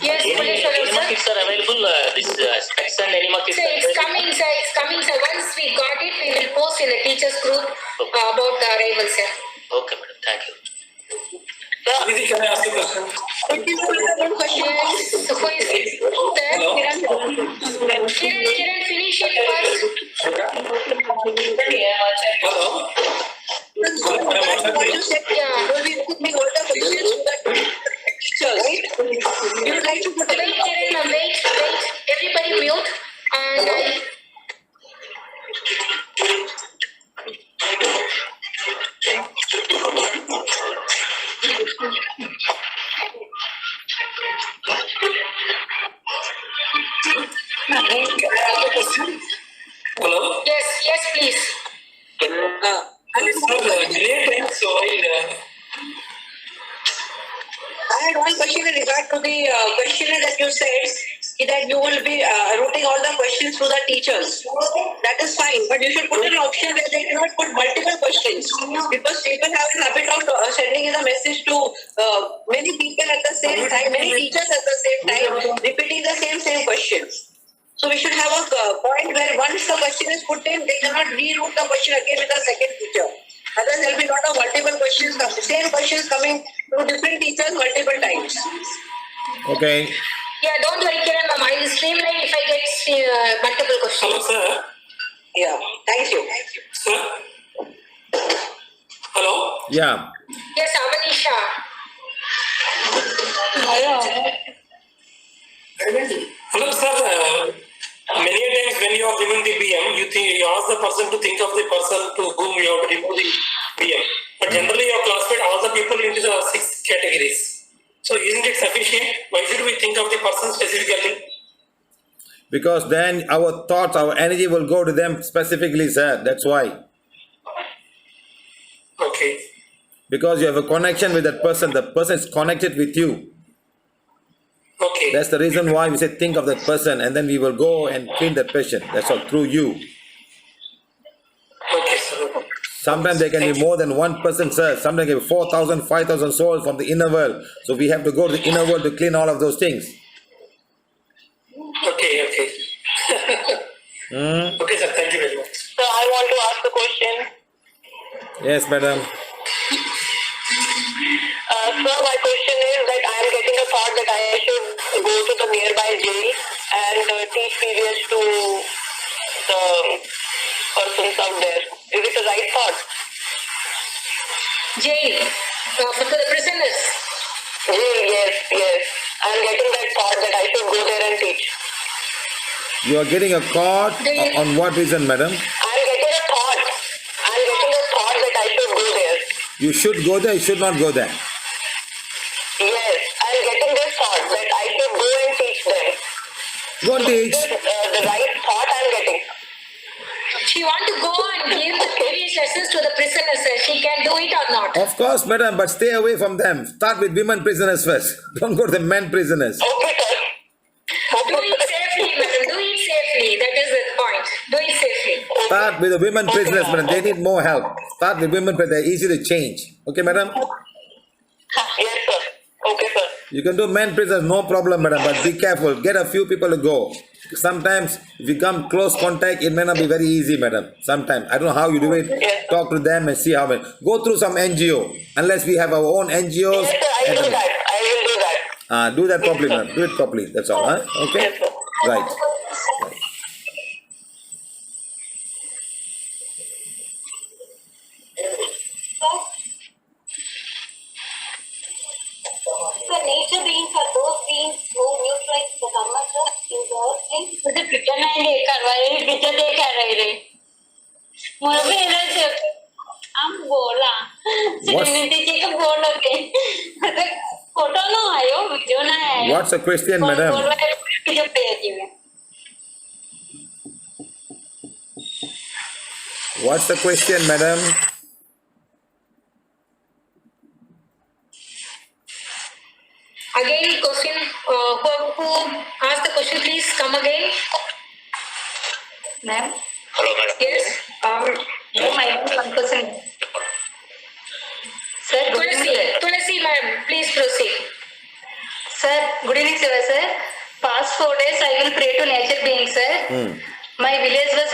Speaker 3: Yes,
Speaker 13: Any
Speaker 3: please,
Speaker 13: enema
Speaker 3: sir.
Speaker 13: kits are available. This specs and enema kits.
Speaker 3: Sir, it's coming, sir. It's coming, sir. Once we got it, we will post in the teachers group about the arrival, sir.
Speaker 13: Okay, madam. Thank you.
Speaker 11: Srinidhi, can I ask you a question?
Speaker 3: Yes. So who is it? Sir? Kiran, finish it first.
Speaker 11: Hello.
Speaker 3: Yeah.
Speaker 4: You would like to put
Speaker 3: Wait, Kiran, ma'am, wait. Everybody mute. And I...
Speaker 11: Hello.
Speaker 3: Yes, please.
Speaker 6: I had one question in regard to the questionnaire that you said that you will be routing all the questions to the teachers. That is fine, but you should put an option where they cannot put multiple questions because people have a habit of sending in a message to many people at the same time, many teachers at the same time, repeating the same questions. So we should have a point where once the question is put in, they cannot reroute the question again with a second teacher. Otherwise, there will be a lot of multiple questions, same questions coming to different teachers multiple times.
Speaker 5: Okay.
Speaker 3: Yeah, don't worry, Kiran, ma'am. I will streamline if I get multiple questions.
Speaker 11: Hello, sir.
Speaker 6: Yeah, thank you.
Speaker 11: Sir. Hello.
Speaker 5: Yeah.
Speaker 3: Yes, Avanisha.
Speaker 11: Hello, sir. Many times when you are giving the BM, you ask the person to think of the person to whom you have to remove the BM. But generally, you have classified all the people into the 6 categories. So, isn't it sufficient? Why should we think of the person specifically?
Speaker 5: Because then our thoughts, our energy will go to them specifically, sir. That's why.
Speaker 11: Okay.
Speaker 5: Because you have a connection with that person. The person is connected with you.
Speaker 11: Okay.
Speaker 5: That's the reason why we say think of that person, and then we will go and clean that patient. That's all, through you.
Speaker 11: Okay, sir.
Speaker 5: Sometimes there can be more than one person, sir. Sometimes there can be 4,000, 5,000 souls from the inner world. So we have to go to the inner world to clean all of those things.
Speaker 11: Okay. Okay, sir. Thank you very much.
Speaker 6: So I want to ask a question.
Speaker 5: Yes, madam.
Speaker 6: Sir, my question is that I am getting a thought that I should go to the nearby jail and teach PVH to the persons out there. Is it the right thought?
Speaker 3: Jail. For the prisoners.
Speaker 6: Jail, yes. I am getting that thought that I should go there and teach.
Speaker 5: You are getting a card on what reason, madam?
Speaker 6: I am getting a thought that I should go there.
Speaker 5: You should go there, you should not go there.
Speaker 6: Yes, I am getting this thought that I should go and teach them.
Speaker 5: Go and teach.
Speaker 6: The right thought I am getting.
Speaker 3: She want to go and give the PVH lessons to the prisoners, sir. She can do it or not.
Speaker 5: Of course, madam, but stay away from them. Start with women prisoners first. Don't go to the men prisoners.
Speaker 6: Okay, sir.
Speaker 3: Do it safely, madam. Do it safely. That is the point. Do it safely.
Speaker 5: Start with the women prisoners, madam. They need more help. Start with women prisoners. They're easy to change. Okay, madam?
Speaker 6: Yes, sir. Okay, sir.
Speaker 5: You can do men prisoners, no problem, madam, but be careful. Get a few people to go. Sometimes, if you come close contact, it may not be very easy, madam. Sometimes, I don't know how you do it.
Speaker 6: Yes, sir.
Speaker 5: Talk to them and see how it. Go through some NGO. Unless we have our own NGOs.
Speaker 6: Yes, sir. I will do that. I will do that.
Speaker 5: Do that properly, madam. Do it properly. That's all, huh? Okay?
Speaker 6: Yes, sir.
Speaker 5: Right.
Speaker 4: So nature beings are those beings who neutralize the karma, sir, in the earth plane.
Speaker 3: मुझे picture नहीं देखा भाई picture देखा रहे रे मुझे इधर हम बोला श्रीनिधि जी को बोलोगे फोटो ना आयो वीडियो ना आयो
Speaker 5: What's the question, madam?
Speaker 3: Video पे जी में
Speaker 5: What's the question, madam?
Speaker 3: Again, question. Who asked the question? Please come again. Ma'am.
Speaker 13: Hello, madam.
Speaker 3: Yes. My question.
Speaker 10: Sir, good evening.
Speaker 3: Tulasi, ma'am. Please proceed.
Speaker 10: Sir, good evening, sir. Past 4 days, I will pray to nature beings, sir. My village was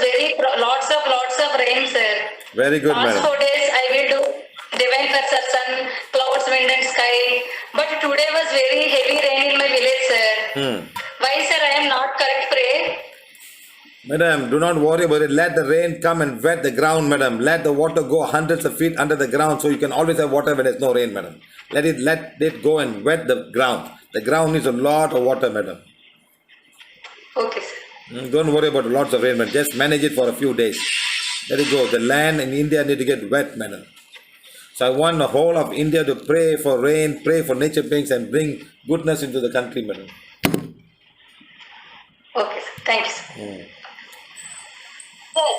Speaker 10: lots of rain, sir.
Speaker 5: Very good,
Speaker 10: Past
Speaker 5: madam.
Speaker 10: 4 days, I will do divine for sun, clouds, wind, and sky. But today was very heavy rain in my village, sir. Why, sir? I am not correct pray.
Speaker 5: Madam, do not worry about it. Let the rain come and wet the ground, madam. Let the water go hundreds of feet under the ground so you can always have water when there's no rain, madam. Let it go and wet the ground. The ground needs a lot of water, madam.
Speaker 10: Okay, sir.
Speaker 5: Don't worry about lots of rain, madam. Just manage it for a few days. Let it go. The land in India need to get wet, madam. So I want the whole of India to pray for rain, pray for nature beings and bring goodness into the country, madam.
Speaker 10: Okay, sir. Thank you, sir.
Speaker 4: Sir,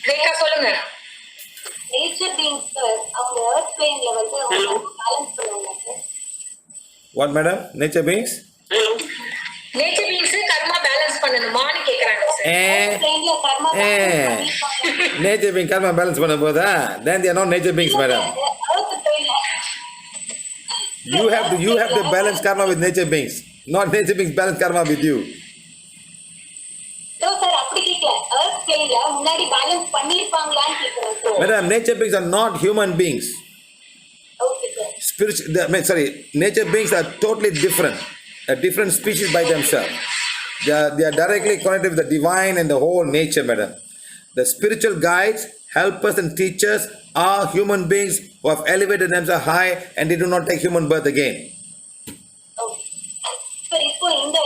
Speaker 3: Rekha சொல்லுங்க.
Speaker 4: nature beings, sir, அவங்க earth plane ல வந்து அவங்க balance பண்ணுவாங்க, sir.
Speaker 5: What, madam? Nature beings?
Speaker 3: Nature beings karma balance பண்ணணுமான்னு கேக்குறாங்க sir.
Speaker 4: Earth plane ல karma balance பண்ணிருப்பாங்க.
Speaker 5: Nature being karma balance பண்ண போதா? Then they are not nature beings, madam.
Speaker 4: Earth plane ல
Speaker 5: You have to balance karma with nature beings. Not nature beings balance karma with you.
Speaker 4: No, sir, அப்படி கேட்கல. Earth plane ல முன்னாடி balance பண்ணிருப்பாங்களான்னு கேக்குறேன், sir.
Speaker 5: Madam, nature beings are not human beings.
Speaker 4: Okay, sir.
Speaker 5: Nature beings are totally different. A different species by themselves. They are directly connected with the divine and the whole nature, madam. The spiritual guides, helpers and teachers are human beings who have elevated themselves high and they do not take human birth again.
Speaker 4: Okay. Sir, இப்போ இந்த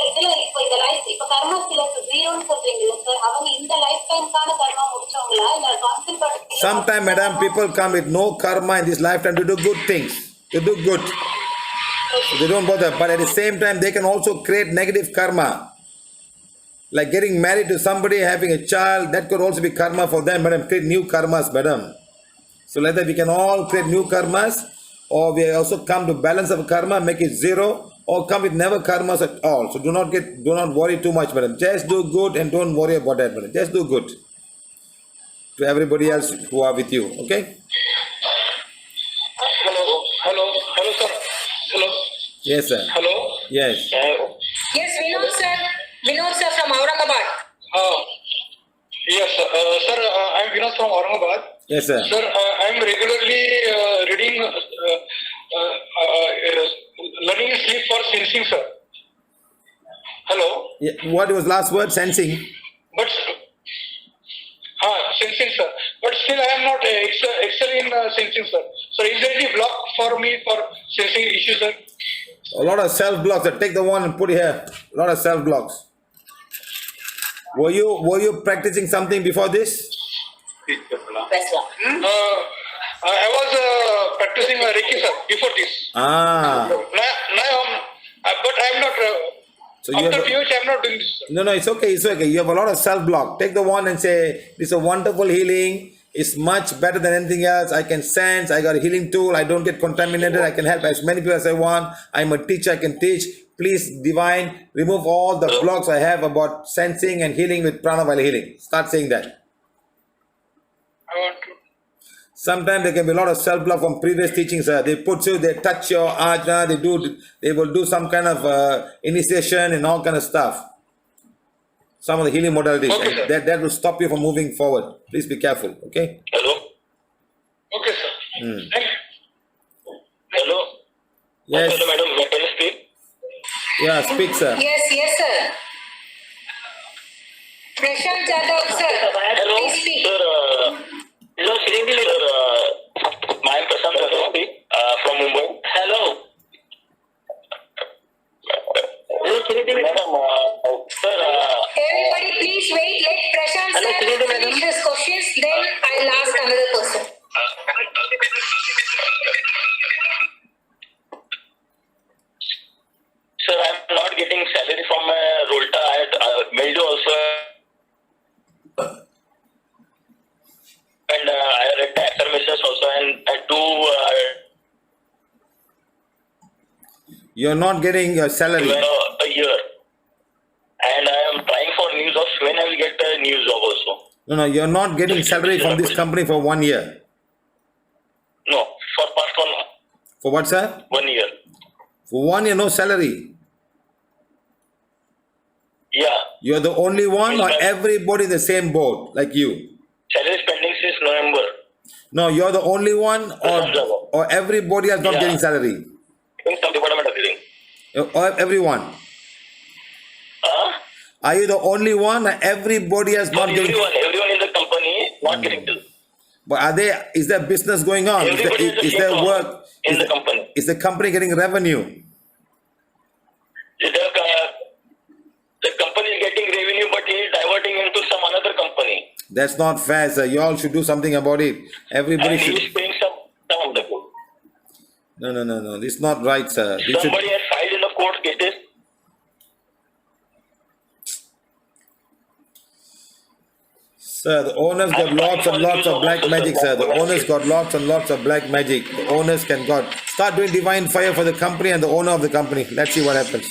Speaker 4: life இப்போ karma சில ஜீரோன்னு சொல்றீங்களா, sir? அவங்க இந்த life டைம்க்கான karma முடிச்சவங்களா இல்ல concentrate
Speaker 5: Sometimes, madam, people come with no karma in this lifetime to do good things, to do good. So they don't bother, but at the same time, they can also create negative karma. Like getting married to somebody, having a child, that could also be karma for them, madam. Create new karmas, madam. So like that, we can all create new karmas, or we also come to balance of karma, make it zero, or come with never karmas at all. So do not worry too much, madam. Just do good and don't worry about that, madam. Just do good to everybody else who are with you, okay?
Speaker 11: Hello, sir. Hello.
Speaker 5: Yes, sir.
Speaker 11: Hello.
Speaker 5: Yes.
Speaker 3: Yes, Vinod sir from Aurangabad.
Speaker 11: Yes, sir. I'm Vinod from Aurangabad.
Speaker 5: Yes, sir.
Speaker 11: Sir, I'm regularly reading, learning sleep for sensing, sir. Hello.
Speaker 5: Yeah, what was last word? Sensing.
Speaker 11: But sensing, sir. But still, I am not excel in sensing, sir. So, is there any block for me for sensing issues, sir?
Speaker 5: A lot of self blocks. Take the one and put it here. A lot of self blocks. Were you practicing something before this?
Speaker 11: I was practicing Reiki, sir, before this. But I am not.
Speaker 5: So
Speaker 11: After PVH, I am not doing this, sir.
Speaker 5: No, it's okay. It's okay. You have a lot of self block. Take the one and say, "This is a wonderful healing. It's much better than anything else. I can sense. I got a healing tool. I don't get contaminated. I can help as many people as I want. I'm a teacher. I can teach. Please, divine, remove all the blocks I have about sensing and healing with prana while healing." Start saying that.
Speaker 11: I want to.
Speaker 5: Sometimes there can be a lot of self-love from previous teachings. They put you, they touch your ajna, they will do some kind of initiation and all kind of stuff. Some of the healing modalities.
Speaker 8: Okay,
Speaker 5: And
Speaker 8: sir.
Speaker 5: that will stop you from moving forward. Please be careful, okay?
Speaker 8: Hello. Okay, sir. Thank you. Hello.
Speaker 5: Yes.
Speaker 8: Hello, madam. Can you speak?
Speaker 5: Yeah, speak, sir.
Speaker 3: Yes, sir. Prashant Jadhav, sir.
Speaker 8: Hello,
Speaker 3: Please speak.
Speaker 8: sir. Hello, Srinidhi. Sir, I am Prashant Jadhav from Mumbai. Hello. Hello, Srinidhi. Madam, sir.
Speaker 3: Everybody, please wait. Let Prashant
Speaker 8: Hello,
Speaker 3: sir
Speaker 8: Srinidhi, madam.
Speaker 3: finish his questions. Then I'll ask another person.
Speaker 8: Sir, I am not getting salary from my Rolta. I had mailed you also. And I read the affirmations also. And I do
Speaker 5: You're not getting your salary.
Speaker 8: a year. And I am trying for news of when I will get a new job also.
Speaker 5: No, you're not getting salary from this company for 1 year.
Speaker 8: No, for past 1 month.
Speaker 5: For what, sir?
Speaker 8: 1 year.
Speaker 5: For 1 year, no salary.
Speaker 8: Yeah.
Speaker 5: You're the only one, or everybody in the same boat like you?
Speaker 8: Salary is pending since November.
Speaker 5: No, you're the only one, or everybody is not getting salary?
Speaker 8: In some department of hearing.
Speaker 5: Or everyone? Are you the only one, or everybody is not getting?
Speaker 8: Everyone in the company not getting bill.
Speaker 5: But is there business going on?
Speaker 8: Everybody
Speaker 5: Is there work?
Speaker 8: in the company.
Speaker 5: Is the company getting revenue?
Speaker 8: The company is getting revenue, but he is diverting into some another company.
Speaker 5: That's not fair, sir. You all should do something about it. Everybody
Speaker 8: And
Speaker 5: should.
Speaker 8: he is paying some of the bill.
Speaker 5: No. This is not right, sir.
Speaker 8: Somebody has filed in the court cases.
Speaker 5: Sir, the owners got lots and lots of black magic, sir. The owners got lots and lots of black magic. The owners can start doing divine fire for the company and the owner of the company. Let's see what happens.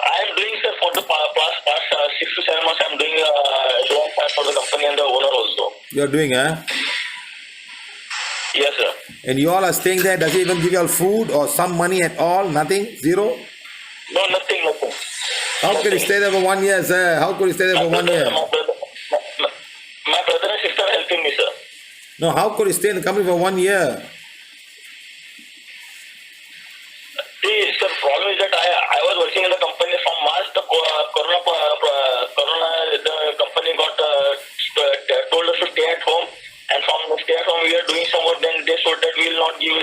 Speaker 8: I am doing, sir, for the past 6 to 7 months. I am doing divine fire for the company and the owner also.
Speaker 5: You're doing, huh?
Speaker 8: Yes, sir.
Speaker 5: And you all are staying there. Does he even give you all food or some money at all? Nothing? Zero?
Speaker 8: No, nothing.
Speaker 5: How could he stay there for 1 year, sir? How could he stay there for 1 year?
Speaker 8: My brother and sister are helping me, sir.
Speaker 5: No, how could he stay in the company for 1 year?
Speaker 8: See, sir, problem is that I was working in the company from March. The corona, the company got told us to stay at home, and from stay at home we are doing some work. Then they told that we will not give.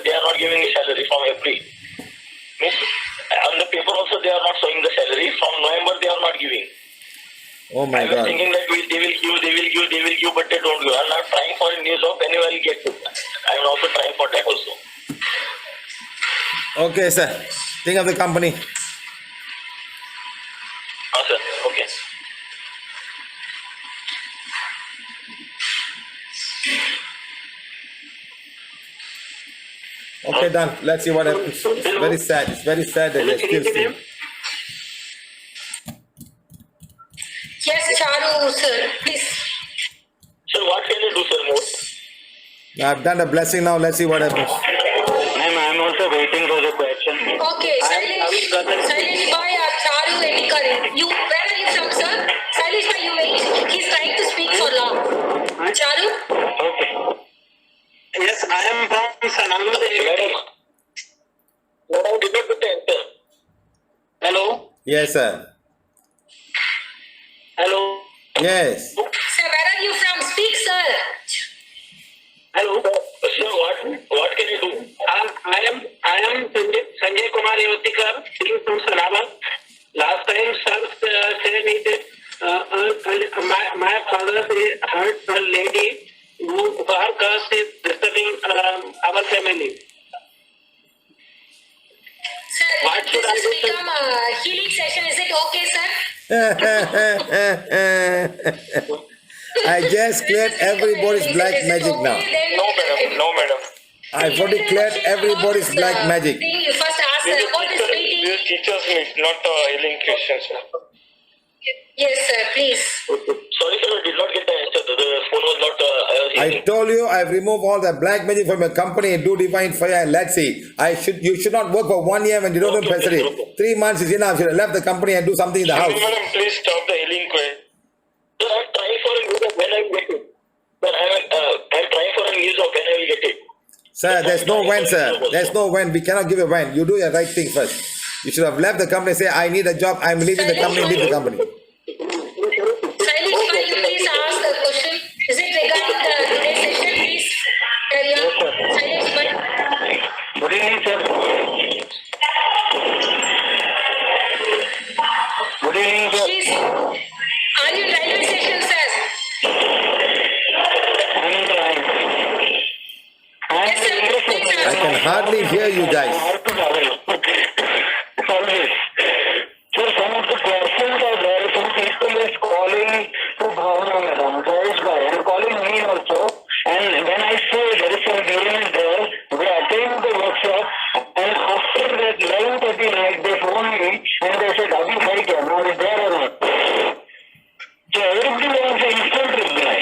Speaker 8: They are not giving me salary from April. Means on the paper also they are not showing the salary. From November they are not giving.
Speaker 5: Oh my
Speaker 8: I was
Speaker 5: God.
Speaker 8: thinking that they will give, but they don't give. I'm not trying for a new job. Anyway, I'll get it. I'm also trying for that also.
Speaker 5: Okay, sir. Think of the company.
Speaker 8: Sir. Okay.
Speaker 5: Okay, done. Let's see what happens. It's very sad. It's very sad that they're still still.
Speaker 3: Yes, Charu, sir. Please.
Speaker 8: Sir, what can you do, sir, more?
Speaker 5: I've done a blessing now. Let's see what happens.
Speaker 8: Ma'am, I'm also waiting for the question.
Speaker 3: Okay, Sailesh Bhai, Charu, Edikari. Where are you from, sir? Sailesh Bhai, you wait. He's trying to speak for long. Charu?
Speaker 8: Okay. Yes, I am from Sanalva. Madam, did not put the enter. Hello?
Speaker 5: Yes, sir.
Speaker 8: Hello?
Speaker 5: Yes.
Speaker 3: Sir, where are you from? Speak, sir.
Speaker 8: Hello? Sir, what can you do? I am Sanjay Kumar Yotikar, speaking from Sanalva. Last time, sir said me that my father heard a lady who her curse is disturbing our family.
Speaker 3: Sir,
Speaker 8: What should
Speaker 3: this
Speaker 8: I
Speaker 3: has
Speaker 8: do, sir?
Speaker 3: become a healing session. Is it okay, sir?
Speaker 5: I just cleared everybody's black magic now.
Speaker 8: No, madam.
Speaker 5: I've already cleared everybody's black magic.
Speaker 3: You first ask what is meeting.
Speaker 8: This teachers meet, not healing questions.
Speaker 3: Yes, sir, please.
Speaker 8: Sorry, sir, I did not get the answer. The phone was not. I was
Speaker 5: I told you I've removed all the black magic from your company and do divine fire and let's see. You should not work for 1 year when you don't do facility. 3 months is enough. You should have left the company and do something in the house.
Speaker 8: Madam, please stop the healing quest.
Speaker 12: So I'm trying for a use of when I will get it. But I'm trying for a use of when I will get it.
Speaker 5: Sir, there's no when, sir. There's no when. We cannot give a when. You do your right thing first. You should have left the company, say, I need a job, I'm leaving the company, leave the company.
Speaker 3: Silence, can you please ask the question? Is it regarding the today's session? Please carry on. Silence,
Speaker 12: Good evening, sir. Good evening, sir.
Speaker 3: please. Are you in railway station, sir?
Speaker 12: I'm in the line.
Speaker 3: Yes, sir. Please
Speaker 5: I
Speaker 3: ask.
Speaker 5: can hardly hear you guys.
Speaker 12: Service. So some of the questions are there. Some people is calling to Bhavana Madam, Jayesh Bhai, and calling me also. And when I say there is some delay there, we attend the workshop, and after that 11:30 night, they phone me and they said, Abhi Bhai, camera is there or not? So everybody wants an instant reply.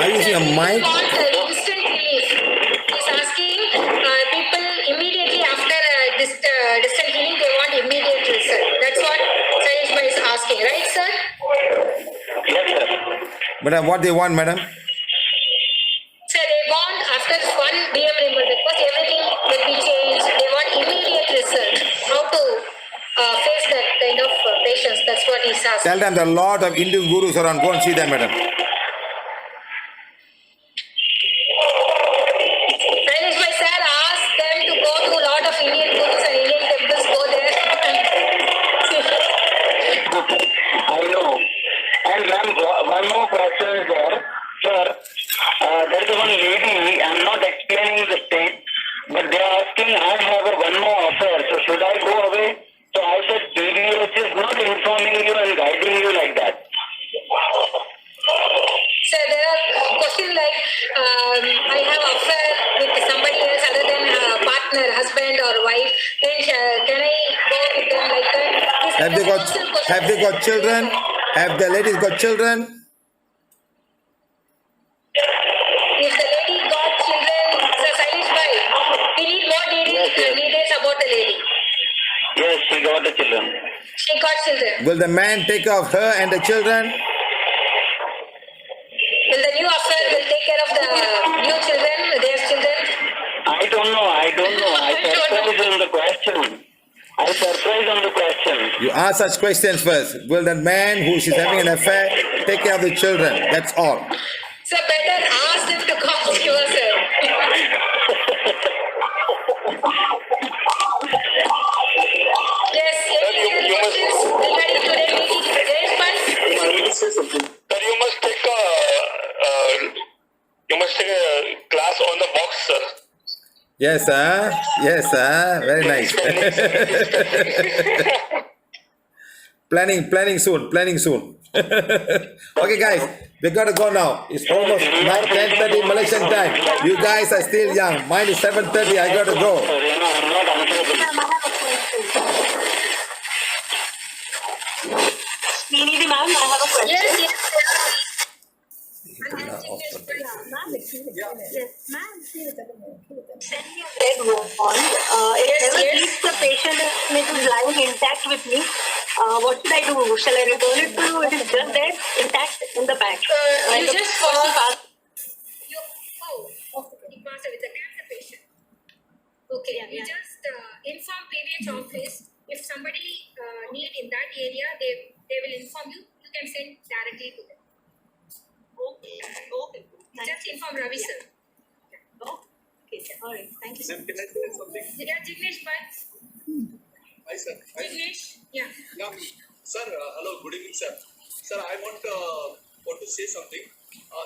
Speaker 5: Are you using a mic?
Speaker 3: Want instant relief. He's asking people immediately after distant healing, they want immediate result. That's what Sailesh Bhai is asking, right, sir?
Speaker 12: Yes, sir.
Speaker 5: Madam, what they want, madam?
Speaker 3: Sir, they want after one DM removal request, everything will be changed. They want immediate result. How to face that kind of patients? That's what he's asking.
Speaker 5: Tell them there are a lot of Indian gurus around. Go and see them, madam.
Speaker 3: Sailesh Bhai, sir, ask them to go to a lot of Indian gurus and Indian temples. Go there.
Speaker 12: I know. And ma'am, one more question is there. Sir, there is one lady, I'm not explaining the state, but they are asking, I have one more offer, so should I go away? So I said, PVH is not informing you and guiding you like that.
Speaker 3: Sir, there are questions like, I have affair with somebody else other than partner, husband or wife. Then can I go with them like that?
Speaker 5: Have they got children? Have the ladies got children?
Speaker 3: If the lady got children, Sir Sailesh Bhai, we need more details about the lady.
Speaker 12: Yes, she got the children.
Speaker 3: She got children.
Speaker 5: Will the man take care of her and the children?
Speaker 3: Will the new affair will take care of the new children, their children?
Speaker 12: I don't know. I surprised on the question.
Speaker 5: You ask such questions first. Will the man who is having an affair take care of the children? That's all.
Speaker 3: So better ask them to come to us, sir. Yes, any other questions regarding today's meeting? Jayesh Bhai?
Speaker 8: Sir, you must take a class on the box, sir.
Speaker 5: Yes, sir. Yes, sir. Very nice. Planning soon. Okay, guys, we gotta go now. It's almost 10:30 Malaysian time. You guys are still young. Mine is 7:30. I gotta go.
Speaker 6: Srinidhi ma'am, I have a question.
Speaker 3: Yes.
Speaker 6: Red wand. It never leaves the patient and it is lying intact with me. What should I do? Shall I return it to you? It is just there, intact in the bag.
Speaker 3: You just
Speaker 6: Oh,
Speaker 3: he passed away with a cancer patient. Okay, you just inform PVH office. If somebody need in that area, they will inform you. You can send directly to them.
Speaker 6: okay.
Speaker 3: Just inform Ravi sir.
Speaker 6: Okay, sir. All right. Thank you.
Speaker 14: Ma'am, can I say something?
Speaker 3: Yeah, Jignesh Bhai.
Speaker 14: Hi, sir.
Speaker 3: Jignesh. Yeah.
Speaker 14: Yeah, sir. Hello. Good evening, sir. Sir, I want to say something.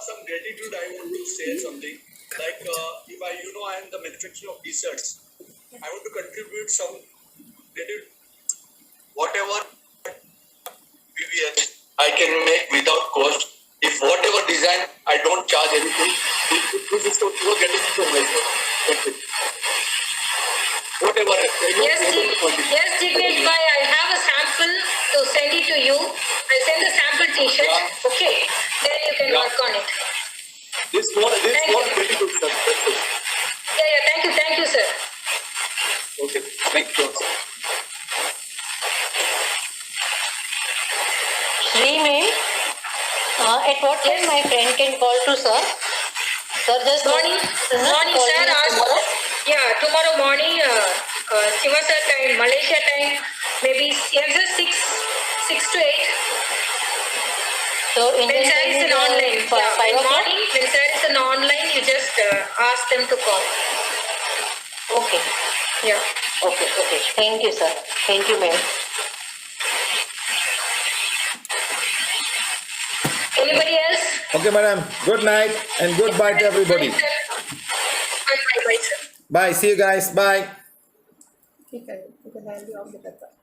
Speaker 14: Some gratitude. I want to say something. Like if I am the manufacturer of t-shirts, I want to contribute some gratitude. Whatever PVH I can make without cost. If whatever design I don't charge anything, this is what you are getting from my. Whatever.
Speaker 3: Yes, Jignesh bhai, I have a sample to send it to you. I send the sample t-shirt. Okay. Then you can work on it.
Speaker 14: This one
Speaker 3: Thank you.
Speaker 14: pretty good, sir. Thank you.
Speaker 3: Yeah, thank you, sir.
Speaker 14: Okay, thank you.
Speaker 4: Shri ma'am, at what time my friend can call to sir? Sir, just
Speaker 3: Morning, sir. Tomorrow morning, Shiva sir time, Malaysia time, maybe just 6 to 8.
Speaker 4: So
Speaker 3: When sir is in online,
Speaker 4: for 5
Speaker 3: in
Speaker 4: o'clock?
Speaker 3: morning, when sir is in online, you just ask them to call.
Speaker 4: Okay.
Speaker 3: Yeah.
Speaker 4: Okay. Thank you, sir. Thank you, ma'am.
Speaker 3: Anybody else?
Speaker 5: Okay, madam. Good night and goodbye to everybody.
Speaker 3: Bye, sir.
Speaker 5: Bye. See you guys. Bye.
Speaker 1: ठीक है, value of the